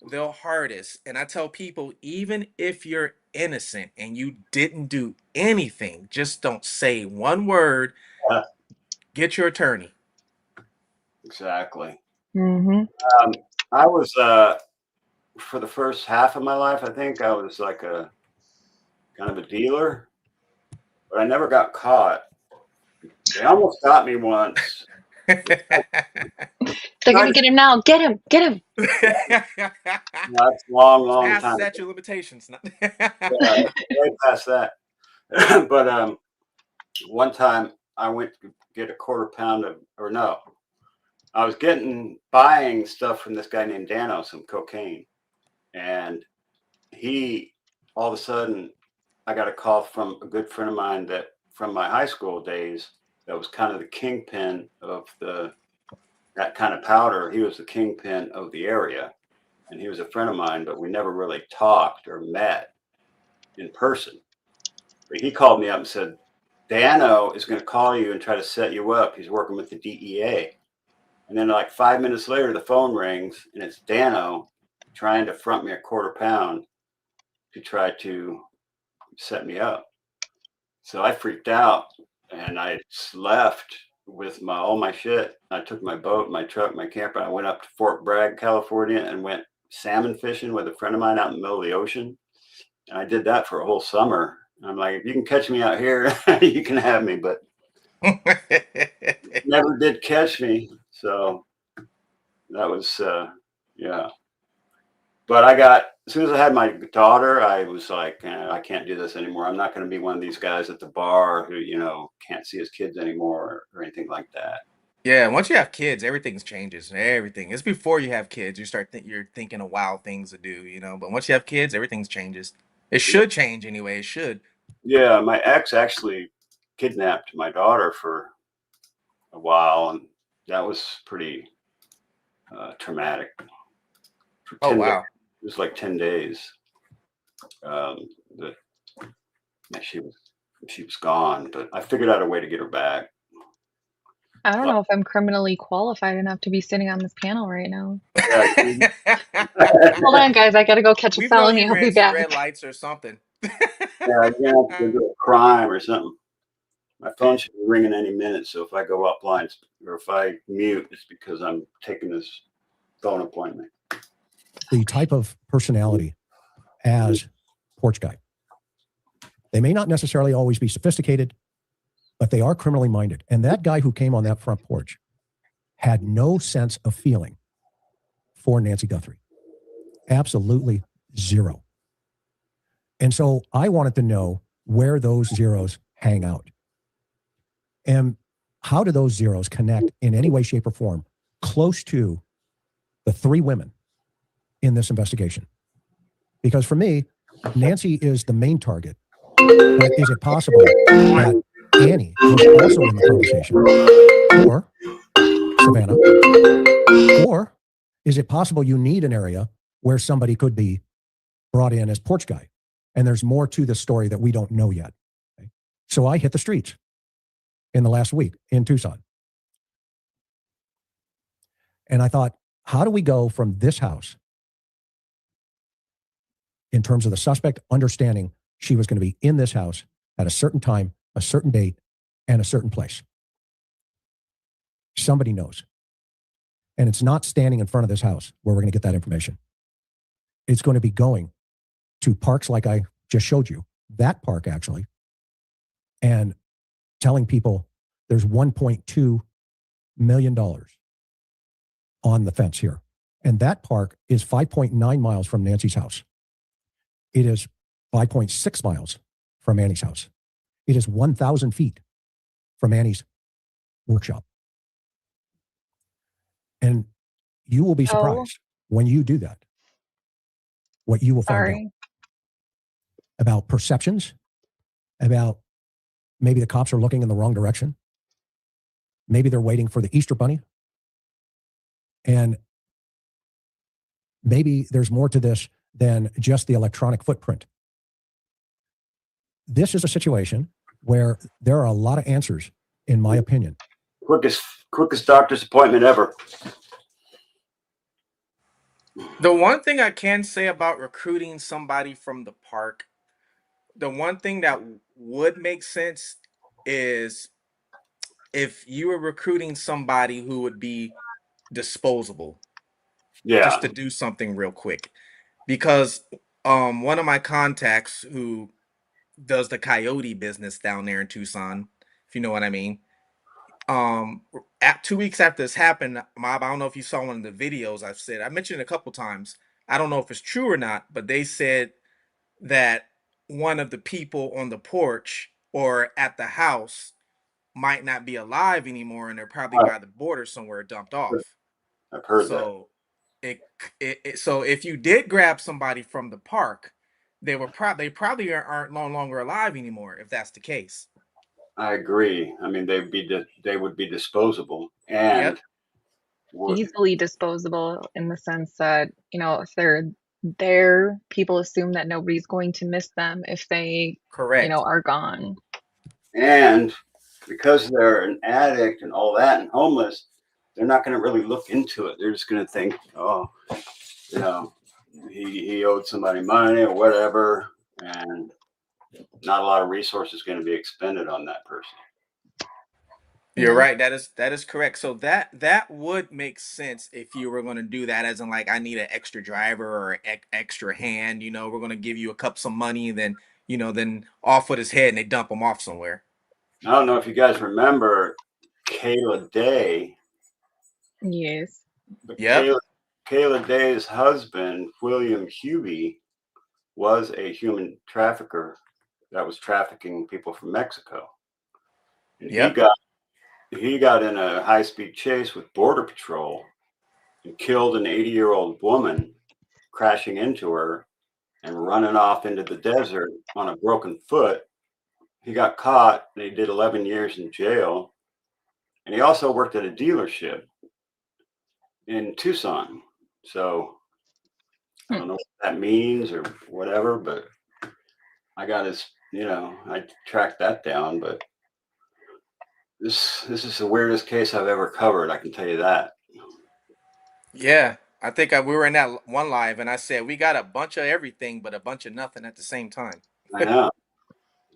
their hardest. And I tell people, even if you're innocent and you didn't do anything, just don't say one word. Yeah, Get your attorney. exactly. Mm-hmm. I was for the first half of my life, I think I was like a kind of a dealer, but I never got caught. They almost got me once. They're gonna get him now. Get him! Get him! That's a long Past time. statute of limitations. Yeah, way past that. But one time I went to get a quarter pound of, or no, I was buying stuff from this guy named Dano, some cocaine. And he, all of a sudden, I got a call from a good friend of mine that from my high school days, that was kind of the kingpin of that kind of powder. He was the kingpin of the area. And he was a friend of mine, but we never really talked or met in person. But he called me up and said, Dano is going to call you and try to set you up. He's working with the DEA. And then like 5 minutes later, the phone rings and it's Dano trying to front me a quarter pound to try to set me up. So I freaked out and I left with all my shit. I took my boat, my truck, my camper. I went up to Fort Bragg, California, and went salmon fishing with a friend of mine out in the middle of the ocean. And I did that for a whole summer. I'm like, if you can catch me out here, you can have me, but never did catch me. So that was, yeah. But as soon as I had my daughter, I was like, I can't do this anymore. I'm not going to be one of these guys at the bar who, can't see his kids anymore or anything like that. Yeah, once you have kids, everything changes. Everything. It's before you have kids, you're thinking of wild things to do, But once you have kids, everything changes. It should change anyway. It should. Yeah, my ex actually kidnapped my daughter for a while, and that was pretty traumatic. Oh wow! Days. It was like 10 days. She was gone, but I figured out a way to get her back. I don't know if I'm criminally qualified enough to be sitting on this panel right now. Yeah. Hold on, guys. I gotta go catch a We know felony. you I'll be ran some back. red lights or something. Yeah, you have to do a crime or something. My phone should be ringing any minute, so if I go offline or if I mute, it's because I'm taking this phone appointment. The type of personality as Porch Guy. They may not necessarily always be sophisticated, but they are criminally minded. And that guy who came on that front porch had no sense of feeling for Nancy Guthrie. Absolutely zero. And so I wanted to know where those zeros hang out. And how do those zeros connect in any way, shape, or form close to the three women in this investigation? Because for me, Nancy is the main target. But is it possible that Annie was also in the conversation? Or Savannah? Or is it possible you need an area where somebody could be brought in as Porch Guy? And there's more to the story that we don't know yet. Okay? So I hit the streets in the last week in Tucson. And I thought, how do we go from this house in terms of the suspect understanding she was going to be in this house at a certain time, a certain date, and a certain place? Somebody knows. And it's not standing in front of this house where we're going to get that information. It's going to be going to parks like I just showed you, that park actually, and telling people there's $1.2 million on the fence here. And that park is 5.9 miles from Nancy's house. It is 5.6 miles from Annie's house. It is 1,000 feet from Annie's workshop. And you will be surprised when you do that, what you will find out about perceptions, about maybe the cops are looking in the wrong direction. Maybe they're waiting for the Easter Bunny. And maybe there's more to this than just the electronic footprint. This is a situation where there are a lot of answers, in my opinion, quickest doctor's appointment ever. The one thing I can say about recruiting somebody from the park, the one thing that would make sense is if you were recruiting somebody who would be disposable, Yeah. just to do something real quick. Because one of my contacts who does the coyote business down there in Tucson, if you know what I mean. At 2 weeks after this happened, Mob, I don't know if you saw one of the videos I mentioned it a couple times. I don't know if it's true or not, but they said that one of the people on the porch or at the house might not be alive anymore, and they're probably by the border somewhere dumped off. I've heard that. So so if you did grab somebody from the park, they probably aren't no longer alive anymore if that's the case. I agree. I mean, they would be disposable and would, easily disposable in the sense that, you know, if they're there, people assume that nobody's going to miss them if they, you know, are gone. And because they're an addict and all that and homeless, they're not going to really look into it. They're just going to think, oh, you know, he owed somebody money or whatever, and not a lot of resources going to be expended on that person. You're right. That is correct. So that would make sense if you were going to do that, as in like, I need an extra driver or extra hand. You know, we're going to give you some money, and then, you know, then off with his head and they dump him off somewhere. I don't know if you guys remember Kayla Day. Yes. But Kayla Day's husband, William Hubie, was a human trafficker that was trafficking people from Mexico. And he got in a high-speed chase with Border Patrol and killed an 80-year-old woman, crashing into her and running off into the desert on a broken foot. He got caught and he did 11 years in jail. And he also worked at a dealership in Tucson. So I don't know what that means or whatever, but I got his, you know, I tracked that down. But this is the weirdest case I've ever covered. I can tell you that. Yeah, I think we were in that one live, and I said we got a bunch of everything, but a bunch of nothing at the same time. I know.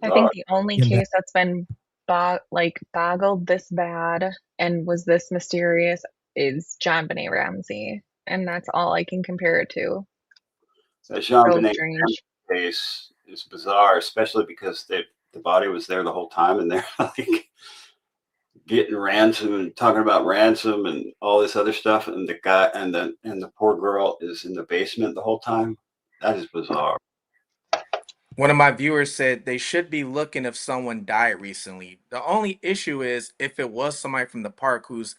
I think the only case that's been boggled this bad and was this mysterious is John Benet Ramsey, and that's all I can compare it to. The Jean Benet Ramsey case is bizarre, especially because the body was there the whole time, and they're like getting ransom and talking about ransom and all this other stuff, and the guy and the poor girl is in the basement the whole time. That is bizarre. One of my viewers said they should be looking if someone died recently. The only issue is if it was somebody from the park who's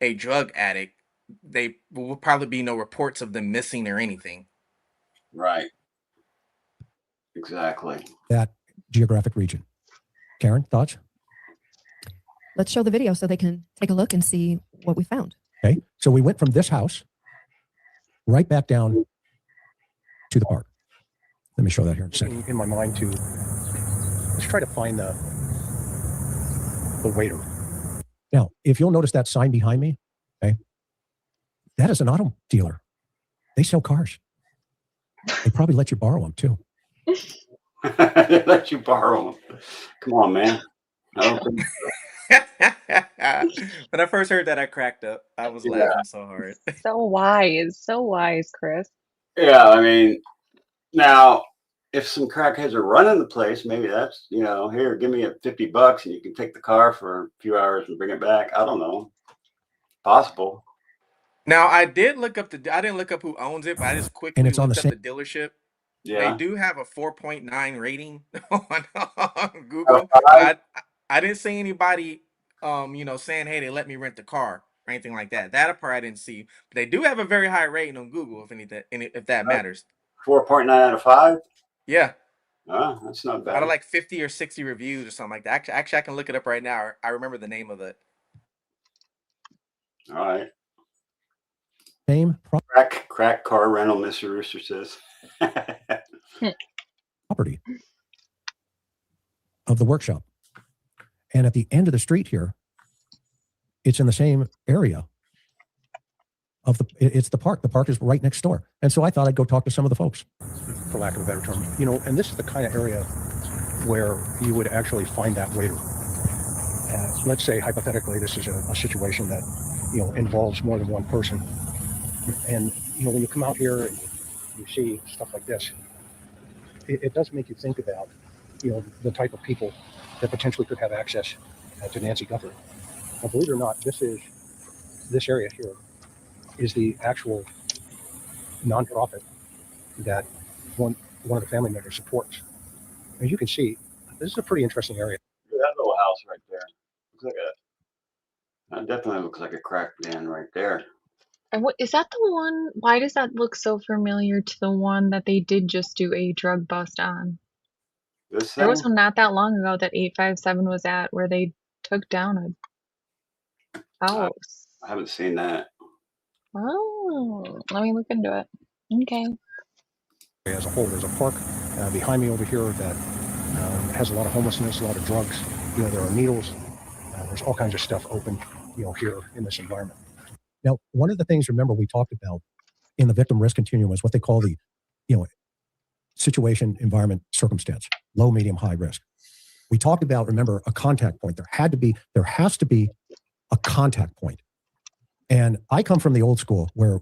a drug addict, they will probably be no reports of them missing or anything. Right. Exactly. That geographic region. Karen, thoughts? Let's show the video so they can take a look and see what we found. Okay. So we went from this house right back down to the park. Let me show that here in a second. In my mind to, let's try to find the waiter. Now, if you'll notice that sign behind me, okay, that is an auto dealer. They sell cars. They probably let you borrow them too. They let you borrow them. Come on, man. I don't think When I first heard that, I cracked up. I was laughing so hard. So wise, Chris. Yeah, I mean, now if some crackheads are running the place, maybe that's, you know, here, give me $50 and you can take the car for a few hours and bring it back. I don't know. Possible. Now I didn't look up who owns it, but I just quickly looked up the dealership. Yeah. They do have a 4.9 rating on Google. I didn't see anybody you know, saying, hey, they let me rent the car or anything like that. That part I didn't see. But they do have a very high rating on Google, if that matters. 4.9 out of 5? Yeah. Oh, that's not bad. Out of like 50 or 60 reviews or something like that. Actually, I can look it up right now. I remember the name of it. All right. Same crack car rental, Mr. Rooster says. Property of the workshop. And at the end of the street here, it's in the same area of it's the park. The park is right next door. And so I thought I'd go talk to some of the folks, for lack of a better term. And this is the kind of area where you would actually find that waiter. Let's say, hypothetically, this is a situation that, involves more than one person. And, when you come out here and you see stuff like this, it does make you think about, the type of people that potentially could have access to Nancy Guthrie. Now, believe it or not, this area here is the actual nonprofit that one of the family members supports. As you can see, this is a pretty interesting area. That little house right there looks like that definitely looks like a crack den right there. And what is that the one? Why does that look so familiar to the one that they did just do a drug bust on? This There was thing? one not that long ago that 857 was at where they took down a house. I haven't seen that. Oh, let me look into it. Okay. As a whole, there's a park behind me over here that has a lot of homelessness, a lot of drugs. There are needles. There's all kinds of stuff open, here in this environment. Now, one of the things, remember, we talked about in the victim risk continuum is what they call the, situation, environment, circumstance, low, medium, high risk. We talked about, remember, a contact point. There has to be a contact point. And I come from the old school where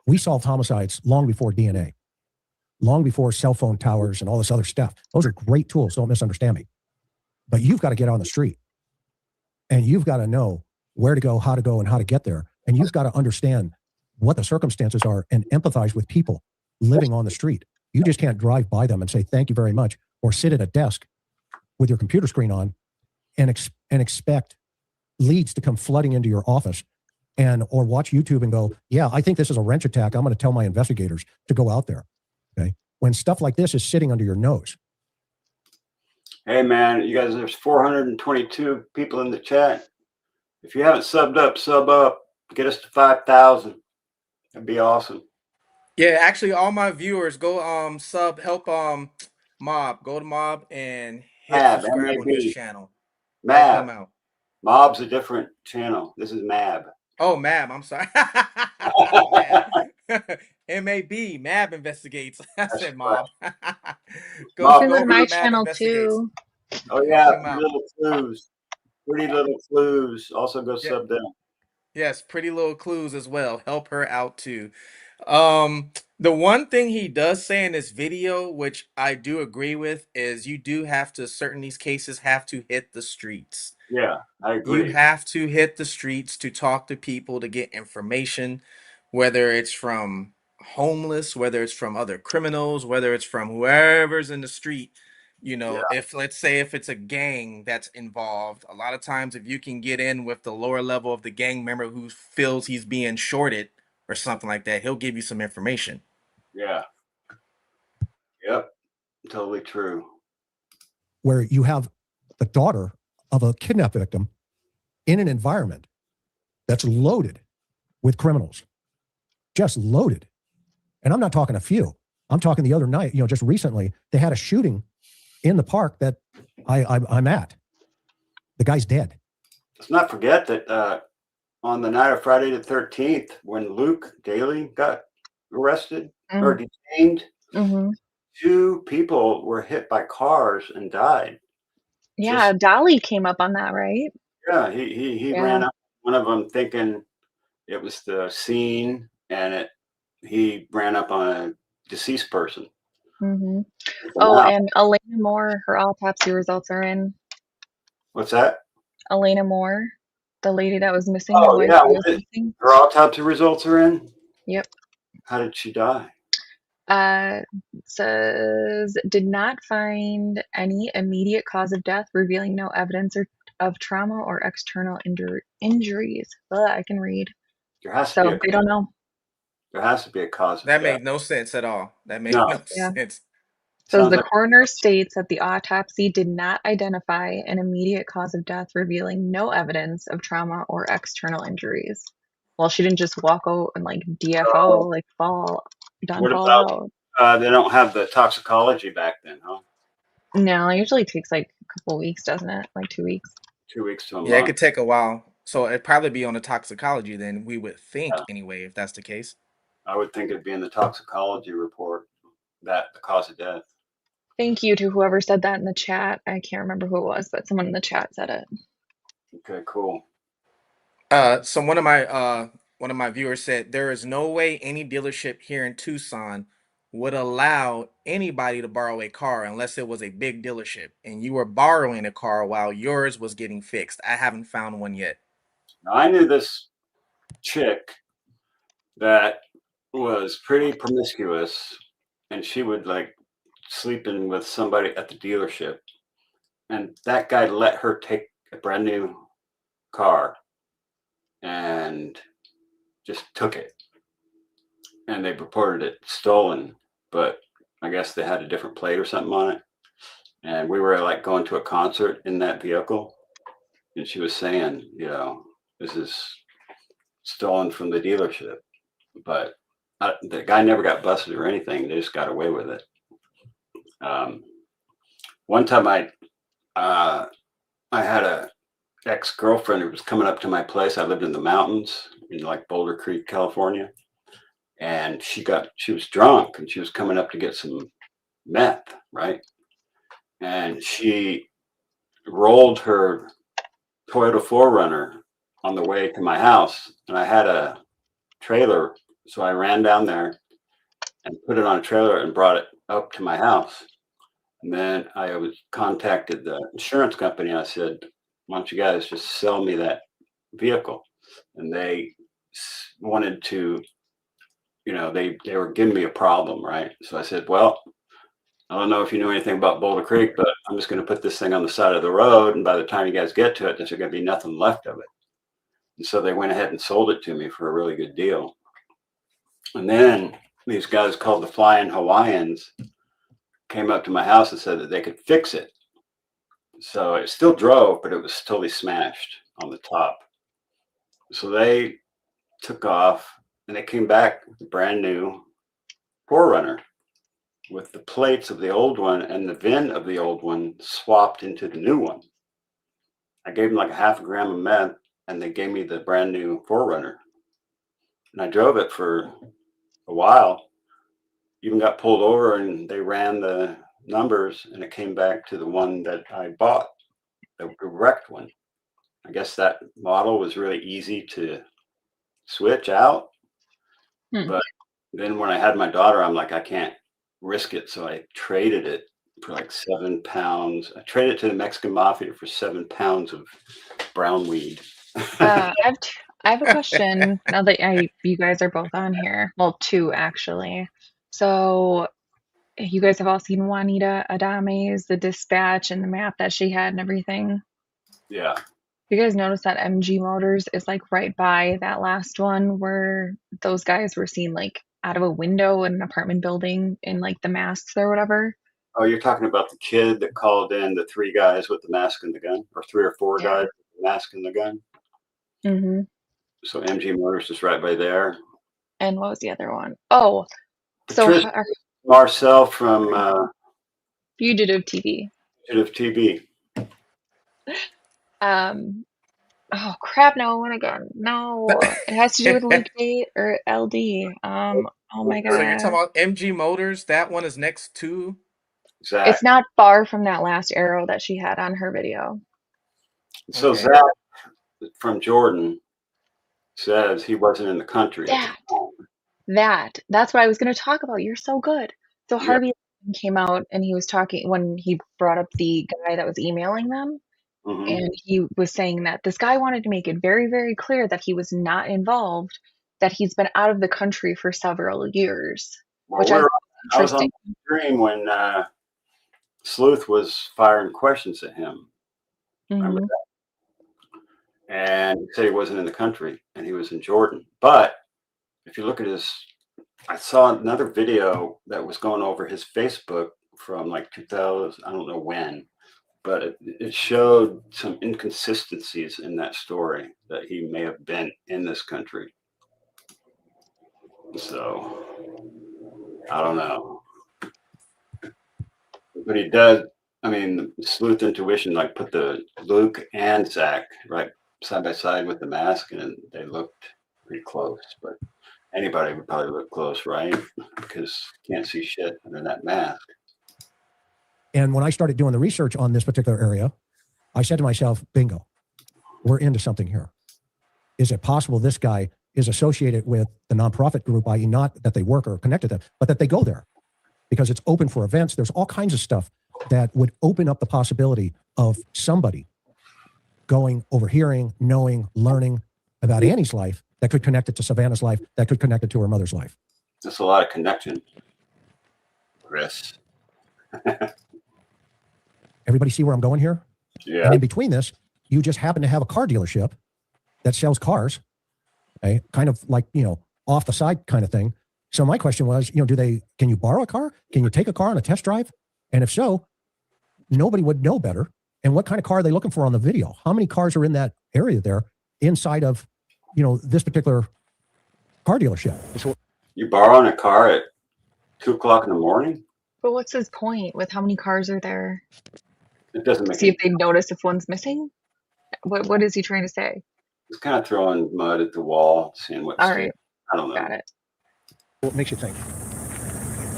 we solved homicides long before DNA, long before cell phone towers and all this other stuff. Those are great tools. Don't misunderstand me. But you've got to get on the street and you've got to know where to go, how to go, and how to get there. And you've got to understand what the circumstances are and empathize with people living on the street. You just can't drive by them and say, thank you very much, or sit at a desk with your computer screen on and expect leads to come flooding into your office or watch YouTube and go, yeah, I think this is a wrench attack. I'm going to tell my investigators to go out there. Okay. When stuff like this is sitting under your nose. Hey man, you guys, there's 422 people in the chat. If you haven't subbed up, sub up. Get us to 5,000. That'd be awesome. Yeah, actually, all my viewers go sub help Mob. Go to Mob and hit MAB, subscribe on his MAB. channel. Help MAB. him out. Mob's a different channel. This is MAB. Oh, MAB. I'm sorry. MAB. MAB Investigates. I said Mob. Mob, This is over my to MAB channel Investigates. too. Oh yeah, Check 'em out. Little Clues. Pretty Little Clues. Also go Yeah. sub them. Yes, Pretty Little Clues as well. Help her out too. The one thing he does say in this video, which I do agree with, is you do have to, certain these cases have to hit the streets. Yeah, I agree. You have to hit the streets to talk to people, to get information, whether it's from homeless, whether it's from other criminals, whether it's from whoever's in the street. If let's say if it's a gang that's involved, a lot of times if you can get in with the lower level of the gang member who feels he's being shorted or something like that, he'll give you some information. Yeah. Yep. Totally true. Where you have the daughter of a kidnap victim in an environment that's loaded with criminals, just loaded. And I'm not talking a few. I'm talking the other night, just recently, they had a shooting in the park that I'm at. The guy's dead. Let's not forget that on the night of Friday the 13th, when Luke Daly got arrested or detained, 2 people were hit by cars and died. Yeah, Dolly came up on that, right? Yeah, he ran up one of them thinking it was the scene, and he ran up on a deceased person. Oh, and Elena Moore, her autopsy results are in. What's that? Elena Moore, the lady that was missing. Oh, yeah. Was missing. Her autopsy results are in? Yep. How did she die? Says did not find any immediate cause of death, revealing no evidence of trauma or external injuries. I can read. There has to be they don't know. There has to be a cause of That death. made no sense at all. That made no sense. So the coroner states that the autopsy did not identify an immediate cause of death, revealing no evidence of trauma or external injuries. Well, she didn't just walk out and DFO, fall out. They don't have the toxicology back then, huh? No, it usually takes a couple weeks, doesn't it? 2 weeks. 2 weeks to a month. Yeah, it could take a while. So it'd probably be on the toxicology then, we would think Yeah. anyway, if that's the case. I would think it'd be in the toxicology report that the cause of death. Thank you to whoever said that in the chat. I can't remember who it was, but someone in the chat said it. Okay, cool. So one of my viewers said there is no way any dealership here in Tucson would allow anybody to borrow a car unless it was a big dealership and you were borrowing a car while yours was getting fixed. I haven't found one yet. Now, I knew this chick that was pretty promiscuous, and she would like sleep in with somebody at the dealership, and that guy let her take a brand new car and just took it, and they reported it stolen, but I guess they had a different plate or something on it. And we were like going to a concert in that vehicle, and she was saying, you know, this is stolen from the dealership, but the guy never got busted or anything. They just got away with it. One time I had a ex-girlfriend who was coming up to my place. I lived in the mountains in like Boulder Creek, California. And she was drunk and she was coming up to get some meth, right? And she rolled her Toyota 4Runner on the way to my house. And I had a trailer. So I ran down there and put it on a trailer and brought it up to my house. And then I contacted the insurance company. And I said, why don't you guys just sell me that vehicle? And they wanted to, you know, they were giving me a problem, right? So I said, well, I don't know if you know anything about Boulder Creek, but I'm just going to put this thing on the side of the road. And by the time you guys get to it, there's going to be nothing left of it. And so they went ahead and sold it to me for a really good deal. And then these guys called the Flying Hawaiians came up to my house and said that they could fix it. So it still drove, but it was totally smashed on the top. So they took off and they came back with a brand new 4Runner with the plates of the old one and the VIN of the old one swapped into the new one. I gave them like a half a gram of meth and they gave me the brand new 4Runner. And I drove it for a while, even got pulled over and they ran the numbers and it came back to the one that I bought, the wrecked one. I guess that model was really easy to switch out. But then when I had my daughter, I'm like, I can't risk it. So I traded it for like 7 pounds. I traded it to the Mexican mafia for 7 pounds of brown weed. I have a question now that you guys are both on here. Well, two actually. So you guys have all seen Juanita Adame's The Dispatch and the map that she had and everything. Yeah. You guys notice that MG Motors is like right by that last one where those guys were seen like out of a window in an apartment building in like the masks or whatever? Oh, you're talking about the kid that called in, the 3 guys with the mask and the gun, or 3 or 4 guys with the mask and the gun? Mm-hmm. So MG Motors is right by there. And what was the other one? Oh, Patricia Marcel from Fugitive TV. Fugitive TV. Oh crap! No, one again. No, it has to do with Luke Date or LD. Oh my god. So you're talking about MG Motors? That one is next to. Zach. It's not far from that last arrow that she had on her video. So Okay. Zach from Jordan says he wasn't in the country. That's what I was going to talk about. You're so good. So Harvey came out and he was talking when he brought up the guy that was emailing them. Mm-hmm. And he was saying that this guy wanted to make it very, very clear that he was not involved, that he's been out of the country for several years. Well, which I was interesting. on the stream when Sleuth was firing questions at him. Remember that? And he said he wasn't in the country and he was in Jordan. But if you look at I saw another video that was going over his Facebook from like 2000, I don't know when, but it showed some inconsistencies in that story that he may have been in this country. So I don't know. But he does, I mean, Sleuth Intuition like put the Luke and Zach right side by side with the mask, and they looked pretty close. But anybody would probably look close, right? Because you can't see shit under that mask. And when I started doing the research on this particular area, I said to myself, bingo, we're into something here. Is it possible this guy is associated with the nonprofit group, i.e. not that they work or connected to them, but that they go there because it's open for events. There's all kinds of stuff that would open up the possibility of somebody going, overhearing, knowing, learning about Annie's life that could connect it to Savannah's life, that could connect it to her mother's life. There's a lot of connection, Chris. Everybody see where I'm going here? Yeah. And in between this, you just happen to have a car dealership that sells cars, okay? Kind of like, off the side kind of thing. So my question was, can you borrow a car? Can you take a car on a test drive? And if so, nobody would know better. And what kind of car are they looking for on the video? How many cars are in that area there inside of, this particular car dealership? You borrowing a car at 2 o'clock in the morning? But what's his point with how many cars are there? It doesn't make See if they notice if one's missing? What is he trying to say? It's kind of throwing mud at the wall, seeing what's All right. I don't know. Got it. What makes you think?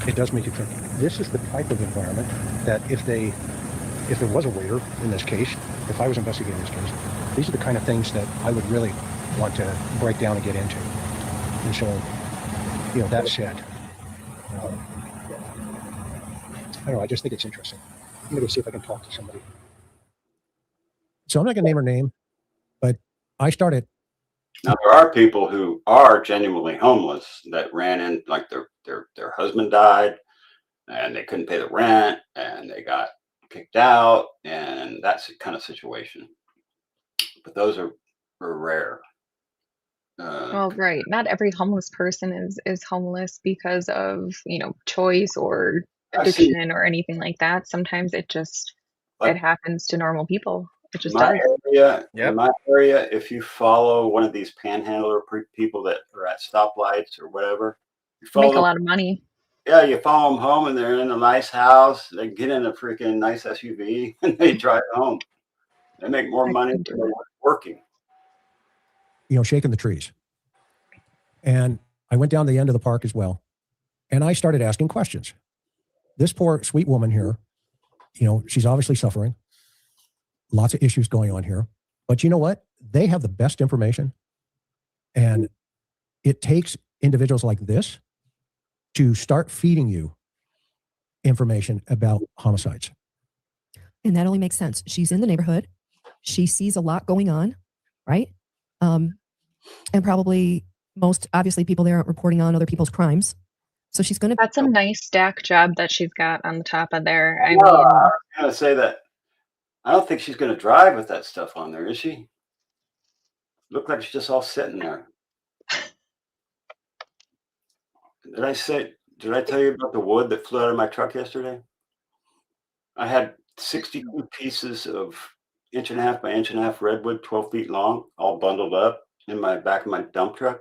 It does make you think. This is the type of environment that if there was a waiter in this case, if I was investigating this case, these are the kind of things that I would really want to break down and get into. And so, that said, I don't know, I just think it's interesting. I'm going to go see if I can talk to somebody. So I'm not going to name her name, but I started. Now there are people who are genuinely homeless that ran in, like their husband died, and they couldn't pay the rent, and they got kicked out, and that's the kind of situation. But those are rare. Well, right. Not every homeless person is homeless because of, choice or addiction or anything like that. Sometimes it happens to normal people. It just does. In my area, if you follow one of these panhandler people that are at stoplights or whatever, you Make a lot of money. Yeah, you follow them home and they're in a nice house. They get in a freaking nice SUV and they drive home. They make more money than they're working. Shaking the trees. And I went down to the end of the park as well. And I started asking questions. This poor sweet woman here, she's obviously suffering. Lots of issues going on here. But you know what? They have the best information. And it takes individuals like this to start feeding you information about homicides. And that only makes sense. She's in the neighborhood. She sees a lot going on, right? And probably most obviously people there aren't reporting on other people's crimes. So she's going to. That's a nice stack job that she's got on the top of there. I was going to say that I don't think she's going to drive with that stuff on there, is she? Looked like she's just all sitting there. Did I tell you about the wood that flew out of my truck yesterday? I had 62 pieces of 1.5 by 1.5 redwood, 12 feet long, all bundled up in my back of my dump truck.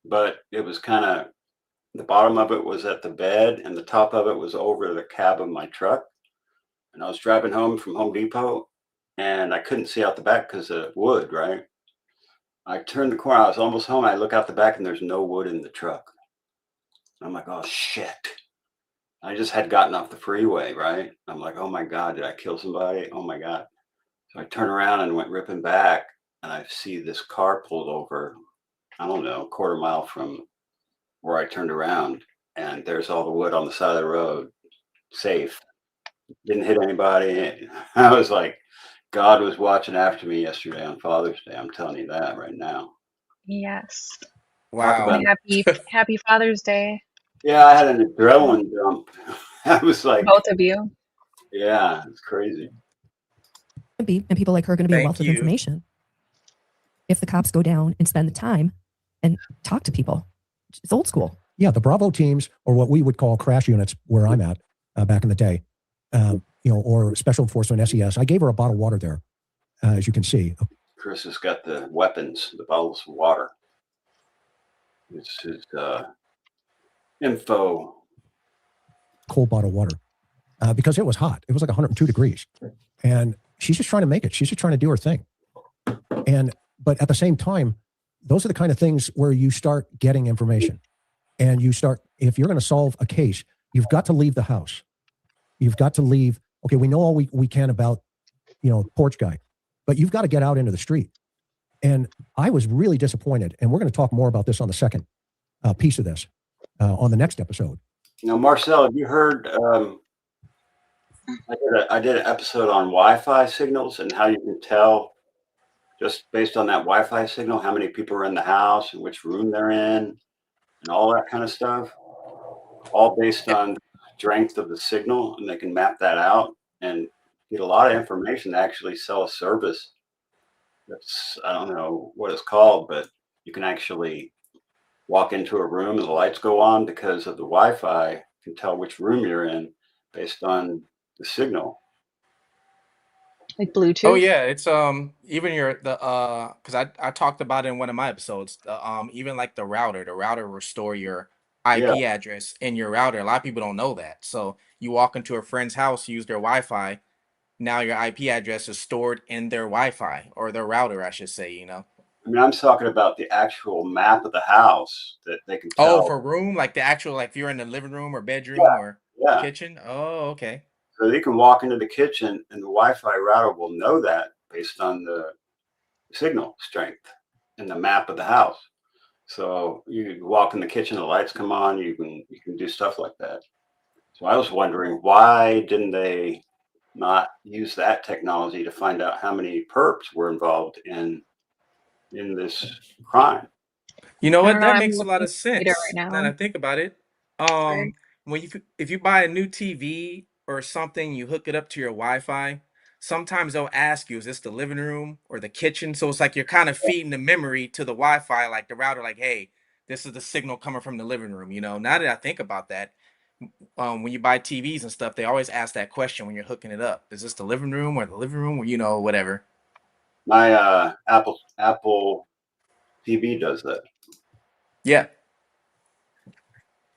But it was kind of, the bottom of it was at the bed and the top of it was over the cab of my truck. And I was driving home from Home Depot and I couldn't see out the back because of wood, right? I turned the corner, I was almost home. I look out the back and there's no wood in the truck. I'm like, oh shit. I just had gotten off the freeway, right? I'm like, oh my God, did I kill somebody? Oh my God. So I turned around and went ripping back and I see this car pulled over, I don't know, a quarter mile from where I turned around. And there's all the wood on the side of the road, safe. Didn't hit anybody. I was like, God was watching after me yesterday on Father's Day. I'm telling you that right now. Yes. Wow. Happy Father's Day. Yeah, I had an adrenaline dump. I was like, both of you. Yeah, it's crazy. And people like her are going to be a wealth of information if the cops go down and spend the time and talk to people. It's old school. Yeah, the Bravo teams, or what we would call crash units, where I'm at back in the day, or special enforcement SES. I gave her a bottle of water there, as you can see. Chris has got the weapons, the bottles of water. It's his info. Cold bottle of water, because it was hot. It was like 102 degrees. And she's just trying to make it. She's just trying to do her thing. But at the same time, those are the kind of things where you start getting information, and if you're going to solve a case, you've got to leave the house. You've got to leave. Okay, we know all we can about, Porch Guy, but you've got to get out into the street. And I was really disappointed. And we're going to talk more about this on the second piece of this on the next episode. Now, Marcel, have you heard? I did an episode on Wi-Fi signals and how you can tell just based on that Wi-Fi signal how many people are in the house and which room they're in and all that kind of stuff. All based on strength of the signal, and they can map that out and get a lot of information to actually sell a service. I don't know what it's called, but you can actually walk into a room and the lights go on because of the Wi-Fi. Can tell which room you're in based on the signal. Like Bluetooth. Oh yeah, it's even because I talked about it in one of my episodes. Even like the router will store your IP address in your router. A lot of people don't know that. So you walk into a friend's house, use their Wi-Fi. Now your IP address is stored in their Wi-Fi, or their router, I should say. I mean, I'm talking about the actual map of the house that they can tell. Oh, for room, like the actual, like if you're in the living room or bedroom or kitchen. Oh, okay. So they can walk into the kitchen and the Wi-Fi router will know that based on the signal strength and the map of the house. So you walk in the kitchen, the lights come on, you can do stuff like that. So I was wondering, why didn't they not use that technology to find out how many perps were involved in this crime? You know what? That I'm makes a lot of looking at sense it right now. now that I think about it. Right. If you buy a new TV or something, you hook it up to your Wi-Fi. Sometimes they'll ask you, is this the living room or the kitchen? So it's like you're kind of feeding the memory to the Wi-Fi, like the router, like, hey, this is the signal coming from the living room. Now that I think about that, when you buy TVs and stuff, they always ask that question when you're hooking it up. Is this the living room or whatever? My Apple TV does that. Yeah.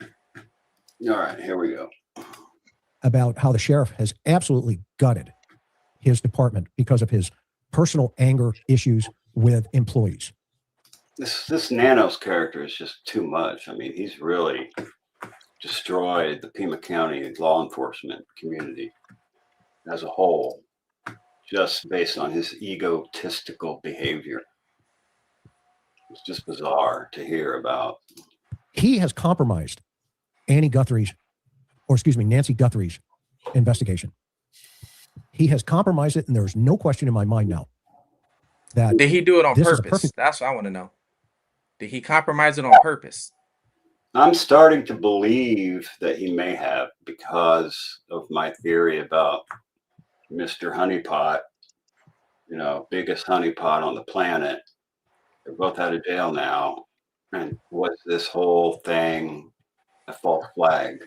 All right, here we go. About how the sheriff has absolutely gutted his department because of his personal anger issues with employees. This Nanos character is just too much. I mean, he's really destroyed the Pima County law enforcement community as a whole, just based on his egotistical behavior. It's just bizarre to hear about. He has compromised Nancy Guthrie's investigation. He has compromised it, and there's no question in my mind now that did he do it on purpose? That's what I want to know. Did he compromise it on purpose? I'm starting to believe that he may have, because of my theory about Mr. Honeypot, biggest honeypot on the planet. They're both out of jail now. And was this whole thing a false flag?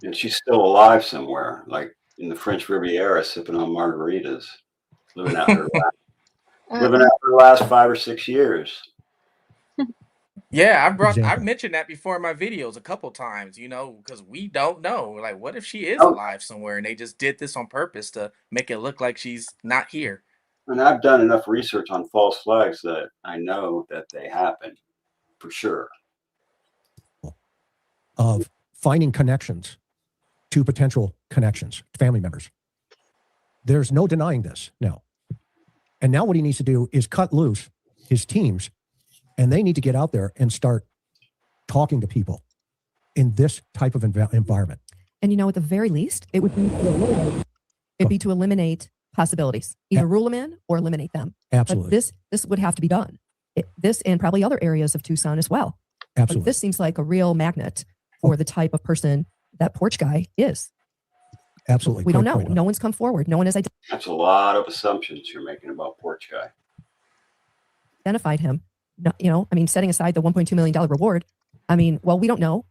And she's still alive somewhere, like in the French Riviera, sipping on margaritas, living out her last 5 or 6 years. Yeah, I've mentioned that before in my videos a couple times, because we don't know. Like, what if she is alive somewhere and they just did this on purpose to make it look like she's not here? And I've done enough research on false flags that I know that they happen for sure. Of finding connections to potential connections, family members. There's no denying this now. And now what he needs to do is cut loose his teams, and they need to get out there and start talking to people in this type of environment. And at the very least, it would be to eliminate possibilities, either rule them in or eliminate them. Absolutely. But this would have to be done. This and probably other areas of Tucson as well. Absolutely. But this seems like a real magnet for the type of person that Porch Guy is. Absolutely. We don't know. No one's come forward. No one has That's a lot of assumptions you're making about Porch Guy. identified him. Setting aside the $1.2 million reward, we don't know.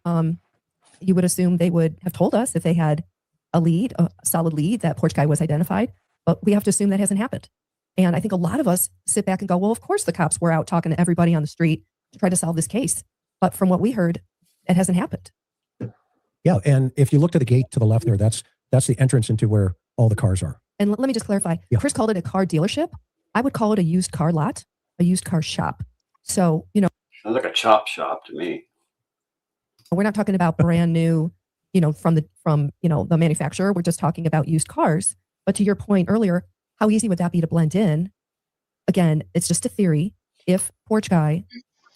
You would assume they would have told us if they had a solid lead that Porch Guy was identified, but we have to assume that hasn't happened. And I think a lot of us sit back and go, well, of course the cops were out talking to everybody on the street to try to solve this case. But from what we heard, it hasn't happened. Yeah, and if you look to the gate to the left there, that's the entrance into where all the cars are. And let me just clarify. Yeah. Chris called it a car dealership. I would call it a used car lot, a used car shop. So, Sounds like a chop shop to me. we're not talking about brand new, from the manufacturer. We're just talking about used cars. But to your point earlier, how easy would that be to blend in? Again, it's just a theory. If Porch Guy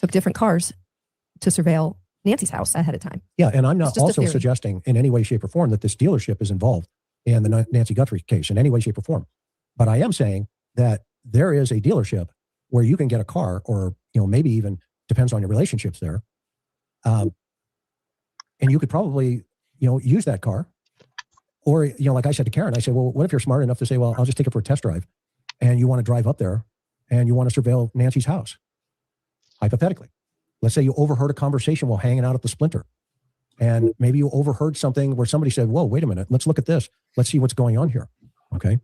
took different cars to surveil Nancy's house ahead of time. Yeah, and I'm not just a also theory. suggesting in any way, shape, or form that this dealership is involved in the Nancy Guthrie case in any way, shape, or form. But I am saying that there is a dealership where you can get a car, or maybe even depends on your relationships there, and you could probably use that car, or like I said to Karen, I said, well, what if you're smart enough to say, well, I'll just take it for a test drive, and you want to drive up there, and you want to surveil Nancy's house, hypothetically. Let's say you overheard a conversation while hanging out at the Splinter. And maybe you overheard something where somebody said, whoa, wait a minute, let's look at this. Let's see what's going on here. Okay.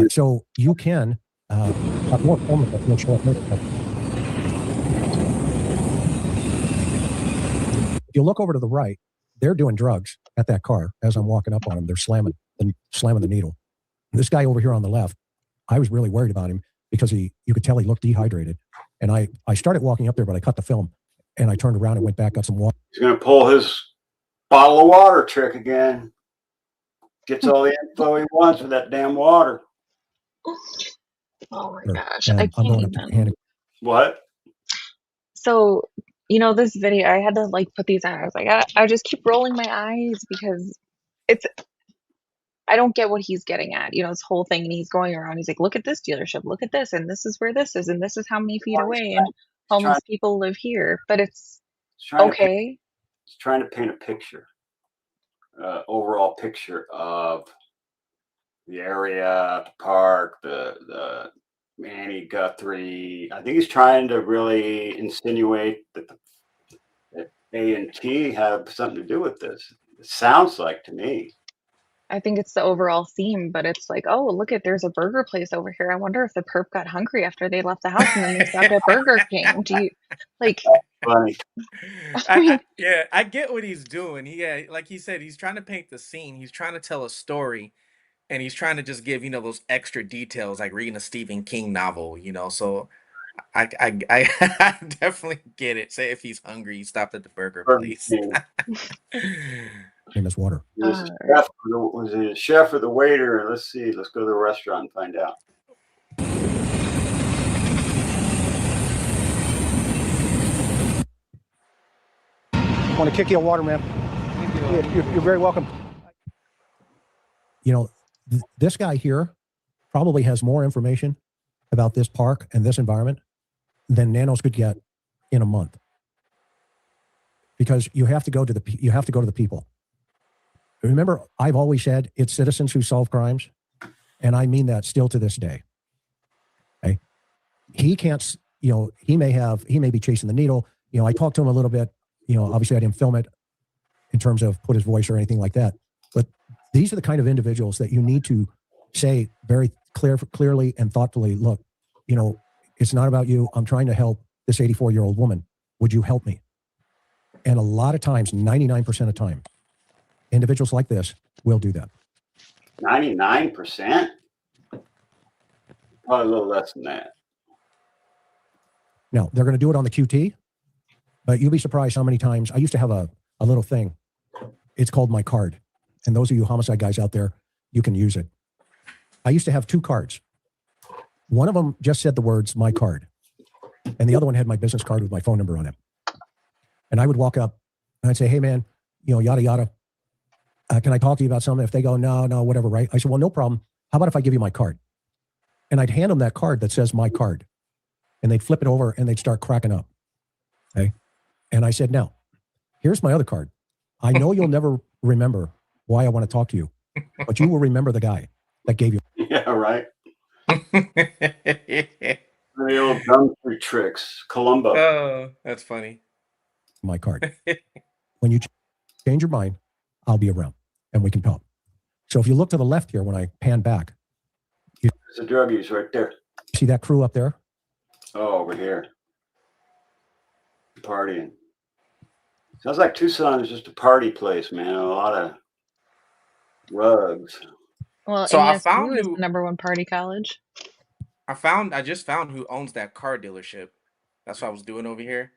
So you can have more form of that. If you look over to the right, they're doing drugs at that car as I'm walking up on them. They're slamming the needle. And this guy over here on the left, I was really worried about him because you could tell he looked dehydrated. And I started walking up there, but I cut the film. And I turned around and went back, got some water. He's going to pull his bottle of water trick again. Gets all the info he wants with that damn water. Oh my gosh. And I I'm can't going up to even. hand. What? So, this video, I had to put these on. I was like, I just keep rolling my eyes because I don't get what he's getting at, this whole thing. And he's going around, he's like, look at this dealership, look at this, and this is where this is, and this is how many feet away, and homeless people live here. But it's okay. He's trying to paint a picture, overall picture of the area, the park, the Nancy Guthrie. I think he's trying to really insinuate that A&T have something to do with this. It sounds like to me. I think it's the overall theme, but it's like, oh, look there's a burger place over here. I wonder if the perp got hungry after they left the house and then they stopped at Burger King. Do you Funny. I get what he's doing. Like he said, he's trying to paint the scene. He's trying to tell a story, and he's trying to just give those extra details, like reading a Stephen King novel. So I I definitely get it. Say if he's hungry, he stopped at the burger place. Name is water. Was it a chef or the waiter? Let's see. Let's go to the restaurant and find out. I want to kick you a water, man. You're very welcome. This guy here probably has more information about this park and this environment than Nanos could get in a month. Because you have to go to the people. Remember, I've always said it's citizens who solve crimes, and I mean that still to this day. Okay? He can't, he may be chasing the needle. I talked to him a little bit. Obviously I didn't film it in terms of put his voice or anything like that. But these are the kind of individuals that you need to say very clearly and thoughtfully, look, it's not about you. I'm trying to help this 84-year-old woman. Would you help me? And a lot of times, 99% of the time, individuals like this will do that. 99%? Probably a little less than that. Now, they're going to do it on the QT, but you'll be surprised how many times. I used to have a little thing. It's called my card. And those of you homicide guys out there, you can use it. I used to have 2 cards. One of them just said the words, my card. And the other one had my business card with my phone number on it. And I would walk up and I'd say, hey, man, yada, yada. Can I talk to you about something? If they go, no, whatever, right? I said, well, no problem. How about if I give you my card? And I'd hand them that card that says my card. And they'd flip it over and they'd start cracking up. Okay. And I said, now, here's my other card. I know you'll never remember why I want to talk to you, but you will remember the guy that gave you. Yeah, right. The old Guthrie tricks. Columbo. Oh, that's funny. My card. When you change your mind, I'll be around and we can talk. So if you look to the left here, when I pan back, There's the druggies right there. See that crew up there? Oh, over here. Partying. Sounds like Tucson is just a party place, man. A lot of rugs. Well, So I ASU found is you. the #1 party college. I just found who owns that car dealership. That's what I was doing over here.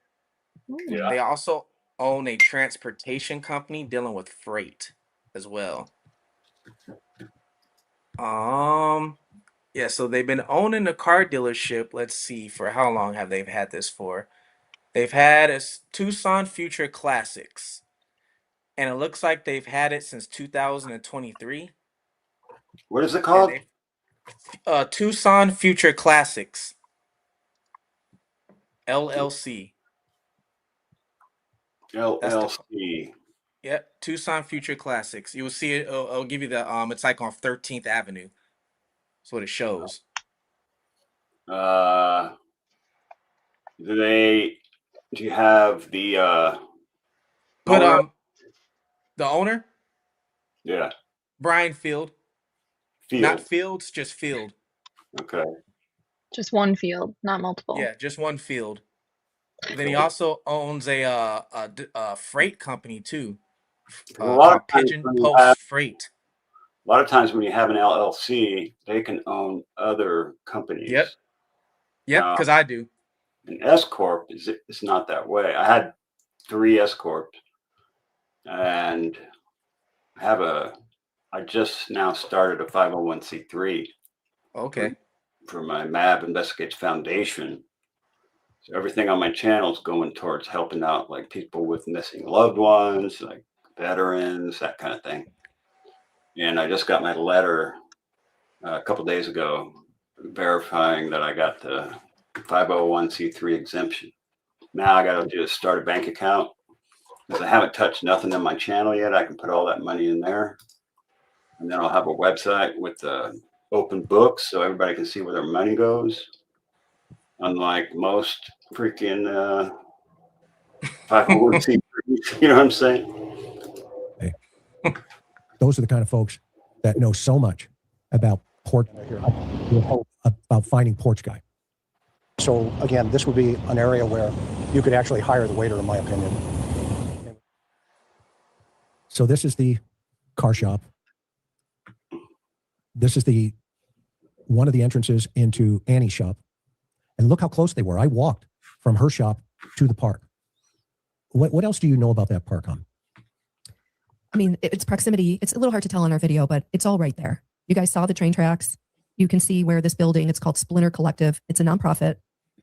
Yeah. They also own a transportation company dealing with freight as well. Yeah, so they've been owning the car dealership. Let's see, for how long have they had this for? They've had a Tucson Future Classics, and it looks like they've had it since 2023. What is it called? Tucson Future Classics, LLC. LLC. Yep, Tucson Future Classics. You will see it. It'll give you the It's like on 13th Avenue. That's what it shows. Do you have the But owner? the owner, Yeah. Brian Field. Not Fields, just Field. Okay. Just one field, not multiple. Yeah, just one field. Then he also owns a freight company too, A lot of called times Pigeon when you Post have, Freight. a lot of times when you have an LLC, they can own other companies. Yep, because I do. An S corp it's not that way. I had 3 S corps, and I just now started a 501c3. Okay. For my MAB Investigates Foundation. So everything on my channel is going towards helping out like people with missing loved ones, like veterans, that kind of thing. And I just got my letter a couple days ago verifying that I got the 501c3 exemption. Now I got to just start a bank account because I haven't touched nothing in my channel yet. I can put all that money in there, and then I'll have a website with open books so everybody can see where their money goes. Unlike most freaking 501c3s, you know what I'm saying? Hey. Those are the kind of folks that know so much about about finding Porch Guy. So again, this would be an area where you could actually hire the waiter, in my opinion. So this is the car shop. This is one of the entrances into Annie's shop. And look how close they were. I walked from her shop to the park. What else do you know about that park, hon? I mean, it's proximity. It's a little hard to tell on our video, but it's all right there. You guys saw the train tracks. You can see where this building, it's called Splinter Collective. It's a nonprofit.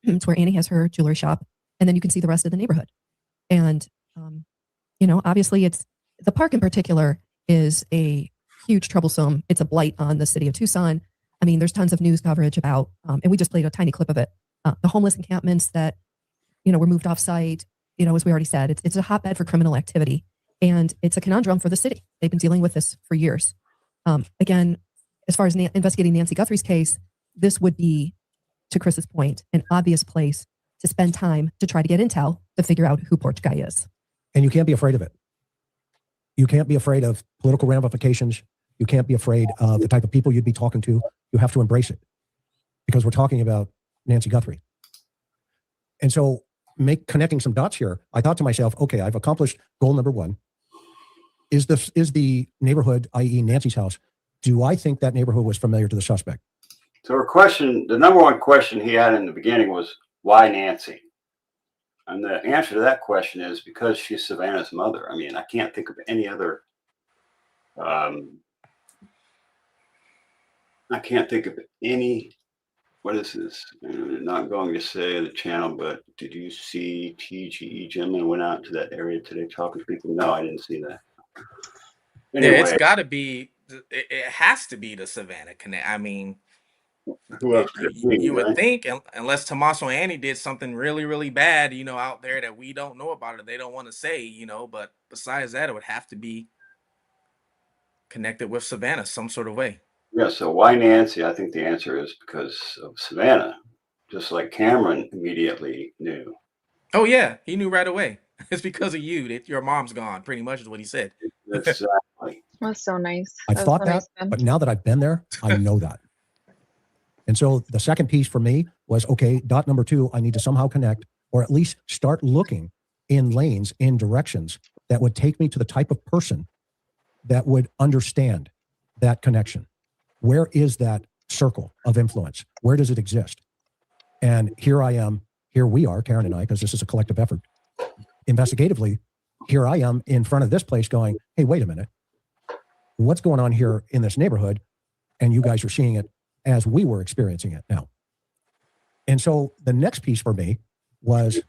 It's where Annie has her jewelry shop. And then you can see the rest of the neighborhood. And, obviously the park in particular is a huge troublesome. It's a blight on the city of Tucson. I mean, there's tons of news coverage about, and we just played a tiny clip of it, the homeless encampments that, were moved off site. As we already said, it's a hotbed for criminal activity, and it's a conundrum for the city. They've been dealing with this for years. Again, as far as investigating Nancy Guthrie's case, this would be, to Chris's point, an obvious place to spend time to try to get intel to figure out who Porch Guy is. And you can't be afraid of it. You can't be afraid of political ramifications. You can't be afraid of the type of people you'd be talking to. You have to embrace it because we're talking about Nancy Guthrie. And so connecting some dots here, I thought to myself, okay, I've accomplished goal number 1. Is the neighborhood, i.e. Nancy's house, do I think that neighborhood was familiar to the suspect? So the number 1 question he had in the beginning was, why Nancy? And the answer to that question is because she's Savannah's mother. I mean, I can't think of any other, I can't think of any, what is this? I'm not going to say the channel, but did you see TGE gentleman went out to that area today talking to people? No, I didn't see that. Anyway, Yeah, it's got to be, it has to be the Savannah Connect. I mean, who else could it be, you would right? think, unless Tommaso and Annie did something really, really bad, out there that we don't know about or they don't want to say, but besides that, it would have to be connected with Savannah some sort of way. Yeah, so why Nancy? I think the answer is because of Savannah, just like Cameron immediately knew. Oh, yeah, he knew right away. It's because of you that your mom's gone, pretty much is what he said. Exactly. That's so nice. I've thought that, but now that I've been there, I know that. And so the second piece for me was, okay, dot number 2, I need to somehow connect or at least start looking in lanes, in directions that would take me to the type of person that would understand that connection. Where is that circle of influence? Where does it exist? And here we are, Karen and I, because this is a collective effort. Investigatively, here I am in front of this place going, hey, wait a minute. What's going on here in this neighborhood? And you guys are seeing it as we were experiencing it now. And so the next piece for me was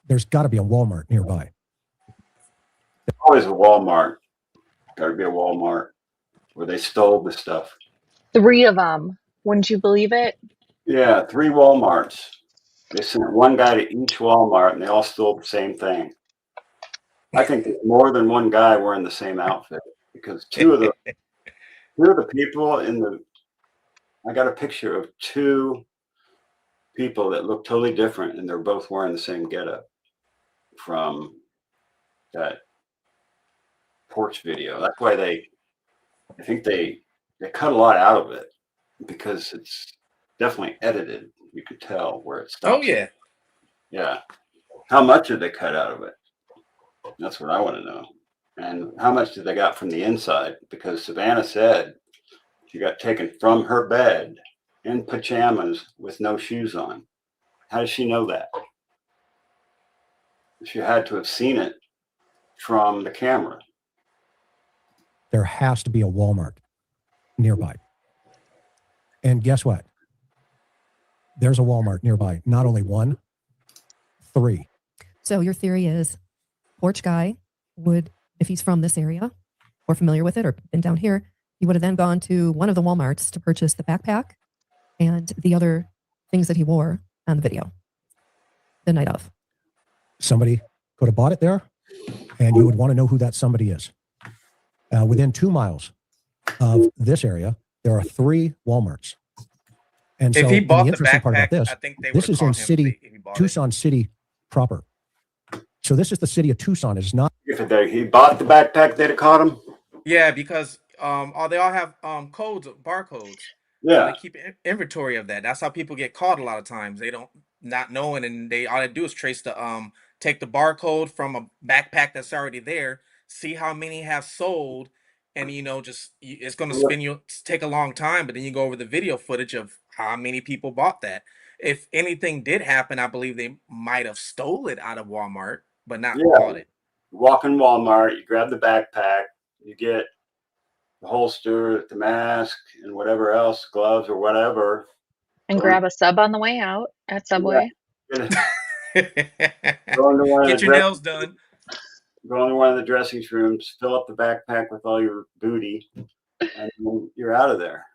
there's got to be a Walmart nearby. Always a Walmart. Got to be a Walmart where they stole the stuff. 3 of them. Wouldn't you believe it? Yeah, 3 Walmarts. They sent one guy to each Walmart and they all stole the same thing. I think there's more than one guy wearing the same outfit because two of the people I got a picture of 2 people that look totally different and they're both wearing the same getup from that porch video. That's why I think they cut a lot out of it because it's definitely edited. You could tell where it stops. Oh yeah. Yeah. How much did they cut out of it? That's what I want to know. And how much did they got from the inside? Because Savannah said she got taken from her bed in pajamas with no shoes on. How does she know that? She had to have seen it from the camera. There has to be a Walmart nearby. And guess what? There's a Walmart nearby. Not only 1, 3. So your theory is Porch Guy would, if he's from this area or familiar with it or been down here, he would have then gone to one of the Walmarts to purchase the backpack and the other things that he wore on the video the night of. Somebody could have bought it there, and you would want to know who that somebody is. Within 2 miles of this area, there are 3 Walmarts. And If so he bought the the interesting part about backpack, this, I think they this would is call in him if he bought it. Tucson City proper. So this is the city of Tucson. It is not. If he bought the backpack, they'd have caught him. Yeah, because they all have codes, barcodes. Yeah. So they keep inventory of that. That's how people get caught a lot of times. They don't not knowing, and all they do is trace the take the barcode from a backpack that's already there, see how many have sold, and it's going to take a long time. But then you go over the video footage of how many people bought that. If anything did happen, I believe they might have stole it out of Walmart, but not bought it. You walk in Walmart, you grab the backpack, you get the holster, the mask, and whatever else, gloves or whatever. And grab a sub on the way out at Subway. Yeah. Get your nails done. Go into one of the dressing rooms, fill up the backpack with all your booty, and then you're out of there.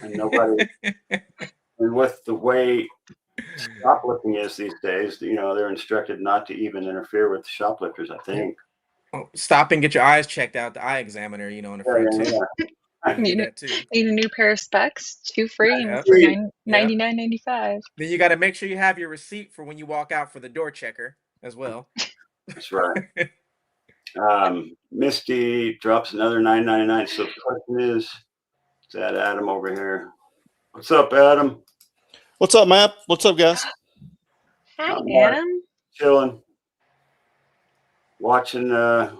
And nobody. And with the way shoplifting is these days, they're instructed not to even interfere with shoplifters, I think. Stop and get your eyes checked out, the eye examiner, in the front too. I can do that too. Need a new pair of specs, 2 free, and $99.95. Then you got to make sure you have your receipt for when you walk out for the door checker as well. That's right. Misty drops another $9.99. So the question is that Adam over here? What's up, Adam? What's up, Mab? What's up, guys? Hi, Adam. Chilling. Watching. What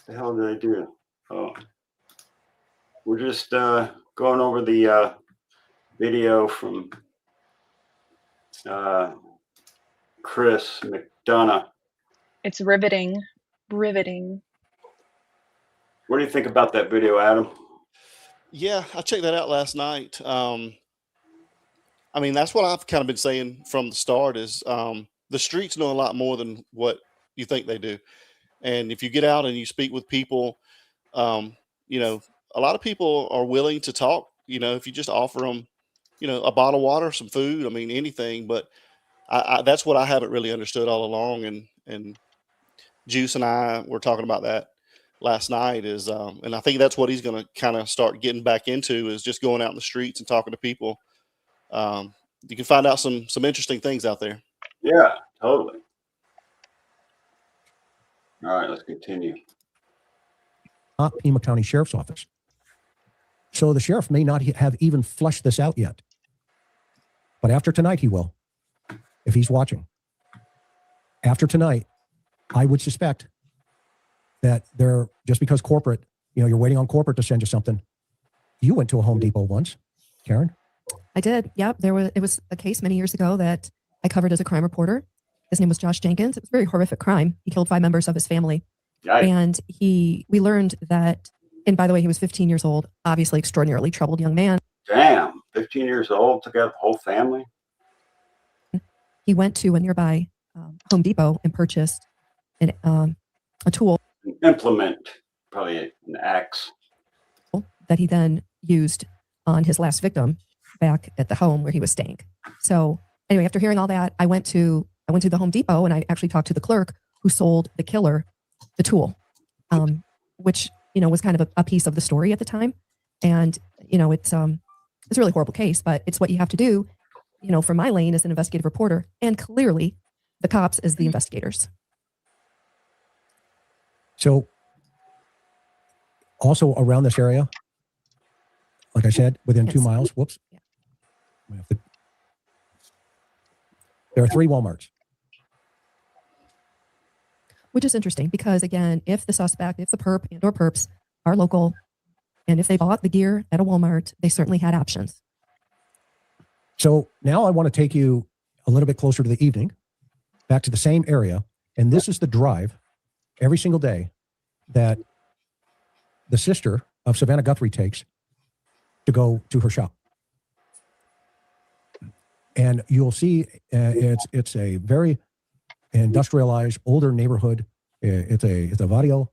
the hell did I do? Oh, we're just going over the video from Chris McDonough. It's riveting. Riveting. What do you think about that video, Adam? Yeah, I checked that out last night. I mean, that's what I've kind of been saying from the start is the streets know a lot more than what you think they do. And if you get out and you speak with people, a lot of people are willing to talk, if you just offer them, a bottle of water, some food, I mean, anything. But that's what I haven't really understood all along. And Juice and I were talking about that last night is, and I think that's what he's going to kind of start getting back into is just going out in the streets and talking to people. You can find out some interesting things out there. Yeah, totally. All right, let's continue. Not Pima County Sheriff's Office. So the sheriff may not have even fleshed this out yet. But after tonight, he will, if he's watching. After tonight, I would suspect that just because corporate, you're waiting on corporate to send you something. You went to a Home Depot once, Karen. I did. Yep. It was a case many years ago that I covered as a crime reporter. His name was Josh Jenkins. It was a very horrific crime. He killed 5 members of his family. Yikes. And we learned that, and by the way, he was 15 years old, obviously extraordinarily troubled young man. Damn, 15 years old, took out the whole family. He went to a nearby Home Depot and purchased a tool. An implement, probably an axe. That he then used on his last victim back at the home where he was staying. So anyway, after hearing all that, I went to the Home Depot and I actually talked to the clerk who sold the killer the tool, which, you know, was kind of a piece of the story at the time. And, you know, it's a really horrible case, but it's what you have to do, you know, from my lane as an investigative reporter, and clearly the cops as the investigators. So also around this area, like I said, within 2 miles, whoops. There are 3 Walmarts. Which is interesting because, again, if the suspect, if the perp and or perps are local, and if they bought the gear at a Walmart, they certainly had options. So now I want to take you a little bit closer to the evening, back to the same area. And this is the drive every single day that the sister of Savannah Guthrie takes to go to her shop. And you'll see it's a very industrialized, older neighborhood. It's a barrio.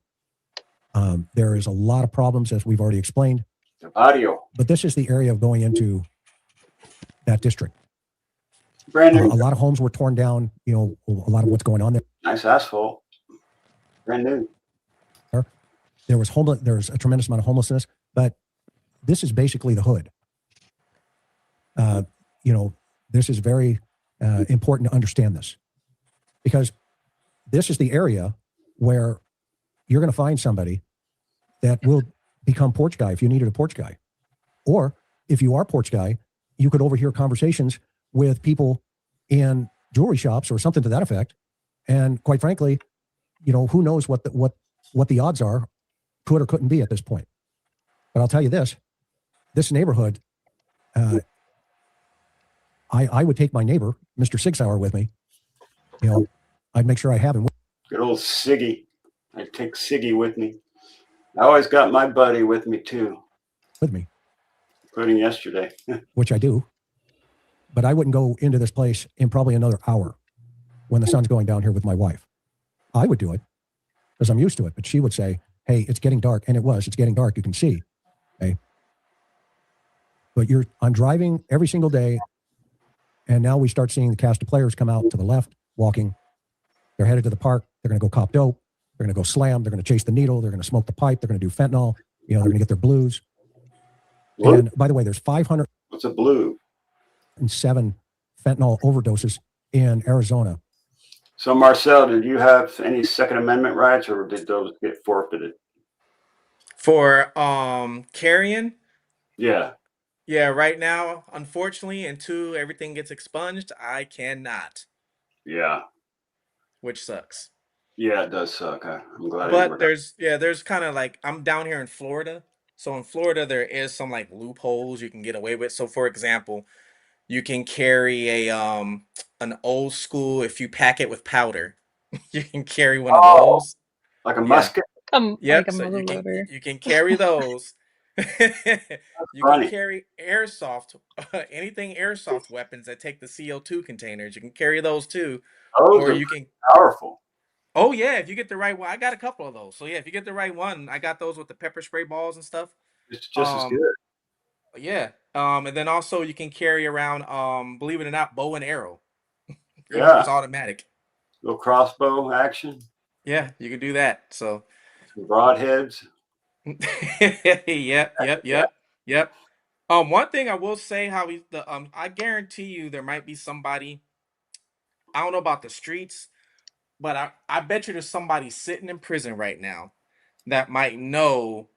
There is a lot of problems, as we've already explained. The barrio. But this is the area of going into that district. Brand new. A lot of homes were torn down. You know, a lot of what's going on there. Nice asphalt. Brand new. There's a tremendous amount of homelessness, but this is basically the hood. You know, this is very important to understand this, because this is the area where you're going to find somebody that will become Porch Guy if you needed a Porch Guy. Or if you are Porch Guy, you could overhear conversations with people in jewelry shops or something to that effect. And quite frankly, you know, who knows what the odds are, could or couldn't be at this point. But I'll tell you this neighborhood, I would take my neighbor, Mr. 6 Hour, with me. You know, I'd make sure I have him. Good old Siggy. I'd take Siggy with me. I always got my buddy with me too. With me. Including yesterday. Which I do. But I wouldn't go into this place in probably another hour when the sun's going down here with my wife. I would do it because I'm used to it. But she would say, hey, it's getting dark. And it's getting dark. You can see. Okay. But I'm driving every single day. And now we start seeing the cast of players come out to the left, walking. They're headed to the park. They're going to go cop dope. They're going to go slam. They're going to chase the needle. They're going to smoke the pipe. They're going to do fentanyl. You know, they're going to get their blues. Blue? And by the way, there's 507 What's a blue? fentanyl overdoses in Arizona. So Marcel, did you have any Second Amendment rights, or did those get forfeited? For carrying? Yeah. Yeah, right now, unfortunately, until everything gets expunged, I cannot. Yeah. Which sucks. Yeah, it does suck. I'm glad. But there's kind of like, I'm down here in Florida. So in Florida, there is some like loopholes you can get away with. So for example, you can carry an old school, if you pack it with powder, you can carry one of those. Like a musket? Yep, like a so muzzleloader. you can carry those. You can carry airsoft, anything airsoft weapons that take the CO2 containers. You can carry those too. Those or are you can powerful. Oh yeah, if you get the right one. I got a couple of those. So yeah, if you get the right one, I got those with the pepper spray balls and stuff. It's just as good. Yeah. And then also you can carry around, believe it or not, bow and arrow. Yeah. It's automatic. Little crossbow action. Yeah, you can do that. So some broadheads. Yep. One thing I will say, how I guarantee you there might be somebody, I don't know about the streets, but I bet you there's somebody sitting in prison right now that might know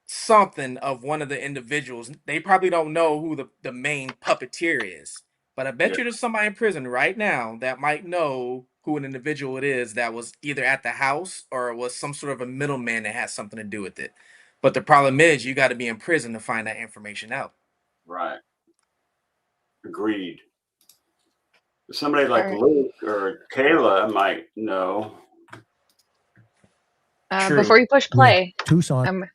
something of one of the individuals. They probably don't know who the main puppeteer is, but I bet you there's somebody in prison right now that might know who an individual it is that was either at the house or was some sort of a middleman that has something to do with it. But the problem is you got to be in prison to find that information out. Right. agreed. Somebody like Alright. Luke or Kayla might know. True. Before you push With play, Tucson.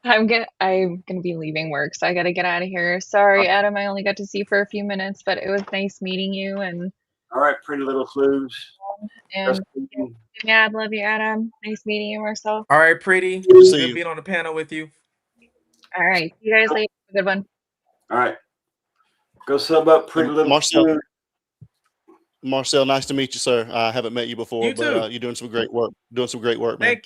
I'm gonna be leaving work, so I gotta get out of here. Sorry, Adam, I only got to see you for a few minutes, but it was nice meeting you. And All right, pretty little clues. and yeah, I love you, Adam. Nice meeting you, Marcel. All right, pretty. Good to see Good you. being on the panel with you. All right, see you guys later. Have a good one. All right, go sub up pretty little Marcel. clues. Marcel, nice to meet you, sir. I haven't met you before, You but too. you're doing some great work. Doing some great work, man.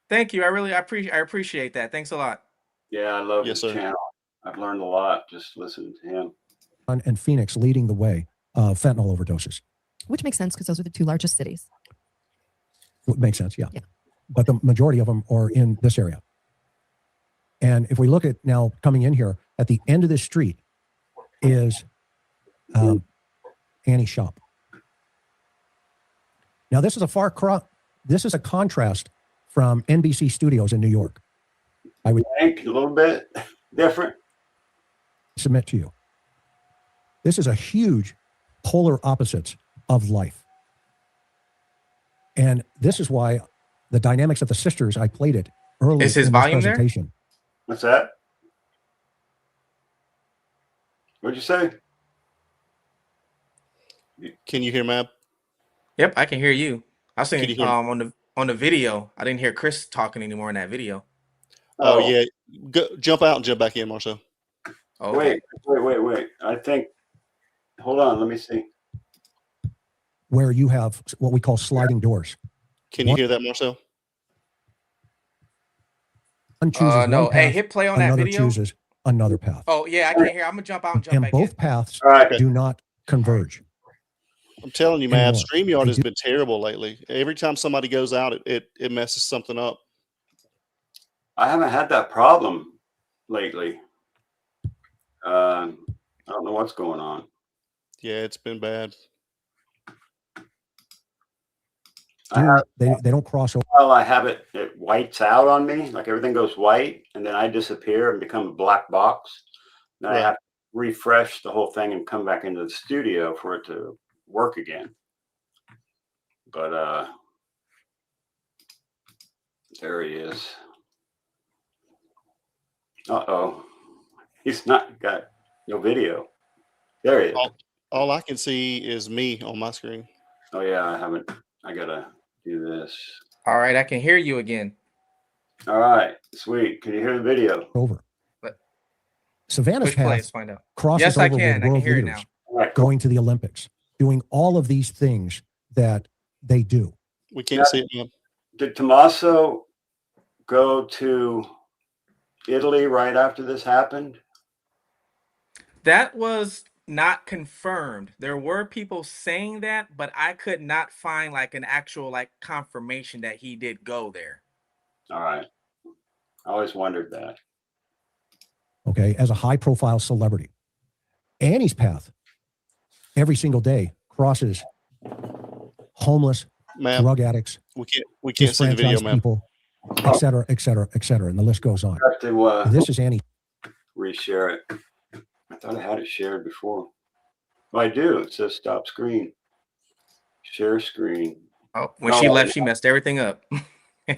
Thank you. I appreciate that. Thanks a lot. Yeah, I love Yes, his sir. channel. I've learned a lot just listening to him. And Phoenix leading the way of fentanyl overdoses. Which makes sense because those are the two largest cities. Would make sense, yeah. But the majority of them are in this area. And if we look at now coming in here, at the end of this street is Annie's shop. Now this is a contrast from NBC Studios in New York. I would think a little bit different. Submit to you. This is a huge polar opposites of life. And this is why the dynamics of the sisters, I played it early Is his in this volume there? presentation. What's that? What'd you say? Can you hear Mab? Yep, I can hear you. I was Can saying you hear on the video. I didn't hear Chris talking anymore in that video. Oh, yeah. Jump out and jump back in, Marcel. Okay. Wait. I think, hold on, let me see. Where you have what we call sliding doors. Can you hear that, Marcel? One chooses No. one Hey, path, hit play on that another video. chooses another path. Oh yeah, I can't hear. I'm gonna jump out and jump And back both in. paths right. do not converge. I'm telling you, Mab, Anymore. StreamYard They has do- been terrible lately. Every time somebody goes out, it messes something up. I haven't had that problem lately. I don't know what's going on. Yeah, it's been bad. They don't cross over. Well, I have it whites out on me, like everything goes white, and then I disappear and become a black box. Then I have to refresh the whole thing and come back into the studio for it to work again. But there he is. Uh-oh. He's not got no video. There he is. All I can see is me on my screen. Oh yeah, I gotta do this. All right, I can hear you again. All right, sweet. Can you hear the video? Over. Savannah's Push play. path Let's find out. crosses Yes, over I can. with I can world hear it leaders now. going to the Olympics, doing all of these things that they do. We can't see it now. Did Tommaso go to Italy right after this happened? That was not confirmed. There were people saying that, but I could not find like an actual like confirmation that he did go there. All right. I always wondered that. Okay, as a high-profile celebrity. Annie's path every single day crosses homeless, Ma'am, drug addicts, we can't see the video, disenfranchised ma'am. people, et cetera, et cetera, et cetera, and the list goes on. I have to This is Annie. reshare it. I thought I had it shared before. Well, I do. It says stop screen. Share screen. Oh, when she left, she messed everything up. All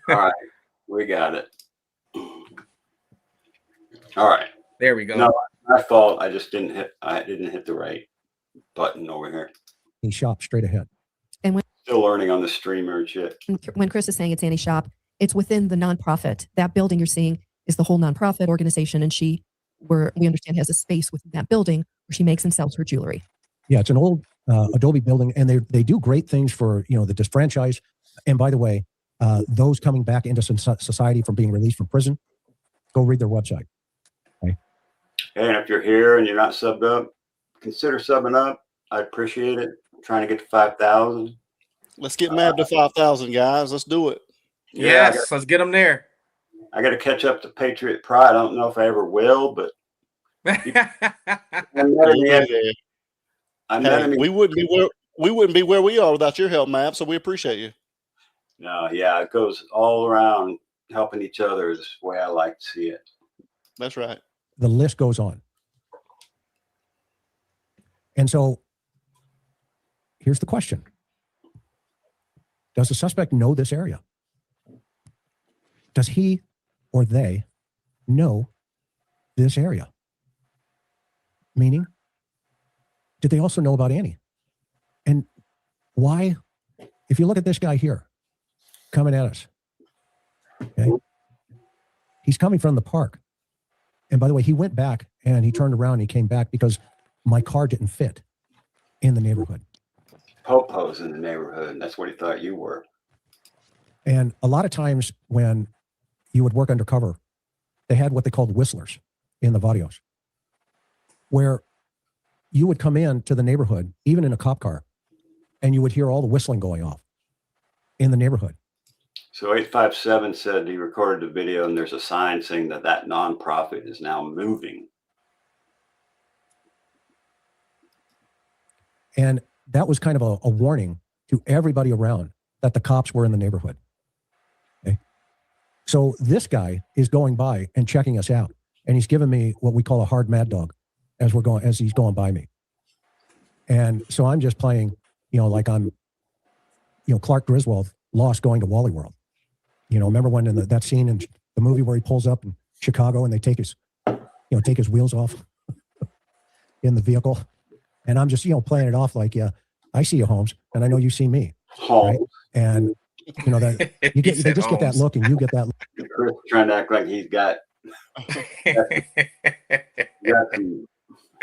right. We got it. All right. There we go. No, my fault. I didn't hit the right button over here. He shopped straight ahead. And Still learning on the streamer and shit. when Chris is saying it's Annie's shop, it's within the nonprofit. That building you're seeing is the whole nonprofit organization, and we understand has a space within that building where she makes and sells her jewelry. Yeah, it's an old Adobe building, and they do great things for the disfranchised. And by the way, those coming back into society from being released from prison, go read their website. Okay. And if you're here and you're not subbed up, consider subbing up. I appreciate it. I'm trying to get to 5,000. Let's get MAB to 5,000, guys. Let's do it. Yes, let's get them there. I got to catch up to Patriot Pride. I don't know if I ever will, but We wouldn't be where we are without your help, MAB. So we appreciate you. No, yeah, it goes all around helping each other is the way I like to see it. That's right. the list goes on. And so here's the question. Does the suspect know this area? Does he or they know this area? Meaning, did they also know about Annie? And why, if you look at this guy here coming at us, okay, he's coming from the park. And by the way, he went back and he turned around and he came back because my car didn't fit in the neighborhood. Popo's in the neighborhood. That's what he thought you were. And a lot of times when you would work undercover, they had what they called whistlers in the barrios, where you would come in to the neighborhood, even in a cop car, and you would hear all the whistling going off in the neighborhood. So 857 said he recorded a video and there's a sign saying that that nonprofit is now moving. And that was kind of a warning to everybody around that the cops were in the neighborhood. Okay. So this guy is going by and checking us out. And he's giving me what we call a hard mad dog as he's going by me. And so I'm just playing, like I'm, Clark Griswold lost going to Wally World. Remember when in that scene in the movie where he pulls up in Chicago and they take his wheels off in the vehicle. And I'm just, playing it off like, yeah, I see you, Holmes, and I know you see me. Right? And that they just get that look, and you get that look. Chris trying to act like he's got some,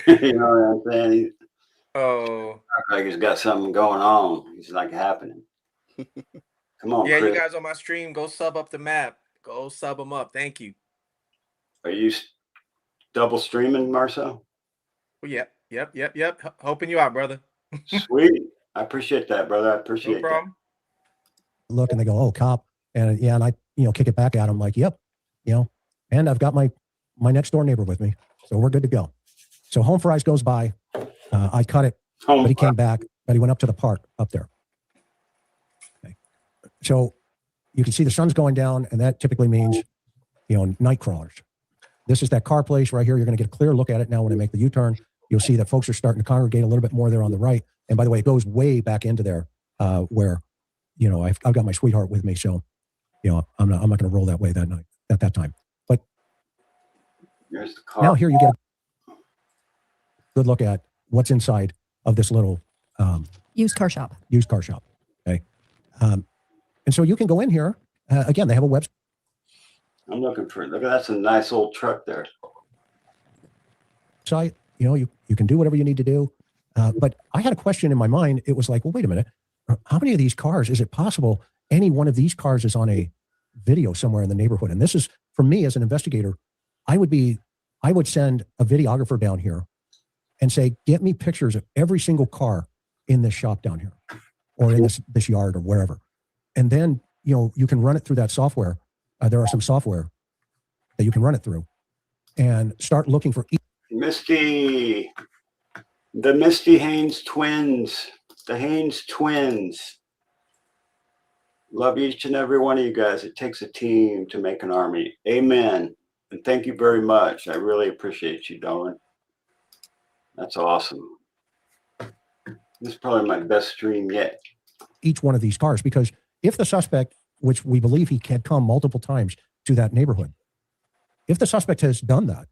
you know what I'm saying? Like he's got something going on. He's like happening. Come on, yeah, Chris. you guys on my stream, go sub up the MAB. Go sub them up. Thank you. Are you double streaming, Marcel? Well, yep. Hoping you out, brother. Sweet. I appreciate that, brother. I appreciate No problem. Look, and they go, "Oh, cop," and and I, kick it back at him like, "Yep," and I've got my next door neighbor with me, so we're good to go. So Home Fries goes by, I cut it, but he came back, but he went up to the park up there. Okay. So you can see the sun's going down, and that typically means, night crawlers. This is that car place right here. You're going to get a clear look at it now when I make the U-turn. You'll see that folks are starting to congregate a little bit more there on the right. And by the way, it goes way back into there where, I've got my sweetheart with me. So, I'm not going to roll that way that night at that time. But here's the car. Now here you get a good look at what's inside of this little used car shop. Okay. And so you can go in here. Again, they have a website. I'm looking for it. Look, that's a nice old truck there. You can do whatever you need to do. But I had a question in my mind. It was like, well, wait a minute. How many of these cars, is it possible any one of these cars is on a video somewhere in the neighborhood? And this is, for me as an investigator, I would send a videographer down here and say, get me pictures of every single car in this shop down here or in this yard or wherever. And then, you can run it through that software. There are some software that you can run it through and start looking for the Misty Haynes twins, the Haynes twins. Love each and every one of you guys. It takes a team to make an army. Amen. And thank you very much. I really appreciate you, Dolan. That's awesome. This is probably my best stream yet. Each one of these cars, because if the suspect, which we believe he had come multiple times to that neighborhood, if the suspect has done that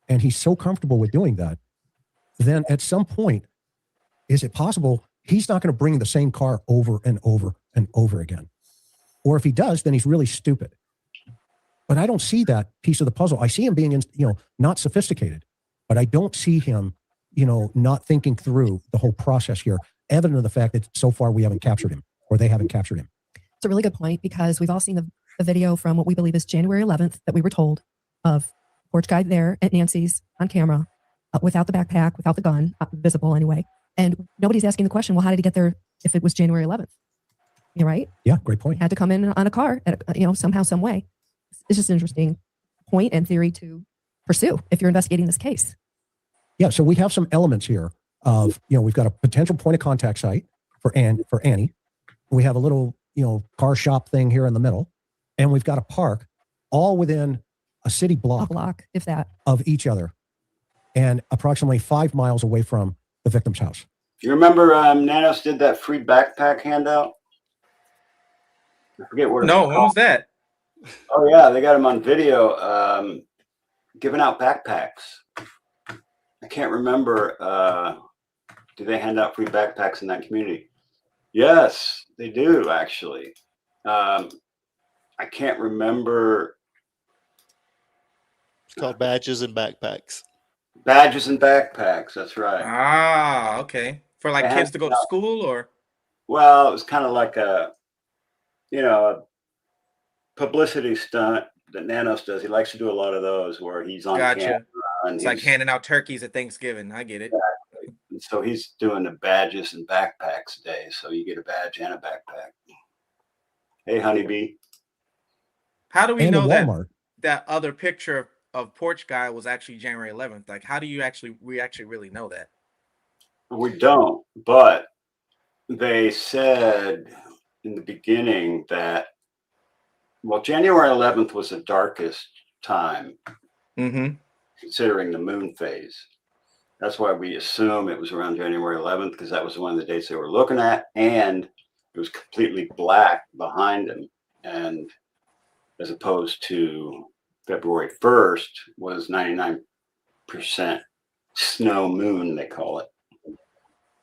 and he's so comfortable with doing that, then at some point, is it possible he's not going to bring the same car over and over and over again? Or if he does, then he's really stupid. But I don't see that piece of the puzzle. I see him being, not sophisticated, but I don't see him, not thinking through the whole process here, evident of the fact that so far we haven't captured him or they haven't captured him. It's a really good point because we've all seen the video from what we believe is January 11th that we were told of Porch Guy there at Nancy's on camera without the backpack, without the gun, visible anyway. And nobody's asking the question, well, how did he get there if it was January 11th? You're right? Yeah, great point. Had to come in on a car, somehow, some way. It's just an interesting point and theory to pursue if you're investigating this case. Yeah, so we have some elements here of, we've got a potential point of contact site for Annie. We have a little, car shop thing here in the middle, and we've got a park all within a city A block block, if that. of each other, and approximately 5 miles away from the victim's house. You remember Nanos did that free backpack handout? I forget what it No, was when called. was that? Oh yeah, they got him on video giving out backpacks. I can't remember. Do they hand out free backpacks in that community? Yes, they do actually. I can't remember. It's called badges and backpacks. Badges and backpacks. That's right. Ah, okay. For like They kids hand to go it to out. school, or Well, it was kind of like a publicity stunt that Nanos does. He likes to do a lot of those where he's on camera. gotcha. And It's like he's, handing out turkeys at Thanksgiving. I get it. and so he's doing the badges and backpacks day. So you get a badge and a backpack. Hey, honeybee. How do we And know in that Walmart, that other picture of Porch Guy was actually January 11th? Like, how do we actually really know that? We don't, but they said in the beginning that, well, January 11th was the darkest time Mm-hmm. considering the moon phase. That's why we assume it was around January 11th, because that was one of the dates they were looking at, and it was completely black behind him. And as opposed to February 1st was 99% snow moon, they call it,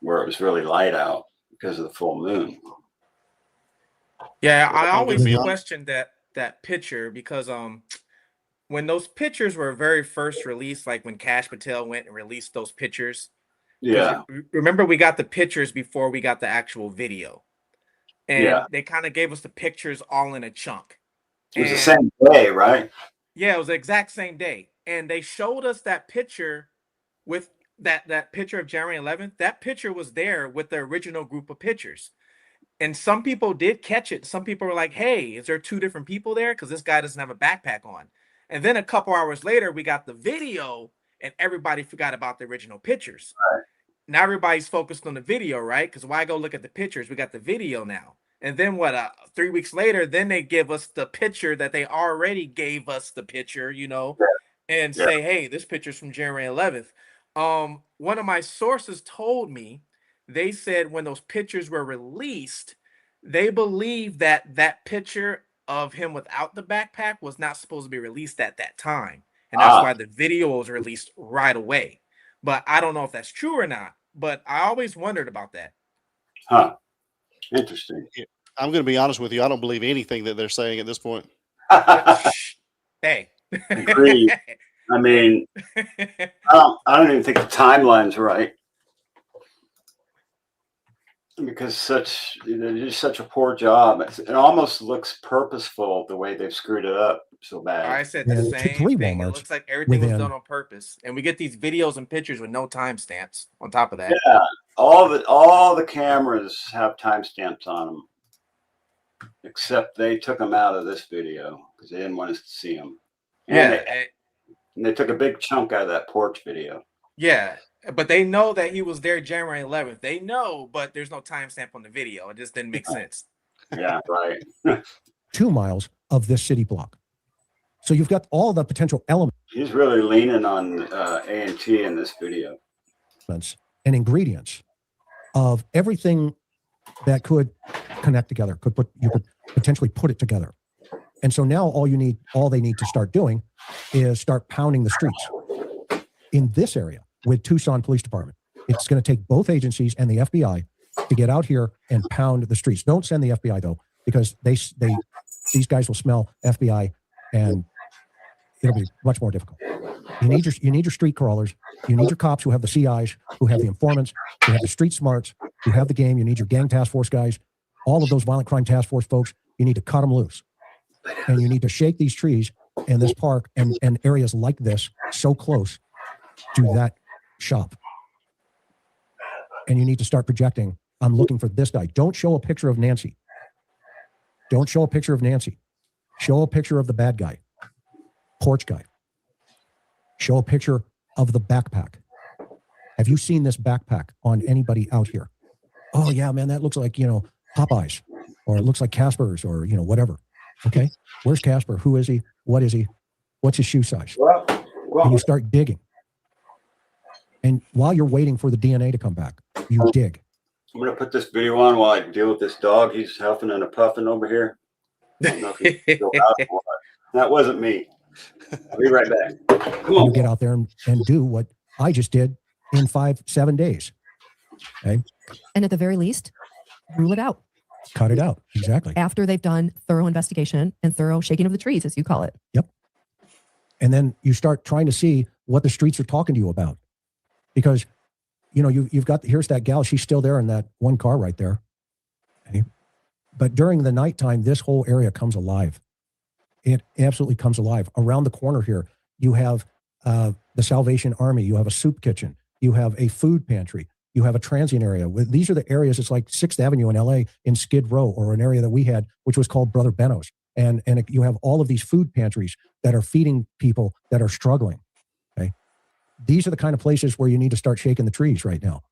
where it was really light out because of the full moon. Yeah, I I'm gonna always be honest. questioned that picture because when those pictures were very first released, like when Kash Patel went and released those pictures, because Yeah, remember we got the pictures before we got the actual video, and yeah. they kind of gave us the pictures all in a chunk. It was the And same day, right? yeah, it was the exact same day, and they showed us that picture with that picture of January 11th. That picture was there with the original group of pictures. And some people did catch it. Some people were like, hey, is there two different people there? Because this guy doesn't have a backpack on. And then a couple hours later, we got the video and everybody forgot about the original pictures. Right. Now everybody's focused on the video, right? Because why go look at the pictures? We got the video now. And then 3 weeks later, then they give us the picture that they already gave us the picture, and Yeah. say, hey, this picture's from January 11th. One of my sources told me, they said when those pictures were released, they believe that picture of him without the backpack was not supposed to be released at that time. And that's why the video was released right away. But I don't know if that's true or not. But I always wondered about that. Huh. Interesting. I'm going to be honest with you. I don't believe anything that they're saying at this point. Hey. Agreed. I mean, I don't even think the timeline's right. Because they did such a poor job. It almost looks purposeful the way they've screwed it up so bad. I said Yeah, the it took same 3 thing. It Walmarts looks like everything was within- done on purpose. And we get these videos and pictures with no timestamps on top of that. Yeah, all the cameras have timestamps on them, except they took them out of this video because they didn't want us to see them. And they took a big chunk out of that porch video. Yeah, but they know that he was there January 11th. They know, but there's no timestamp on the video. It just didn't make sense. Yeah, right. 2 miles of this city block. So you've got all the potential elements He's really leaning on A&T in this video. and ingredients of everything that could connect together, you could potentially put it together. And so now all they need to start doing is start pounding the streets in this area with Tucson Police Department. It's going to take both agencies and the FBI to get out here and pound the streets. Don't send the FBI though, because these guys will smell FBI and it'll be much more difficult. You need your street crawlers. You need your cops who have the CIs, who have the informants, who have the street smarts, who have the game. You need your gang task force guys, all of those violent crime task force folks. You need to cut them loose. And you need to shake these trees in this park and areas like this so close to that shop. And you need to start projecting, I'm looking for this guy. Don't show a picture of Nancy. Don't show a picture of Nancy. Show a picture of the bad guy, Porch Guy. Show a picture of the backpack. Have you seen this backpack on anybody out here? Oh yeah, man, that looks like, Popeyes, or it looks like Casper's, or, whatever. Okay. Where's Casper? Who is he? What is he? What's his shoe size? Well, And you start digging. And while you're waiting for the DNA to come back, you dig. I'm going to put this video on while I deal with this dog. He's huffing and a puffing over here. I don't know if he can go out or what. That wasn't me. I'll be right back. Come on. You get out there and do what I just did in 5-7 days. Okay. And at the very least, rule it out. Cut it out. Exactly. After they've done thorough investigation and thorough shaking of the trees, as you call it. Yep. And then you start trying to see what the streets are talking to you about. Because, you know, you've got, here's that gal, she's still there in that one car right there. Okay. But during the nighttime, this whole area comes alive. It absolutely comes alive. Around the corner here, you have the Salvation Army. You have a soup kitchen. You have a food pantry. You have a transient area. These are the areas, it's like 6th Avenue in LA in Skid Row, or an area that we had, which was called Brother Benno's. And you have all of these food pantries that are feeding people that are struggling. Okay. These are the kind of places where you need to start shaking the trees right now.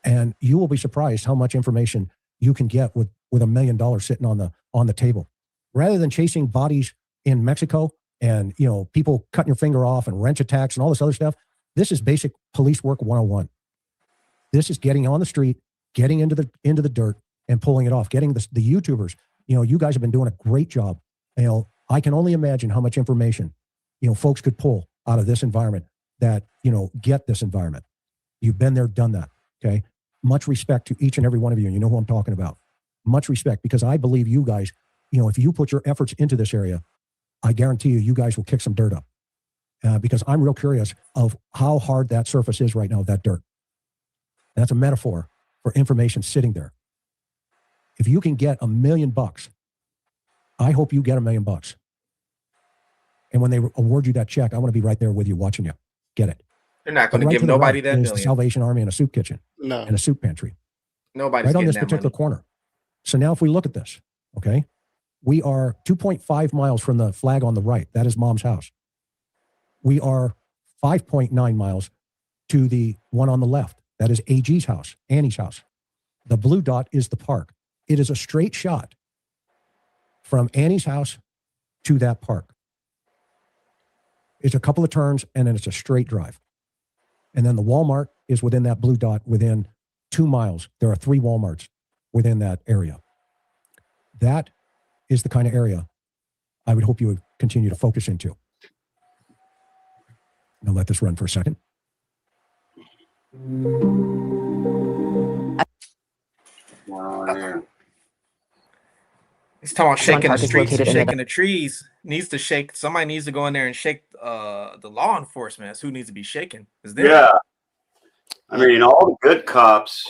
And you will be surprised how much information you can get with $1 million sitting on the table. Rather than chasing bodies in Mexico and, you know, people cutting your finger off and wrench attacks and all this other stuff, this is basic police work 101. This is getting on the street, getting into the dirt and pulling it off, getting the YouTubers. You know, you guys have been doing a great job. You know, I can only imagine how much information, you know, folks could pull out of this environment that, you know, get this environment. You've been there, done that. Okay. Much respect to each and every one of you. You know who I'm talking about. Much respect, because I believe you guys, you know, if you put your efforts into this area, I guarantee you guys will kick some dirt up. Because I'm real curious of how hard that surface is right now, that dirt. And that's a metaphor for information sitting there. If you can get $1 million, I hope you get $1 million. And when they award you that check, I want to be right there with you, watching you get it. They're not going to Right give to the nobody right that is the million. Salvation Army and a soup kitchen and a soup pantry. Nobody's right on getting this that particular money. corner. So now if we look at this, okay, we are 2.5 miles from the flag on the right. That is Mom's house. We are 5.9 miles to the one on the left. That is AG's house, Annie's house. The blue dot is the park. It is a straight shot from Annie's house to that park. It's a couple of turns and then it's a straight drive. And then the Walmart is within that blue dot within 2 miles. There are 3 Walmarts within that area. That is the kind of area I would hope you would continue to focus into. Now let this run for a second. He's talking about shaking the Park is streets and located in the- shaking the trees. Needs to shake. Somebody needs to go in there and shake the law enforcement. That's who needs to be shaken. Is there? Yeah. I mean, all the good cops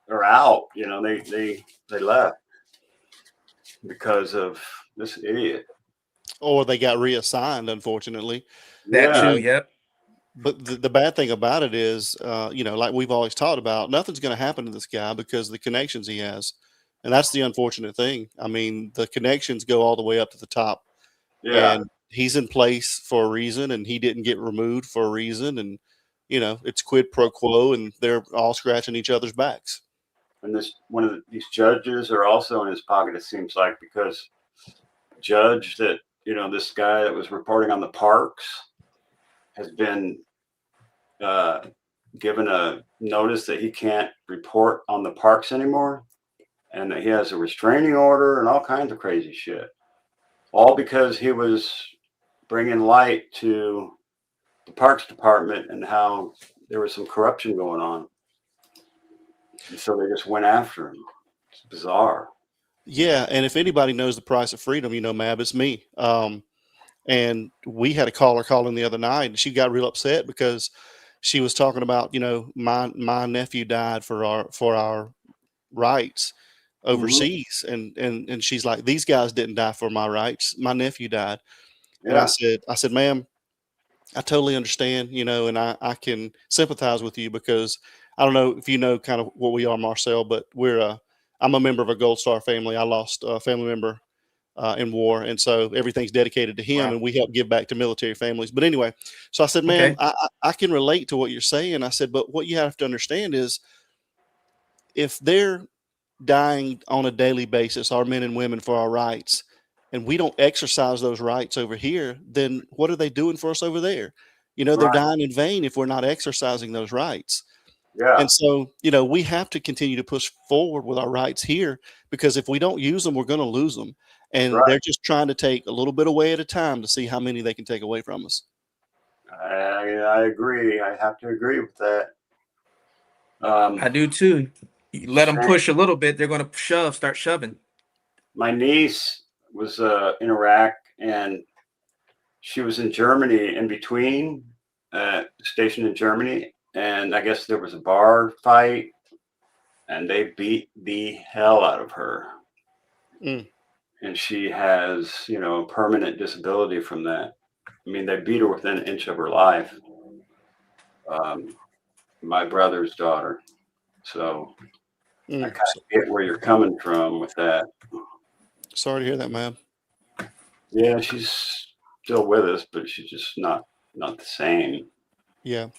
are out. You know, they left because of this idiot. Or they got reassigned, unfortunately. That too. Yep. But the bad thing about it is, you know, like we've always talked about, nothing's going to happen to this guy because of the connections he has. And that's the unfortunate thing. I mean, the connections go all the way up to the top. Yeah. And he's in place for a reason, and he didn't get removed for a reason. And, you know, it's quid pro quo, and they're all scratching each other's backs. And these judges are also in his pocket, it seems like, because judge that, you know, this guy that was reporting on the parks has been given a notice that he can't report on the parks anymore, and that he has a restraining order and all kinds of crazy shit, all because he was bringing light to the parks department and how there was some corruption going on. And so they just went after him. It's bizarre. Yeah, and if anybody knows the price of freedom, you know, Mab, it's me. And we had a caller call in the other night, and she got real upset because she was talking about, you know, my nephew died for our rights overseas, and she's like, these guys didn't die for my rights. My nephew died. And I said, ma'am, I totally understand, you know, and I can sympathize with you because I don't know if you know kind of what we are, Marcel, but I'm a member of a Gold Star family. I lost a family member in war. And so everything's dedicated to him, and we help give back to military families. But anyway, so I said, ma'am, I can relate to what you're saying. I said, but what you have to understand is if they're dying on a daily basis, our men and women, for our rights, and we don't exercise those rights over here, then what are they doing for us over there? You know, they're Right. dying in vain if we're not exercising those rights. Yeah. And so, you know, we have to continue to push forward with our rights here, because if we don't use them, we're going to lose them. And Right. they're just trying to take a little bit away at a time to see how many they can take away from us. I agree. I have to agree with that. I do too. You let them push a little bit, they're going to start shoving. My niece was in Iraq, and she was in Germany in between, stationed in Germany, and I guess there was a bar fight, and they beat the hell out of her. Mm. And she has, you know, permanent disability from that. I mean, they beat her within an inch of her life. My brother's daughter. So I kind of get where you're coming from with that. Sorry to hear that, man. Yeah, she's still with us, but she's just not the same. Yeah.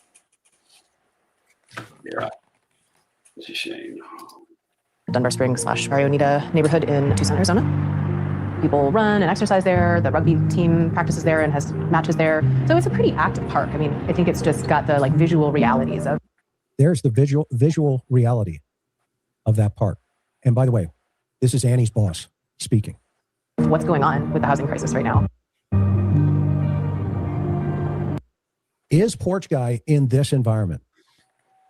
Yeah. It's a shame. Dunbar Springs / Barrio Nita neighborhood in Tucson, Arizona. People run and exercise there. The rugby team practices there and has matches there. So it's a pretty active park. I mean, I think it's just got the like visual realities of. There's the visual reality of that park. And by the way, this is Annie's boss speaking. What's going on with the housing crisis right now? Is Porch Guy in this environment?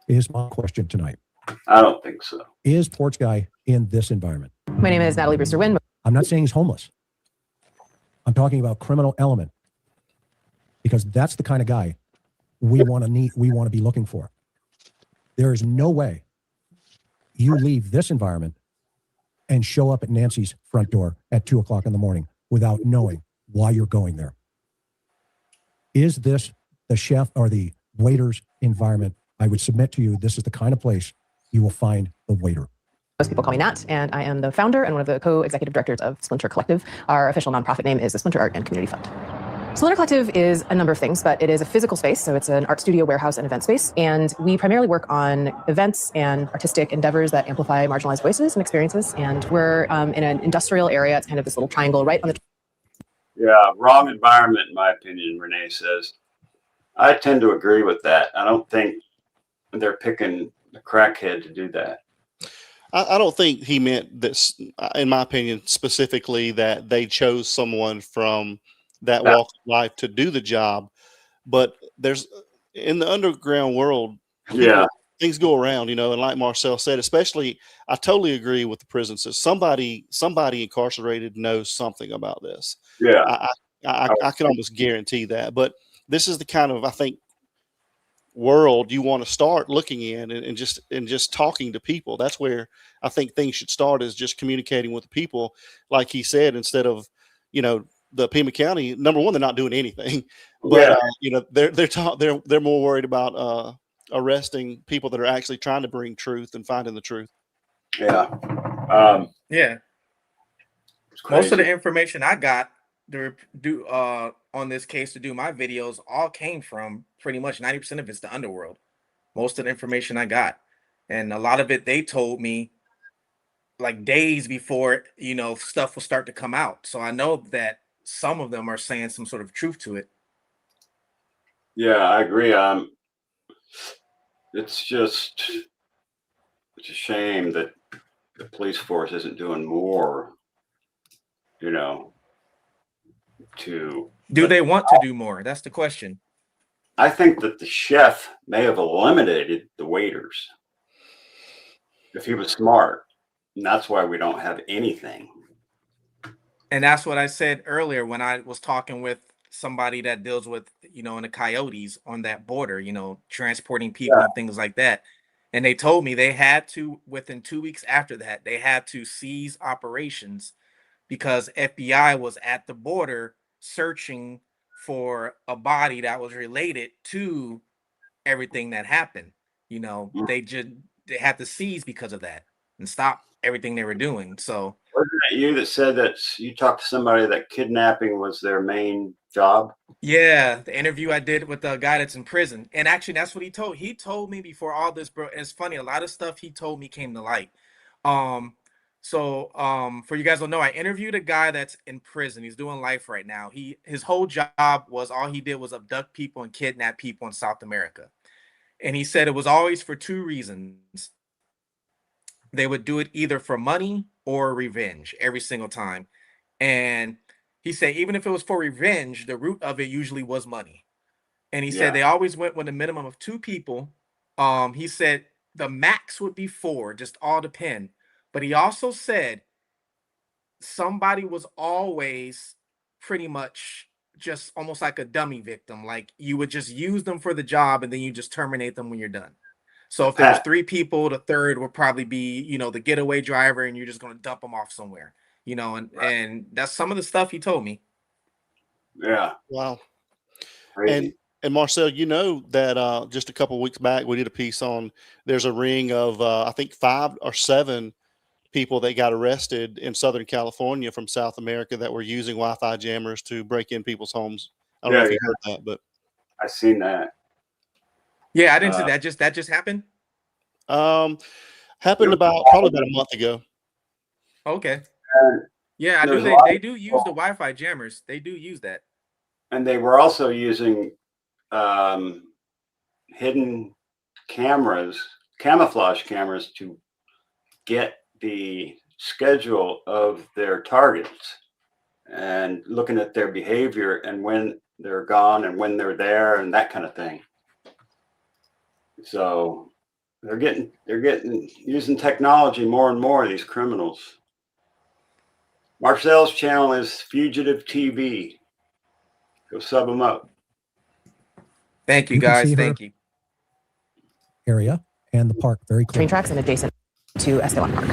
Is my question tonight. I don't think so. Is Porch Guy in this environment? My name is Natalie Brewster-Wynn. I'm not saying he's homeless. I'm talking about criminal element, because that's the kind of guy we want to be looking for. There is no way you leave this environment and show up at Nancy's front door at 2:00 in the morning without knowing why you're going there. Is this the chef or the waiter's environment? I would submit to you, this is the kind of place you will find the waiter. Most people call me Nat, and I am the founder and one of the co-executive directors of Splinter Collective. Our official nonprofit name is the Splinter Art and Community Fund. Splinter Collective is a number of things, but it is a physical space, so it's an art studio, warehouse, and event space. And we primarily work on events and artistic endeavors that amplify marginalized voices and experiences. And we're in an industrial area. It's kind of this little triangle right on the. Yeah, wrong environment, in my opinion, Renee says. I tend to agree with that. I don't think they're picking a crackhead to do that. I don't think he meant this, in my opinion, specifically that they chose someone from that walk of life to do the job. But there's, in the underground world, things go around, you know, and like Marcel said, especially, I totally agree with the prison system. Somebody incarcerated knows something about this. Yeah. I can almost guarantee that. But this is the kind of, I think, world you want to start looking in and just talking to people. That's where I think things should start, is just communicating with the people. Like he said, instead of, you know, the Pima County, number one, they're not doing anything, but you know, they're more worried about arresting people that are actually trying to bring truth and finding the truth. Yeah. Yeah. Most of the information I got to do on this case, to do my videos, all came from pretty much 90% of it's the underworld. Most of the information I got, and a lot of it they told me like days before, you know, stuff will start to come out. So I know that some of them are saying some sort of truth to it. Yeah, I agree. It's a shame that the police force isn't doing more, you know, to. Do they want to do more? That's the question. I think that the chef may have eliminated the waiters if he was smart. And that's why we don't have anything. And that's what I said earlier when I was talking with somebody that deals with, you know, in the coyotes on that border, you know, transporting people and things like that. And they told me they had to, within 2 weeks after that, they had to cease operations because FBI was at the border searching for a body that was related to everything that happened. You know, they had to cease because of that and stop everything they were doing. So wasn't it you that said that you talked to somebody that kidnapping was their main job? Yeah, the interview I did with the guy that's in prison. And actually that's what he told me before all this, bro. And it's funny, a lot of stuff he told me came to light. So for you guys don't know, I interviewed a guy that's in prison. He's doing life right now. His whole job was all he did was abduct people and kidnap people in South America. And he said it was always for two reasons. They would do it either for money or revenge every single time. And he said even if it was for revenge, the root of it usually was money. And he said they always went with a minimum of two people. He said the max would be four, just all depend. But he also said somebody was always pretty much just almost like a dummy victim. Like you would just use them for the job and then you just terminate them when you're done. So if there's three people, the third would probably be, you know, the getaway driver, and you're just going to dump them off somewhere, you know, and that's some of the stuff he told me. Yeah. Wow. Crazy. And Marcel, you know that just a couple of weeks back, we did a piece on, there's a ring of, I think 5 or 7 people that got arrested in Southern California from South America that were using Wi-Fi jammers to break in people's homes. I don't know if you heard that, but I seen that. Yeah, I didn't see that. That just happened. Happened probably about a month ago. Okay. Yeah, I knew they do use the Wi-Fi jammers. They do use that. And they were also using hidden cameras, camouflage cameras, to get the schedule of their targets and looking at their behavior and when they're gone and when they're there and that kind of thing. So they're getting using technology more and more, these criminals. Marcel's channel is Fugitive TV. Go sub them up. Thank you, guys. Thank you. Area and the park very clear. Train tracks and adjacent to Esteban Park.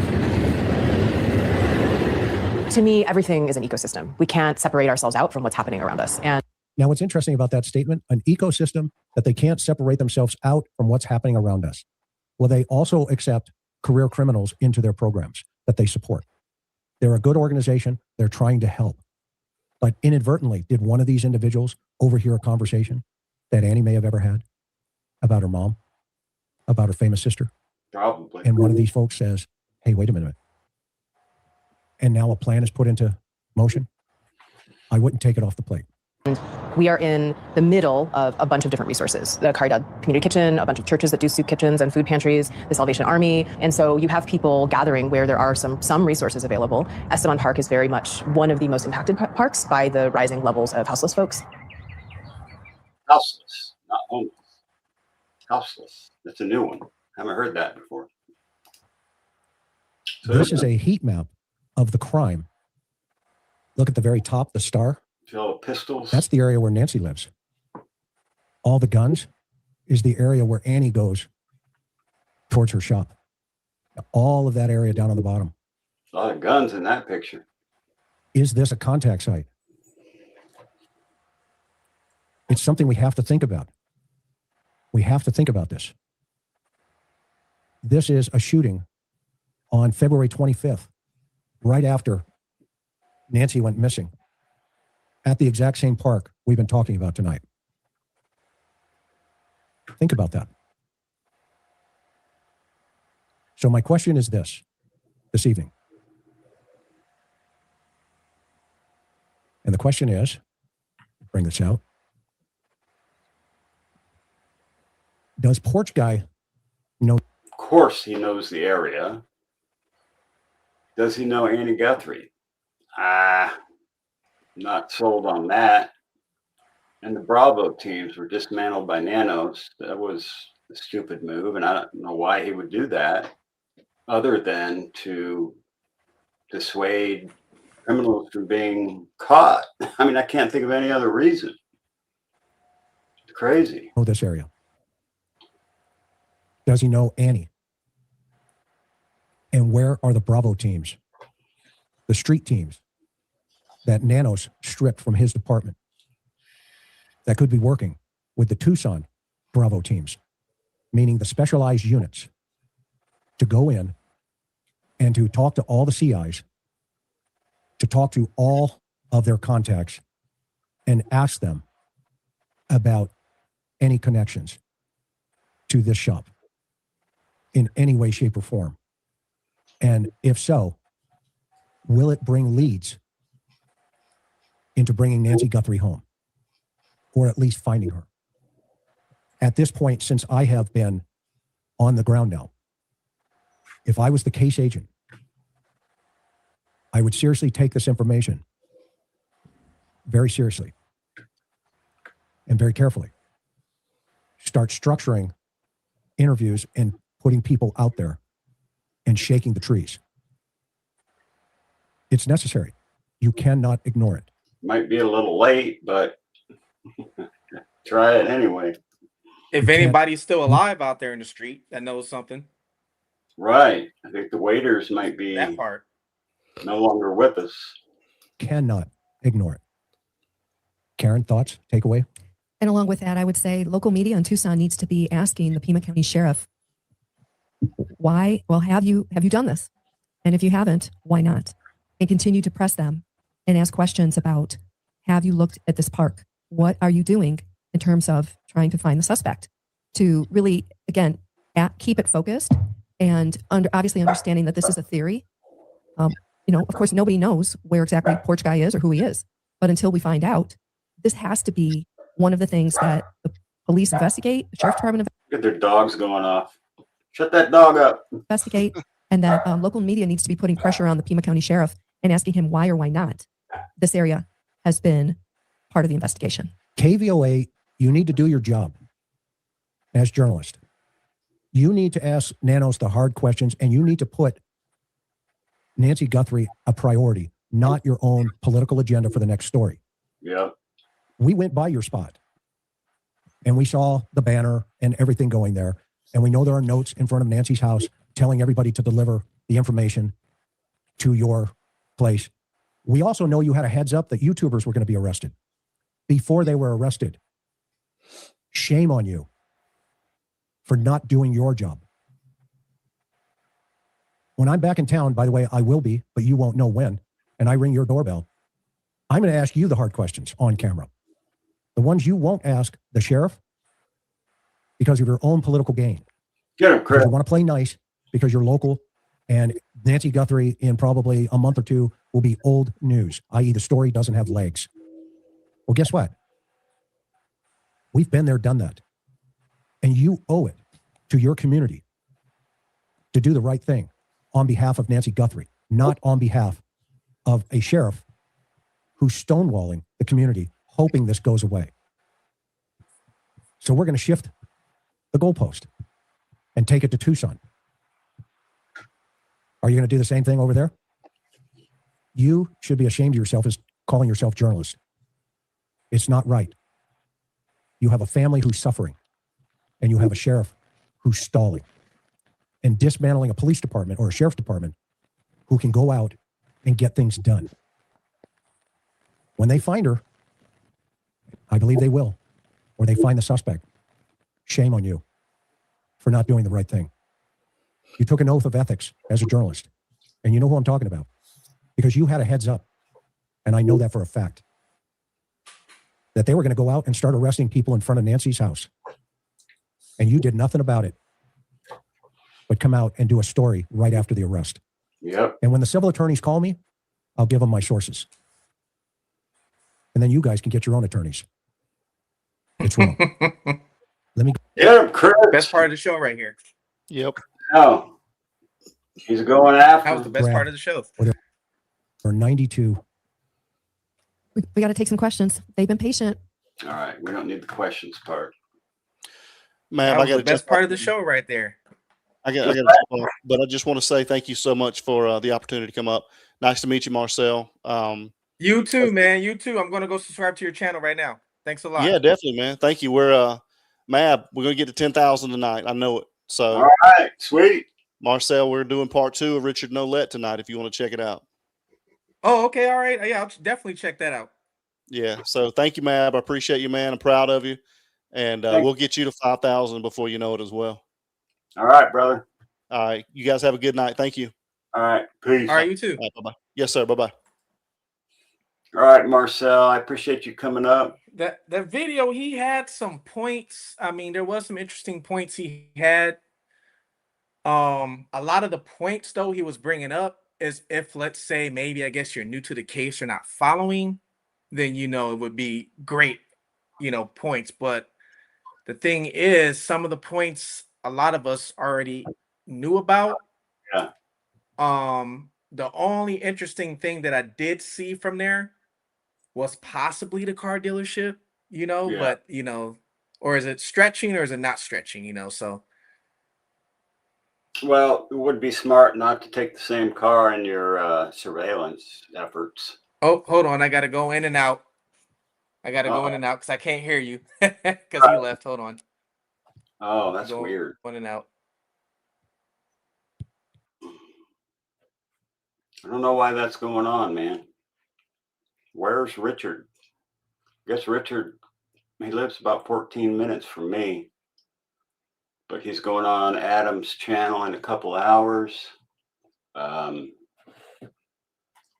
To me, everything is an ecosystem. We can't separate ourselves out from what's happening around us. And now, what's interesting about that statement, an ecosystem that they can't separate themselves out from what's happening around us. Well, they also accept career criminals into their programs that they support. They're a good organization. They're trying to help. But inadvertently, did one of these individuals overhear a conversation that Annie may have ever had about her mom, about her famous sister? Probably. And one of these folks says, hey, wait a minute. And now a plan is put into motion. I wouldn't take it off the plate. We are in the middle of a bunch of different resources. The Caridad Community Kitchen, a bunch of churches that do soup kitchens and food pantries, the Salvation Army. And so you have people gathering where there are some resources available. Esteban Park is very much one of the most impacted parks by the rising levels of houseless folks. Houseless, not homeless. Houseless. That's a new one. Haven't heard that before. So this is a heat map of the crime. Look at the very top, the star. Pistols. That's the area where Nancy lives. All the guns is the area where Annie goes towards her shop. All of that area down on the bottom. A lot of guns in that picture. Is this a contact site? It's something we have to think about. We have to think about this. This is a shooting on February 25th, right after Nancy went missing, at the exact same park we've been talking about tonight. Think about that. So my question is this evening. And the question is, bring this out. Does Porch Guy know? Of course he knows the area. Does he know Nancy Guthrie? Not sold on that. And the Bravo teams were dismantled by nanos. That was a stupid move, and I don't know why he would do that, other than to dissuade criminals from being caught. I mean, I can't think of any other reason. It's crazy. Know this area? Does he know Annie? And where are the Bravo teams, the street teams that Nanos stripped from his department that could be working with the Tucson Bravo teams, meaning the specialized units, to go in and to talk to all the CIs, to talk to all of their contacts and ask them about any connections to this shop in any way, shape, or form. And if so, will it bring leads into bringing Nancy Guthrie home, or at least finding her? At this point, since I have been on the ground now, if I was the case agent, I would seriously take this information very seriously and very carefully. Start structuring interviews and putting people out there and shaking the trees. It's necessary. You cannot ignore it. Might be a little late, but try it anyway. If anybody's still alive out there in the street that knows something. Right. I think the waiters might be that part no longer with us. Cannot ignore it. Karen, thoughts, takeaway? And along with that, I would say local media in Tucson needs to be asking the Pima County Sheriff, why? Well, have you done this? And if you haven't, why not? And continue to press them and ask questions about, have you looked at this park? What are you doing in terms of trying to find the suspect? To really, again, keep it focused and obviously understanding that this is a theory. Of course, nobody knows where exactly Porch Guy is or who he is. But until we find out, this has to be one of the things that the police investigate, the sheriff's department Get their dogs going off. Shut that dog up. investigate, and that local media needs to be putting pressure on the Pima County Sheriff and asking him why or why not this area has been part of the investigation. KVOA, you need to do your job as journalist. You need to ask Nanos the hard questions, and you need to put Nancy Guthrie a priority, not your own political agenda for the next story. Yep. We went by your spot and we saw the banner and everything going there. And we know there are notes in front of Nancy's house telling everybody to deliver the information to your place. We also know you had a heads up that YouTubers were going to be arrested before they were arrested. Shame on you for not doing your job. When I'm back in town, by the way, I will be, but you won't know when, and I ring your doorbell, I'm going to ask you the hard questions on camera. The ones you won't ask the sheriff because of your own political gain. Get him, Chris. You want to play nice because you're local, and Nancy Guthrie in probably a month or two will be old news, i.e. the story doesn't have legs. Well, guess what? We've been there, done that. And you owe it to your community to do the right thing on behalf of Nancy Guthrie, not on behalf of a sheriff who's stonewalling the community, hoping this goes away. So we're going to shift the goalpost and take it to Tucson. Are you going to do the same thing over there? You should be ashamed of yourself as calling yourself journalist. It's not right. You have a family who's suffering, and you have a sheriff who's stalling and dismantling a police department or a sheriff's department who can go out and get things done. When they find her, I believe they will, or they find the suspect, shame on you for not doing the right thing. You took an oath of ethics as a journalist, and you know who I'm talking about because you had a heads up, and I know that for a fact, that they were going to go out and start arresting people in front of Nancy's house, and you did nothing about it but come out and do a story right after the arrest. Yep. And when the civil attorneys call me, I'll give them my sources. And then you guys can get your own attorneys. It's wrong. Let me. Yeah, Chris. Best part of the show right here. Yep. No. He's going after. That was the best part of the show. Or 92. We got to take some questions. They've been patient. All right. We don't need the questions part. Man, That I was got the best part of the show right there. I got but I just want to say thank you so much for the opportunity to come up. Nice to meet you, Marcel. You too, man. You too. I'm going to go subscribe to your channel right now. Thanks a lot. Yeah, definitely, man. Thank you. We're MAB. We're going to get to 10,000 tonight. I know it. So, all right, sweet. Marcel, we're doing part 2 of Richard Nolette tonight. If you want to check it out. Oh, okay. All right. Yeah, I'll definitely check that out. Yeah. So thank you, MAB. I appreciate you, man. I'm proud of you, and we'll get you to 5,000 before you know it as well. All right, brother. All right. You guys have a good night. Thank you. All right. Peace. All right. You too. All right, bye-bye. Yes, sir. Bye-bye. All right, Marcel. I appreciate you coming up. That video, he had some points. I mean, there was some interesting points he had. A lot of the points, though, he was bringing up, is if, let's say, maybe I guess you're new to the case or not following, then it would be great, points. But the thing is, some of the points a lot of us already knew about. Yeah. The only interesting thing that I did see from there was possibly the car dealership, Yeah. but or is it stretching or is it not stretching, so. Well, it would be smart not to take the same car in your surveillance efforts. Oh, hold on, I gotta go in and out. I gotta go in Uh-oh. and out because I can't hear you because he left. Hold on. Oh, that's Go weird. in and out. I don't know why that's going on, man. Where's Richard? I guess Richard, he lives about 14 minutes from me, but he's going on Adam's channel in a couple hours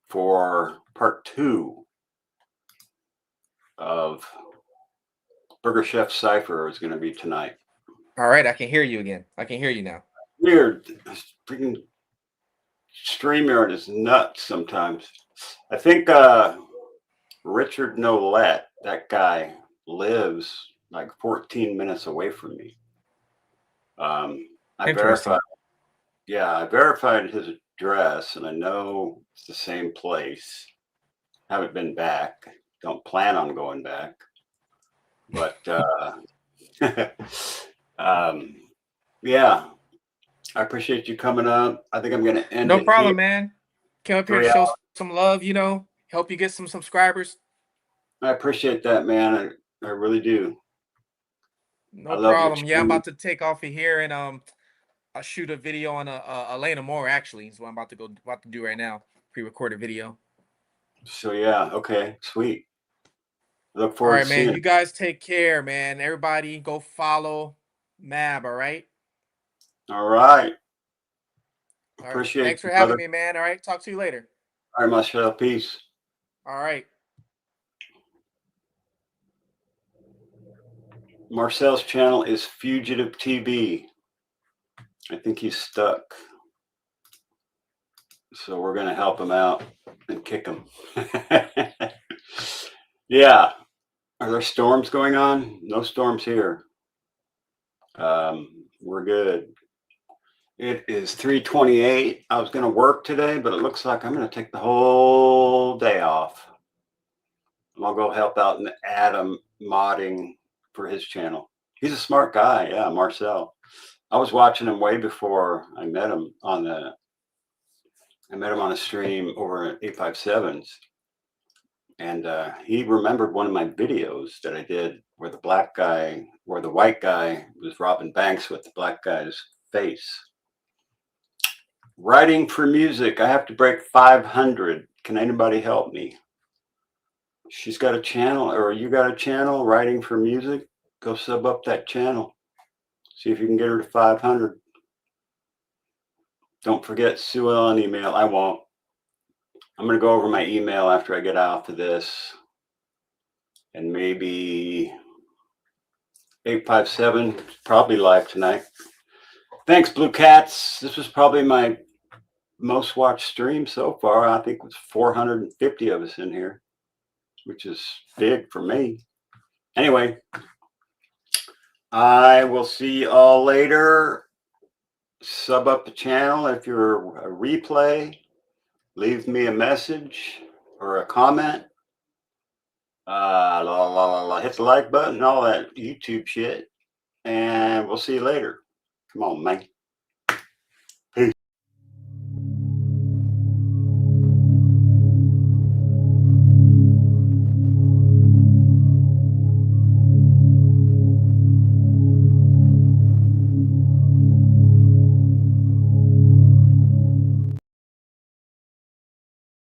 for part 2 of Burger Chef Cypher is going to be tonight. All right, I can hear you again. I can hear you now. Weird. Freaking StreamYard is nuts sometimes. I think Richard Nolette, that guy, lives like 14 minutes away from me. I verified. Yeah, I verified his address, and I know it's the same place. Haven't been back. Don't plan on going back. But yeah, I appreciate you coming up. I think I'm going to end No it problem, here. man. Came up here to show some love, help you get some subscribers. I appreciate that, man. I really do. No problem. Yeah, I'm about to take off of here and I'll shoot a video on Elena Moore. Actually, is what I'm about to do right now. Pre-recorded video. So yeah, okay, sweet. Look forward All right, to man. seeing You guys take care, man. Everybody, go follow MAB. All right. All right. Appreciate. Thanks for you, having brother. me, man. All right. Talk to you later. All right, Marcel. Peace. All right. Marcel's channel is Fugitive TV. I think he's stuck. So we're going to help him out and kick him. Yeah. Are there storms going on? No storms here. We're good. It is 3:28. I was going to work today, but it looks like I'm going to take the whole day off. I'll go help out in Adam modding for his channel. He's a smart guy. Yeah, Marcel. I was watching him way before I met him on a stream over at 857s. And he remembered one of my videos that I did where the white guy was robbing banks with the black guy's face. Writing for music. I have to break 500. Can anybody help me? She's got a channel, or you got a channel, Writing for Music. Go sub up that channel. See if you can get her to 500. Don't forget Sue on email. I won't. I'm going to go over my email after I get off of this. And maybe 857, probably live tonight. Thanks, Blue Cats. This was probably my most watched stream so far. I think it was 450 of us in here, which is big for me. Anyway, I will see you all later. Sub up the channel if you're a replay. Leave me a message or a comment. Hit the like button, all that YouTube shit. And we'll see you later. Come on, man.